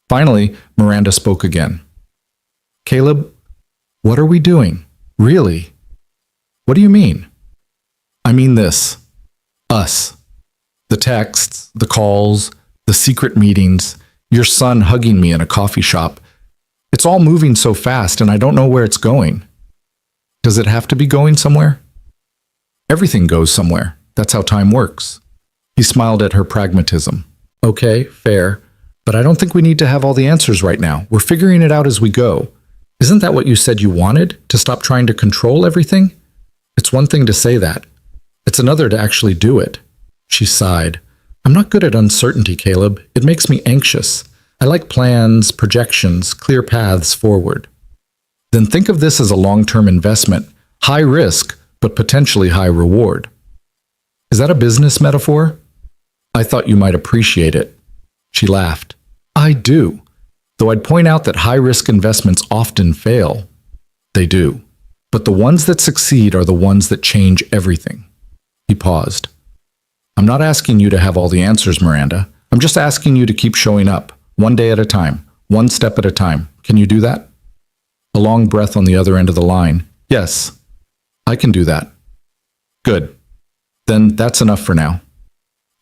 Finally, Miranda spoke again. "Caleb, what are we doing? Really?" "What do you mean?" "I mean this. Us. The texts, the calls, the secret meetings, your son hugging me in a coffee shop. It's all moving so fast and I don't know where it's going." Does it have to be going somewhere? Everything goes somewhere. That's how time works. He smiled at her pragmatism. Okay, fair. But I don't think we need to have all the answers right now. We're figuring it out as we go. Isn't that what you said you wanted? To stop trying to control everything? It's one thing to say that. It's another to actually do it. She sighed. I'm not good at uncertainty, Caleb. It makes me anxious. I like plans, projections, clear paths forward. Then think of this as a long-term investment. High risk, but potentially high reward. Is that a business metaphor? I thought you might appreciate it. She laughed. I do. Though I'd point out that high-risk investments often fail. They do. But the ones that succeed are the ones that change everything. He paused. I'm not asking you to have all the answers, Miranda. I'm just asking you to keep showing up, one day at a time, one step at a time. Can you do that? A long breath on the other end of the line. Yes, I can do that. Good. Then that's enough for now.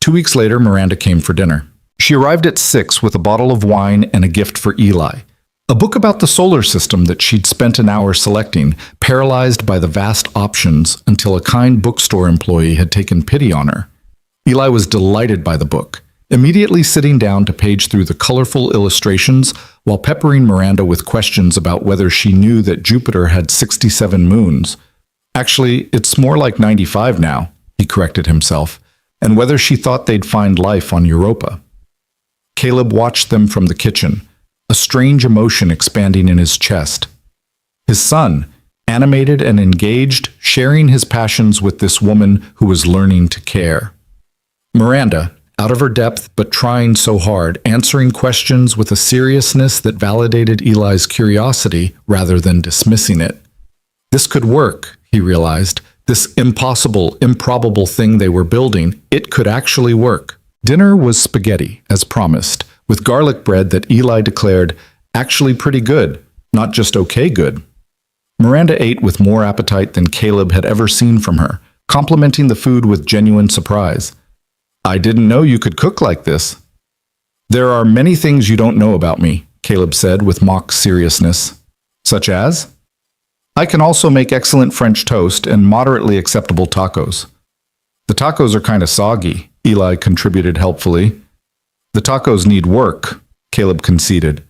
2 weeks later, Miranda came for dinner. She arrived at 6 with a bottle of wine and a gift for Eli. A book about the solar system that she'd spent an hour selecting, paralyzed by the vast options until a kind bookstore employee had taken pity on her. Eli was delighted by the book, immediately sitting down to page through the colorful illustrations while peppering Miranda with questions about whether she knew that Jupiter had 67 moons. Actually, it's more like 95 now, he corrected himself, and whether she thought they'd find life on Europa. Caleb watched them from the kitchen, a strange emotion expanding in his chest. His son, animated and engaged, sharing his passions with this woman who was learning to care. Miranda, out of her depth but trying so hard, answering questions with a seriousness that validated Eli's curiosity rather than dismissing it. This could work, he realized. This impossible, improbable thing they were building, it could actually work. Dinner was spaghetti, as promised, with garlic bread that Eli declared actually pretty good, not just okay good. Miranda ate with more appetite than Caleb had ever seen from her, complimenting the food with genuine surprise. I didn't know you could cook like this. There are many things you don't know about me, Caleb said with mock seriousness. Such as? I can also make excellent French toast and moderately acceptable tacos. The tacos are kind of soggy, Eli contributed helpfully. The tacos need work, Caleb conceded.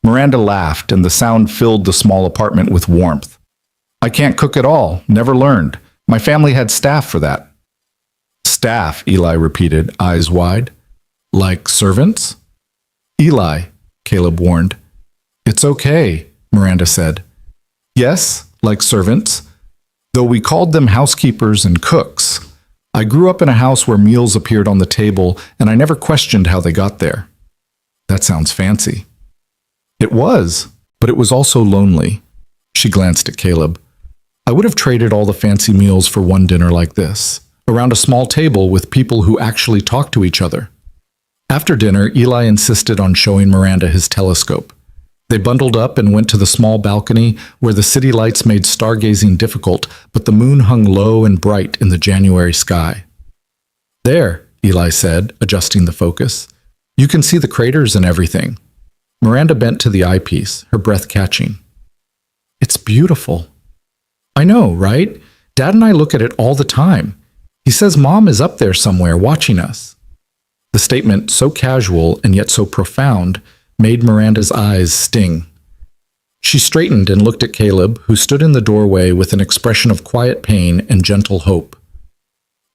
Miranda laughed, and the sound filled the small apartment with warmth. I can't cook at all, never learned. My family had staff for that. Staff, Eli repeated, eyes wide. Like servants? Eli, Caleb warned. It's okay, Miranda said. Yes, like servants, though we called them housekeepers and cooks. I grew up in a house where meals appeared on the table, and I never questioned how they got there. That sounds fancy. It was, but it was also lonely. She glanced at Caleb. I would have traded all the fancy meals for one dinner like this, around a small table with people who actually talk to each other. After dinner, Eli insisted on showing Miranda his telescope. They bundled up and went to the small balcony where the city lights made stargazing difficult, but the moon hung low and bright in the January sky. There, Eli said, adjusting the focus. You can see the craters and everything. Miranda bent to the eyepiece, her breath catching. It's beautiful. I know, right? Dad and I look at it all the time. He says Mom is up there somewhere watching us. The statement, so casual and yet so profound, made Miranda's eyes sting. She straightened and looked at Caleb, who stood in the doorway with an expression of quiet pain and gentle hope.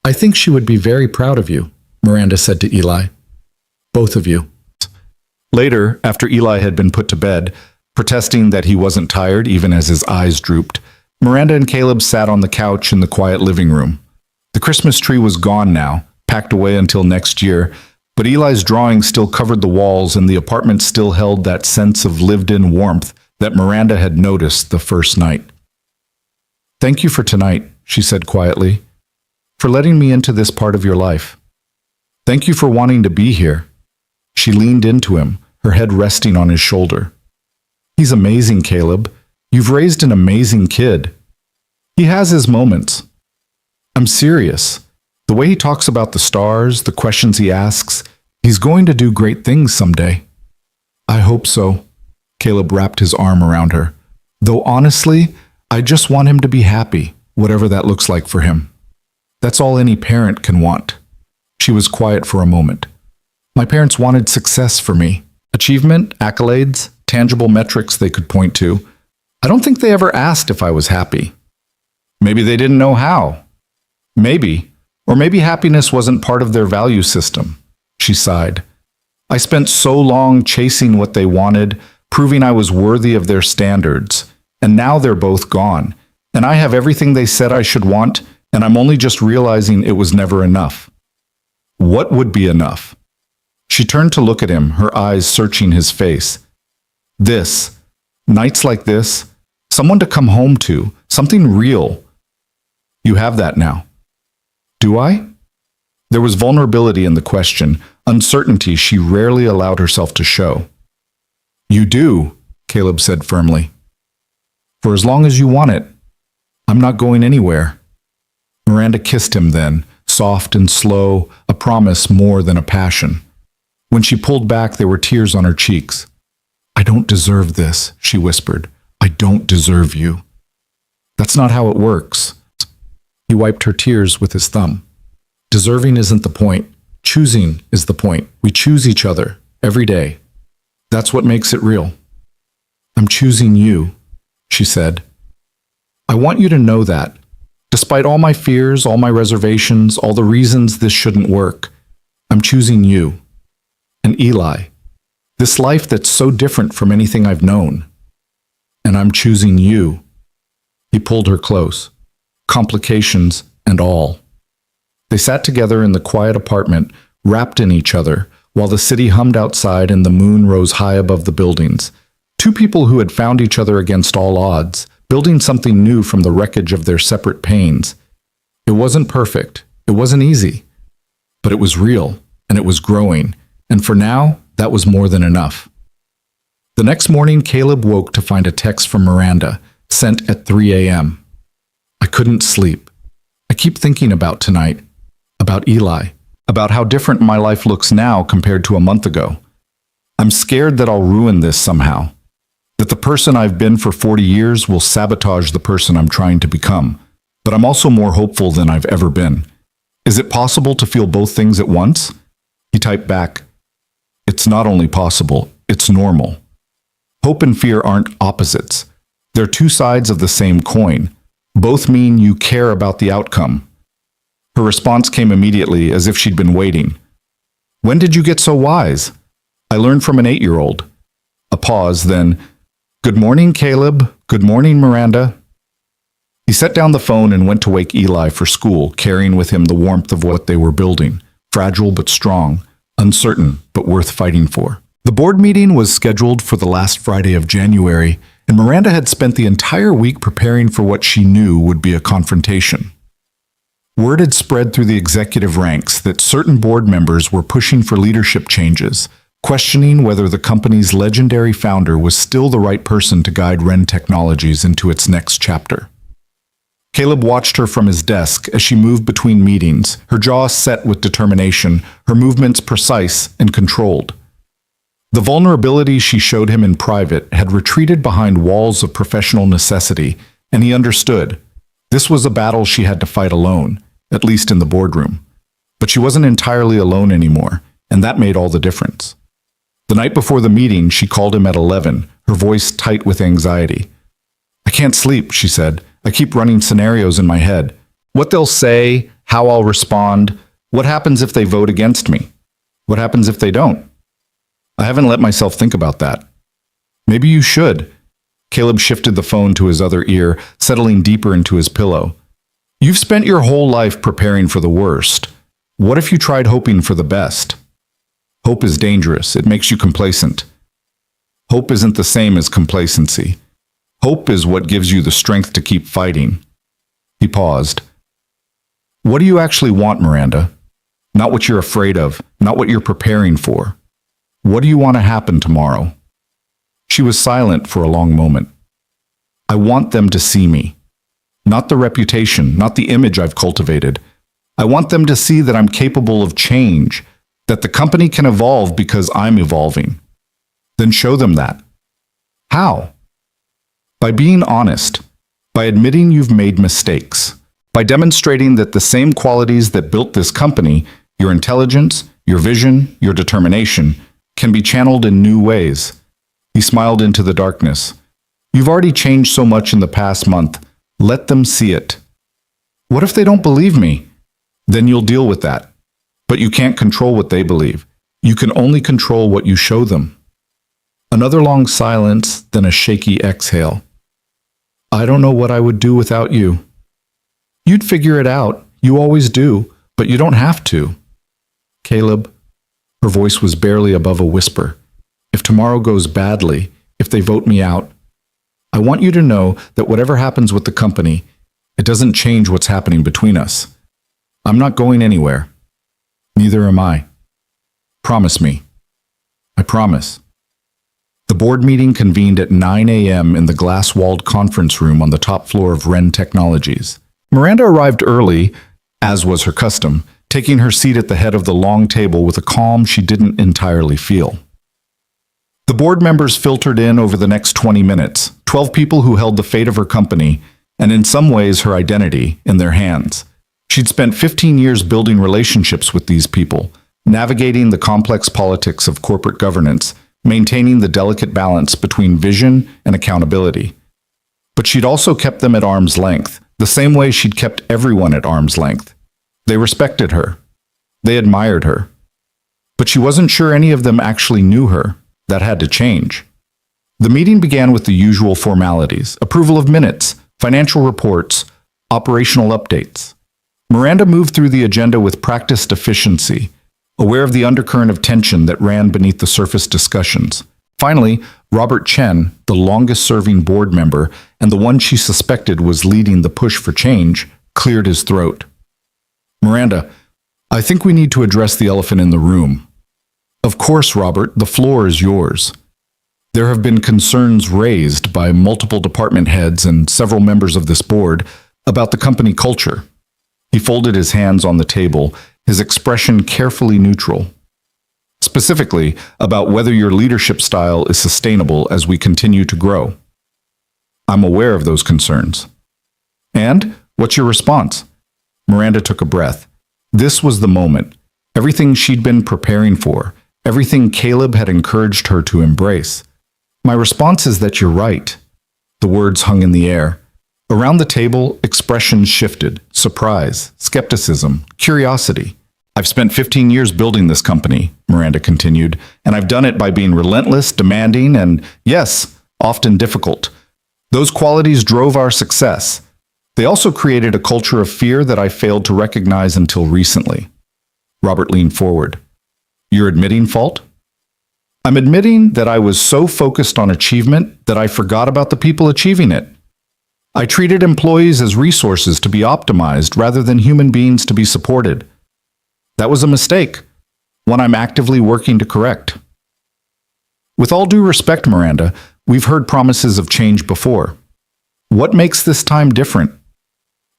I think she would be very proud of you, Miranda said to Eli. Both of you. Later, after Eli had been put to bed, protesting that he wasn't tired even as his eyes drooped, Miranda and Caleb sat on the couch in the quiet living room. The Christmas tree was gone now, packed away until next year, but Eli's drawing still covered the walls and the apartment still held that sense of lived-in warmth that Miranda had noticed the first night. Thank you for tonight, she said quietly, for letting me into this part of your life. Thank you for wanting to be here. She leaned into him, her head resting on his shoulder. He's amazing, Caleb. You've raised an amazing kid. He has his moments. I'm serious. The way he talks about the stars, the questions he asks, he's going to do great things someday. I hope so. Caleb wrapped his arm around her. Though honestly, I just want him to be happy, whatever that looks like for him. That's all any parent can want. She was quiet for a moment. My parents wanted success for me. Achievement, accolades, tangible metrics they could point to. I don't think they ever asked if I was happy. Maybe they didn't know how. Maybe. Or maybe happiness wasn't part of their value system. She sighed. I spent so long chasing what they wanted, proving I was worthy of their standards. And now they're both gone. And I have everything they said I should want, and I'm only just realizing it was never enough. What would be enough? She turned to look at him, her eyes searching his face. This, nights like this, someone to come home to, something real. You have that now. Do I? There was vulnerability in the question, uncertainty she rarely allowed herself to show. You do, Caleb said firmly. For as long as you want it. I'm not going anywhere. Miranda kissed him then, soft and slow, a promise more than a passion. When she pulled back, there were tears on her cheeks. I don't deserve this, she whispered. I don't deserve you. That's not how it works. He wiped her tears with his thumb. Deserving isn't the point. Choosing is the point. We choose each other, every day. That's what makes it real. I'm choosing you, she said. I want you to know that. Despite all my fears, all my reservations, all the reasons this shouldn't work, I'm choosing you. And Eli, this life that's so different from anything I've known. And I'm choosing you. He pulled her close, complications and all. They sat together in the quiet apartment, wrapped in each other, while the city hummed outside and the moon rose high above the buildings. Two people who had found each other against all odds, building something new from the wreckage of their separate pains. It wasn't perfect, it wasn't easy, but it was real, and it was growing, and for now, that was more than enough. The next morning, Caleb woke to find a text from Miranda, sent at 3 a.m. I couldn't sleep. I keep thinking about tonight, about Eli, about how different my life looks now compared to a month ago. I'm scared that I'll ruin this somehow, that the person I've been for 40 years will sabotage the person I'm trying to become, but I'm also more hopeful than I've ever been. Is it possible to feel both things at once? He typed back, It's not only possible, it's normal. Hope and fear aren't opposites. They're two sides of the same coin. Both mean you care about the outcome. Her response came immediately, as if she'd been waiting. When did you get so wise? I learned from an 8-year-old. A pause, then, Good morning, Caleb. Good morning, Miranda. He set down the phone and went to wake Eli for school, carrying with him the warmth of what they were building, fragile but strong, uncertain but worth fighting for. The board meeting was scheduled for the last Friday of January, and Miranda had spent the entire week preparing for what she knew would be a confrontation. Word had spread through the executive ranks that certain board members were pushing for leadership changes, questioning whether the company's legendary founder was still the right person to guide Wren Technologies into its next chapter. Caleb watched her from his desk as she moved between meetings, her jaw set with determination, her movements precise and controlled. The vulnerability she showed him in private had retreated behind walls of professional necessity, and he understood. This was a battle she had to fight alone, at least in the boardroom. But she wasn't entirely alone anymore, and that made all the difference. The night before the meeting, she called him at 11, her voice tight with anxiety. I can't sleep, she said. I keep running scenarios in my head. What they'll say, how I'll respond, what happens if they vote against me? What happens if they don't? I haven't let myself think about that. Maybe you should. Caleb shifted the phone to his other ear, settling deeper into his pillow. You've spent your whole life preparing for the worst. What if you tried hoping for the best? Hope is dangerous. It makes you complacent. Hope isn't the same as complacency. Hope is what gives you the strength to keep fighting. He paused. What do you actually want, Miranda? Not what you're afraid of, not what you're preparing for. What do you want to happen tomorrow? She was silent for a long moment. I want them to see me. Not the reputation, not the image I've cultivated. I want them to see that I'm capable of change, that the company can evolve because I'm evolving. Then show them that. How? By being honest, By admitting you've made mistakes. By demonstrating that the same qualities that built this company, your intelligence, your vision, your determination, can be channeled in new ways. He smiled into the darkness. You've already changed so much in the past month. Let them see it. What if they don't believe me? Then you'll deal with that. But you can't control what they believe. You can only control what you show them. Another long silence, then a shaky exhale. I don't know what I would do without you. You'd figure it out. You always do, but you don't have to. Caleb, her voice was barely above a whisper. If tomorrow goes badly, if they vote me out, I want you to know that whatever happens with the company, it doesn't change what's happening between us. I'm not going anywhere. Neither am I. Promise me. I promise. The board meeting convened at 9 a.m. in the glass-walled conference room on the top floor of Wren Technologies. Miranda arrived early, as was her custom, taking her seat at the head of the long table with a calm she didn't entirely feel. The board members filtered in over the next 20 minutes, 12 people who held the fate of her company, and in some ways her identity, in their hands. She'd spent 15 years building relationships with these people, navigating the complex politics of corporate governance, maintaining the delicate balance between vision and accountability. But she'd also kept them at arm's length, the same way she'd kept everyone at arm's length. They respected her. They admired her. But she wasn't sure any of them actually knew her. That had to change. The meeting began with the usual formalities: approval of minutes, financial reports, operational updates. Miranda moved through the agenda with practiced efficiency, aware of the undercurrent of tension that ran beneath the surface discussions. Finally, Robert Chen, the longest-serving board member and the one she suspected was leading the push for change, cleared his throat. Miranda, I think we need to address the elephant in the room. Of course, Robert, the floor is yours. There have been concerns raised by multiple department heads and several members of this board about the company culture. He folded his hands on the table, his expression carefully neutral. Specifically, about whether your leadership style is sustainable as we continue to grow. I'm aware of those concerns. And what's your response? Miranda took a breath. This was the moment. Everything she'd been preparing for. Everything Caleb had encouraged her to embrace. My response is that you're right. The words hung in the air. Around the table, expressions shifted. Surprise, skepticism, curiosity. I've spent 15 years building this company, Miranda continued, and I've done it by being relentless, demanding, and, yes, often difficult. Those qualities drove our success. They also created a culture of fear that I failed to recognize until recently. Robert leaned forward. You're admitting fault? I'm admitting that I was so focused on achievement that I forgot about the people achieving it. I treated employees as resources to be optimized rather than human beings to be supported. That was a mistake, one I'm actively working to correct. With all due respect, Miranda, we've heard promises of change before. What makes this time different?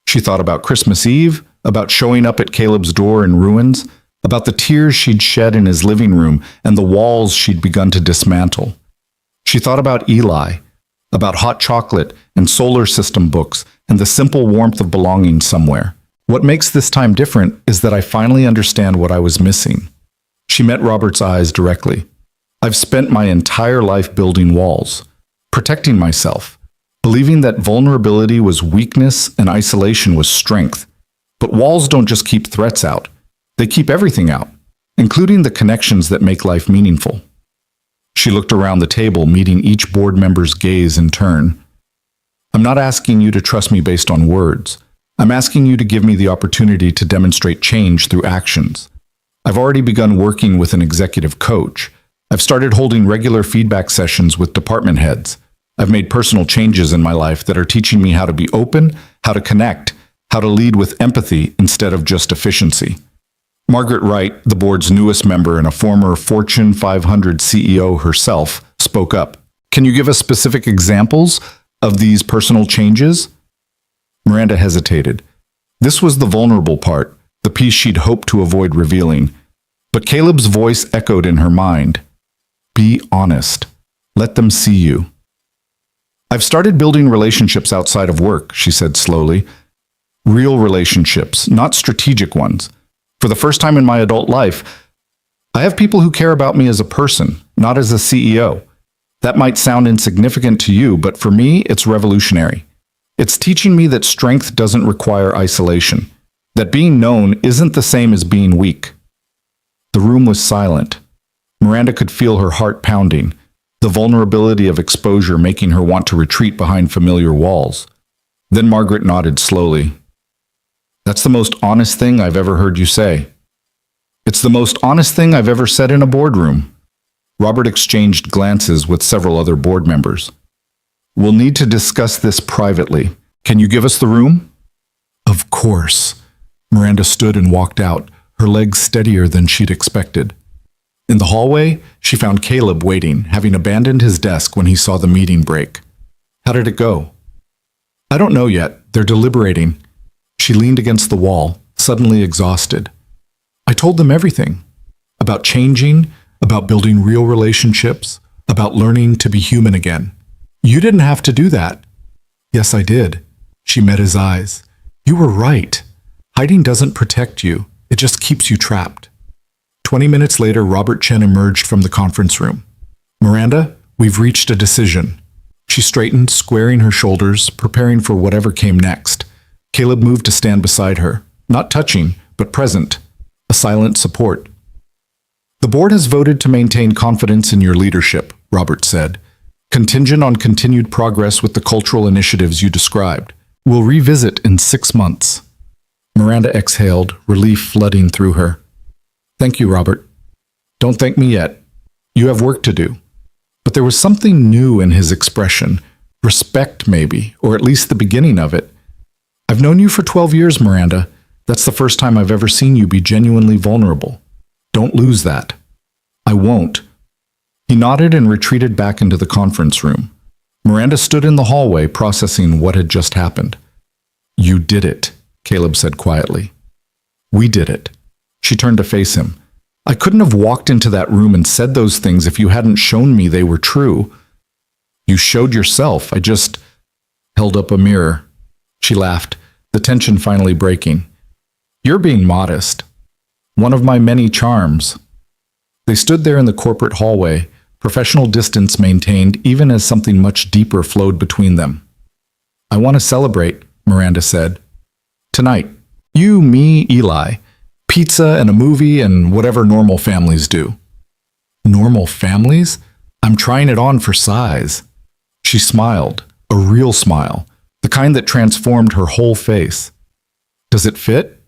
She thought about Christmas Eve, about showing up at Caleb's door in ruins, about the tears she'd shed in his living room and the walls she'd begun to dismantle. She thought about Eli, about hot chocolate and solar system books and the simple warmth of belonging somewhere. What makes this time different is that I finally understand what I was missing. She met Robert's eyes directly. I've spent my entire life building walls, protecting myself, believing that vulnerability was weakness and isolation was strength. But walls don't just keep threats out. They keep everything out, including the connections that make life meaningful. She looked around the table, meeting each board member's gaze in turn. I'm not asking you to trust me based on words. I'm asking you to give me the opportunity to demonstrate change through actions. I've already begun working with an executive coach. I've started holding regular feedback sessions with department heads. I've made personal changes in my life that are teaching me how to be open, how to connect, how to lead with empathy instead of just efficiency. Margaret Wright, the board's newest member and a former Fortune 500 CEO herself, spoke up. Can you give us specific examples of these personal changes? Miranda hesitated. This was the vulnerable part, the piece she'd hoped to avoid revealing. But Caleb's voice echoed in her mind. Be honest. Let them see you. I've started building relationships outside of work, she said slowly. Real relationships, not strategic ones. For the first time in my adult life, I have people who care about me as a person, not as a CEO. That might sound insignificant to you, but for me, it's revolutionary. It's teaching me that strength doesn't require isolation, that being known isn't the same as being weak. The room was silent. Miranda could feel her heart pounding, the vulnerability of exposure making her want to retreat behind familiar walls. Then Margaret nodded slowly. That's the most honest thing I've ever heard you say. It's the most honest thing I've ever said in a boardroom. Robert exchanged glances with several other board members. We'll need to discuss this privately. Can you give us the room? Of course. Miranda stood and walked out, her legs steadier than she'd expected. In the hallway, she found Caleb waiting, having abandoned his desk when he saw the meeting break. How did it go? I don't know yet. They're deliberating. She leaned against the wall, suddenly exhausted. I told them everything. About changing, about building real relationships, about learning to be human again. You didn't have to do that. Yes, I did. She met his eyes. You were right. Hiding doesn't protect you. It just keeps you trapped. 20 minutes later, Robert Chen emerged from the conference room. Miranda, we've reached a decision. She straightened, squaring her shoulders, preparing for whatever came next. Caleb moved to stand beside her, not touching, but present, a silent support. The board has voted to maintain confidence in your leadership, Robert said, contingent on continued progress with the cultural initiatives you described. We'll revisit in 6 months. Miranda exhaled, relief flooding through her. Thank you, Robert. Don't thank me yet. You have work to do. But there was something new in his expression, respect maybe, or at least the beginning of it. I've known you for 12 years, Miranda. That's the first time I've ever seen you be genuinely vulnerable. Don't lose that. I won't. He nodded and retreated back into the conference room. Miranda stood in the hallway processing what had just happened. You did it, Caleb said quietly. We did it. She turned to face him. I couldn't have walked into that room and said those things if you hadn't shown me they were true. You showed yourself. I just held up a mirror. She laughed, the tension finally breaking. You're being modest. One of my many charms. They stood there in the corporate hallway, professional distance maintained even as something much deeper flowed between them. I want to celebrate, Miranda said. Tonight. You, me, Eli. Pizza and a movie and whatever normal families do. Normal families? I'm trying it on for size. She smiled, a real smile, the kind that transformed her whole face. Does it fit?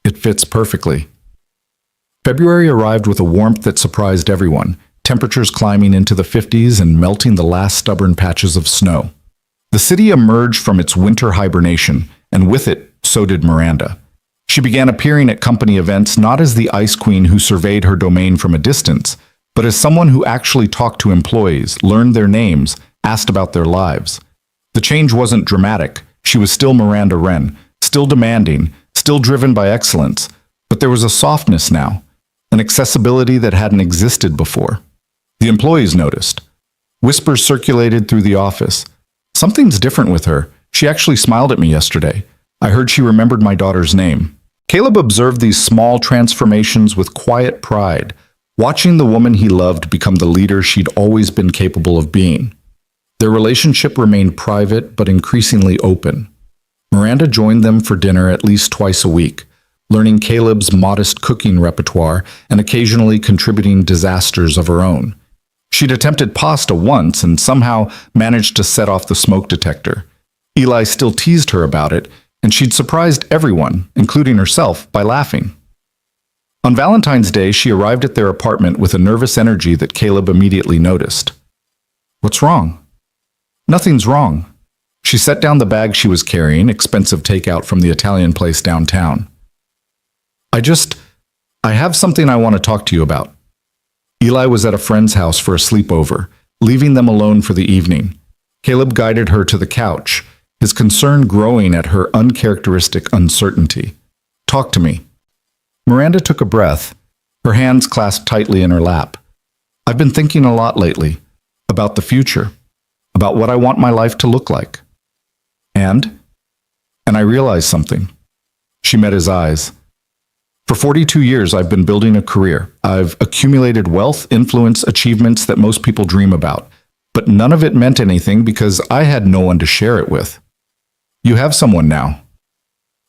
It fits perfectly. February arrived with a warmth that surprised everyone, temperatures climbing into the 50s and melting the last stubborn patches of snow. The city emerged from its winter hibernation, and with it, so did Miranda. She began appearing at company events not as the ice queen who surveyed her domain from a distance, but as someone who actually talked to employees, learned their names, asked about their lives. The change wasn't dramatic. She was still Miranda Wren, still demanding, still driven by excellence, but there was a softness now, an accessibility that hadn't existed before. The employees noticed. Whispers circulated through the office. Something's different with her. She actually smiled at me yesterday. I heard she remembered my daughter's name. Caleb observed these small transformations with quiet pride, watching the woman he loved become the leader she'd always been capable of being. Their relationship remained private but increasingly open. Miranda joined them for dinner at least twice a week, learning Caleb's modest cooking repertoire and occasionally contributing disasters of her own. She'd attempted pasta once and somehow managed to set off the smoke detector. Eli still teased her about it, and she'd surprised everyone, including herself, by laughing. On Valentine's Day, she arrived at their apartment with a nervous energy that Caleb immediately noticed. What's wrong? Nothing's wrong. She set down the bag she was carrying, expensive takeout from the Italian place downtown. I have something I want to talk to you about. Eli was at a friend's house for a sleepover, leaving them alone for the evening. Caleb guided her to the couch, his concern growing at her uncharacteristic uncertainty. Talk to me. Miranda took a breath, her hands clasped tightly in her lap. I've been thinking a lot lately, about the future, about what I want my life to look like. And I realized something. She met his eyes. For 42 years, I've been building a career. I've accumulated wealth, influence, achievements that most people dream about. But none of it meant anything because I had no one to share it with. You have someone now.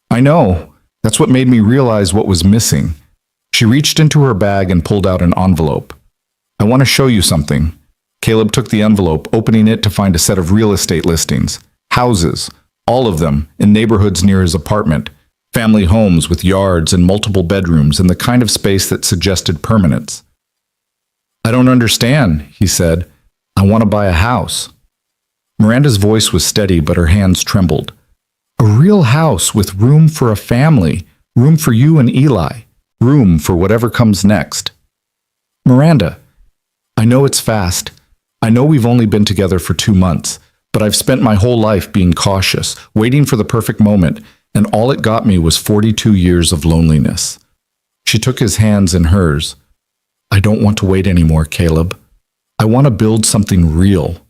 I know. That's what made me realize what was missing. She reached into her bag and pulled out an envelope. I want to show you something. Caleb took the envelope, opening it to find a set of real estate listings. Houses, all of them, in neighborhoods near his apartment. Family homes with yards and multiple bedrooms and the kind of space that suggested permanence. I don't understand, he said. I want to buy a house. Miranda's voice was steady, but her hands trembled. A real house with room for a family, room for you and Eli, room for whatever comes next. Miranda, I know it's fast. I know we've only been together for 2 months, but I've spent my whole life being cautious, waiting for the perfect moment, and all it got me was 42 years of loneliness. She took his hands in hers. I don't want to wait anymore, Caleb. I want to build something real.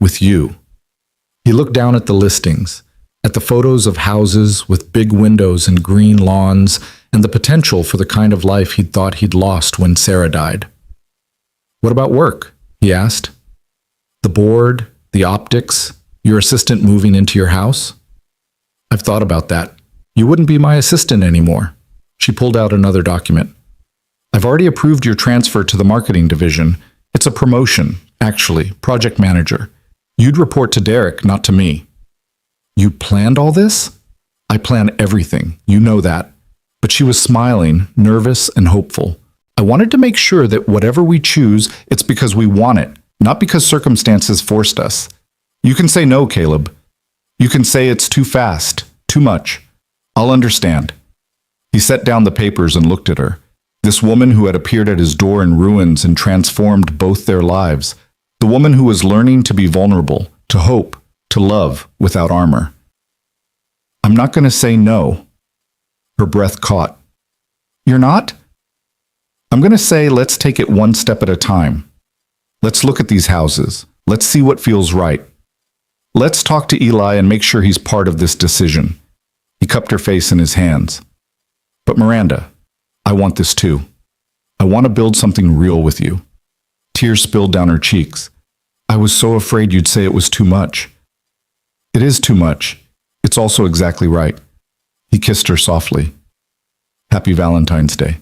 With you. He looked down at the listings, at the photos of houses with big windows and green lawns, and the potential for the kind of life he'd thought he'd lost when Sarah died. What about work? He asked. The board, the optics, your assistant moving into your house? I've thought about that. You wouldn't be my assistant anymore. She pulled out another document. I've already approved your transfer to the marketing division. It's a promotion, actually, project manager. You'd report to Derek, not to me. You planned all this? I plan everything. You know that. But she was smiling, nervous and hopeful. I wanted to make sure that whatever we choose, it's because we want it, not because circumstances forced us. You can say no, Caleb. You can say it's too fast, too much. I'll understand. He set down the papers and looked at her. This woman who had appeared at his door in ruins and transformed both their lives. The woman who was learning to be vulnerable, to hope, to love without armor. I'm not going to say no. Her breath caught. You're not? I'm going to say let's take it one step at a time. Let's look at these houses. Let's see what feels right. Let's talk to Eli and make sure he's part of this decision. He cupped her face in his hands. But Miranda, I want this too. I want to build something real with you. Tears spilled down her cheeks. I was so afraid you'd say it was too much. It is too much. It's also exactly right. He kissed her softly. Happy Valentine's Day.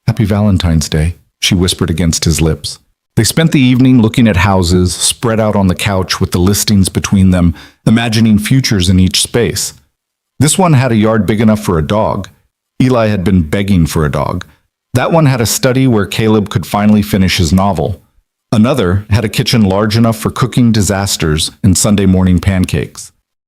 Happy Valentine's Day, she whispered against his lips. They spent the evening looking at houses, spread out on the couch with the listings between them, imagining futures in each space. This one had a yard big enough for a dog. Eli had been begging for a dog. That one had a study where Caleb could finally finish his novel. Another had a kitchen large enough for cooking disasters and Sunday morning pancakes.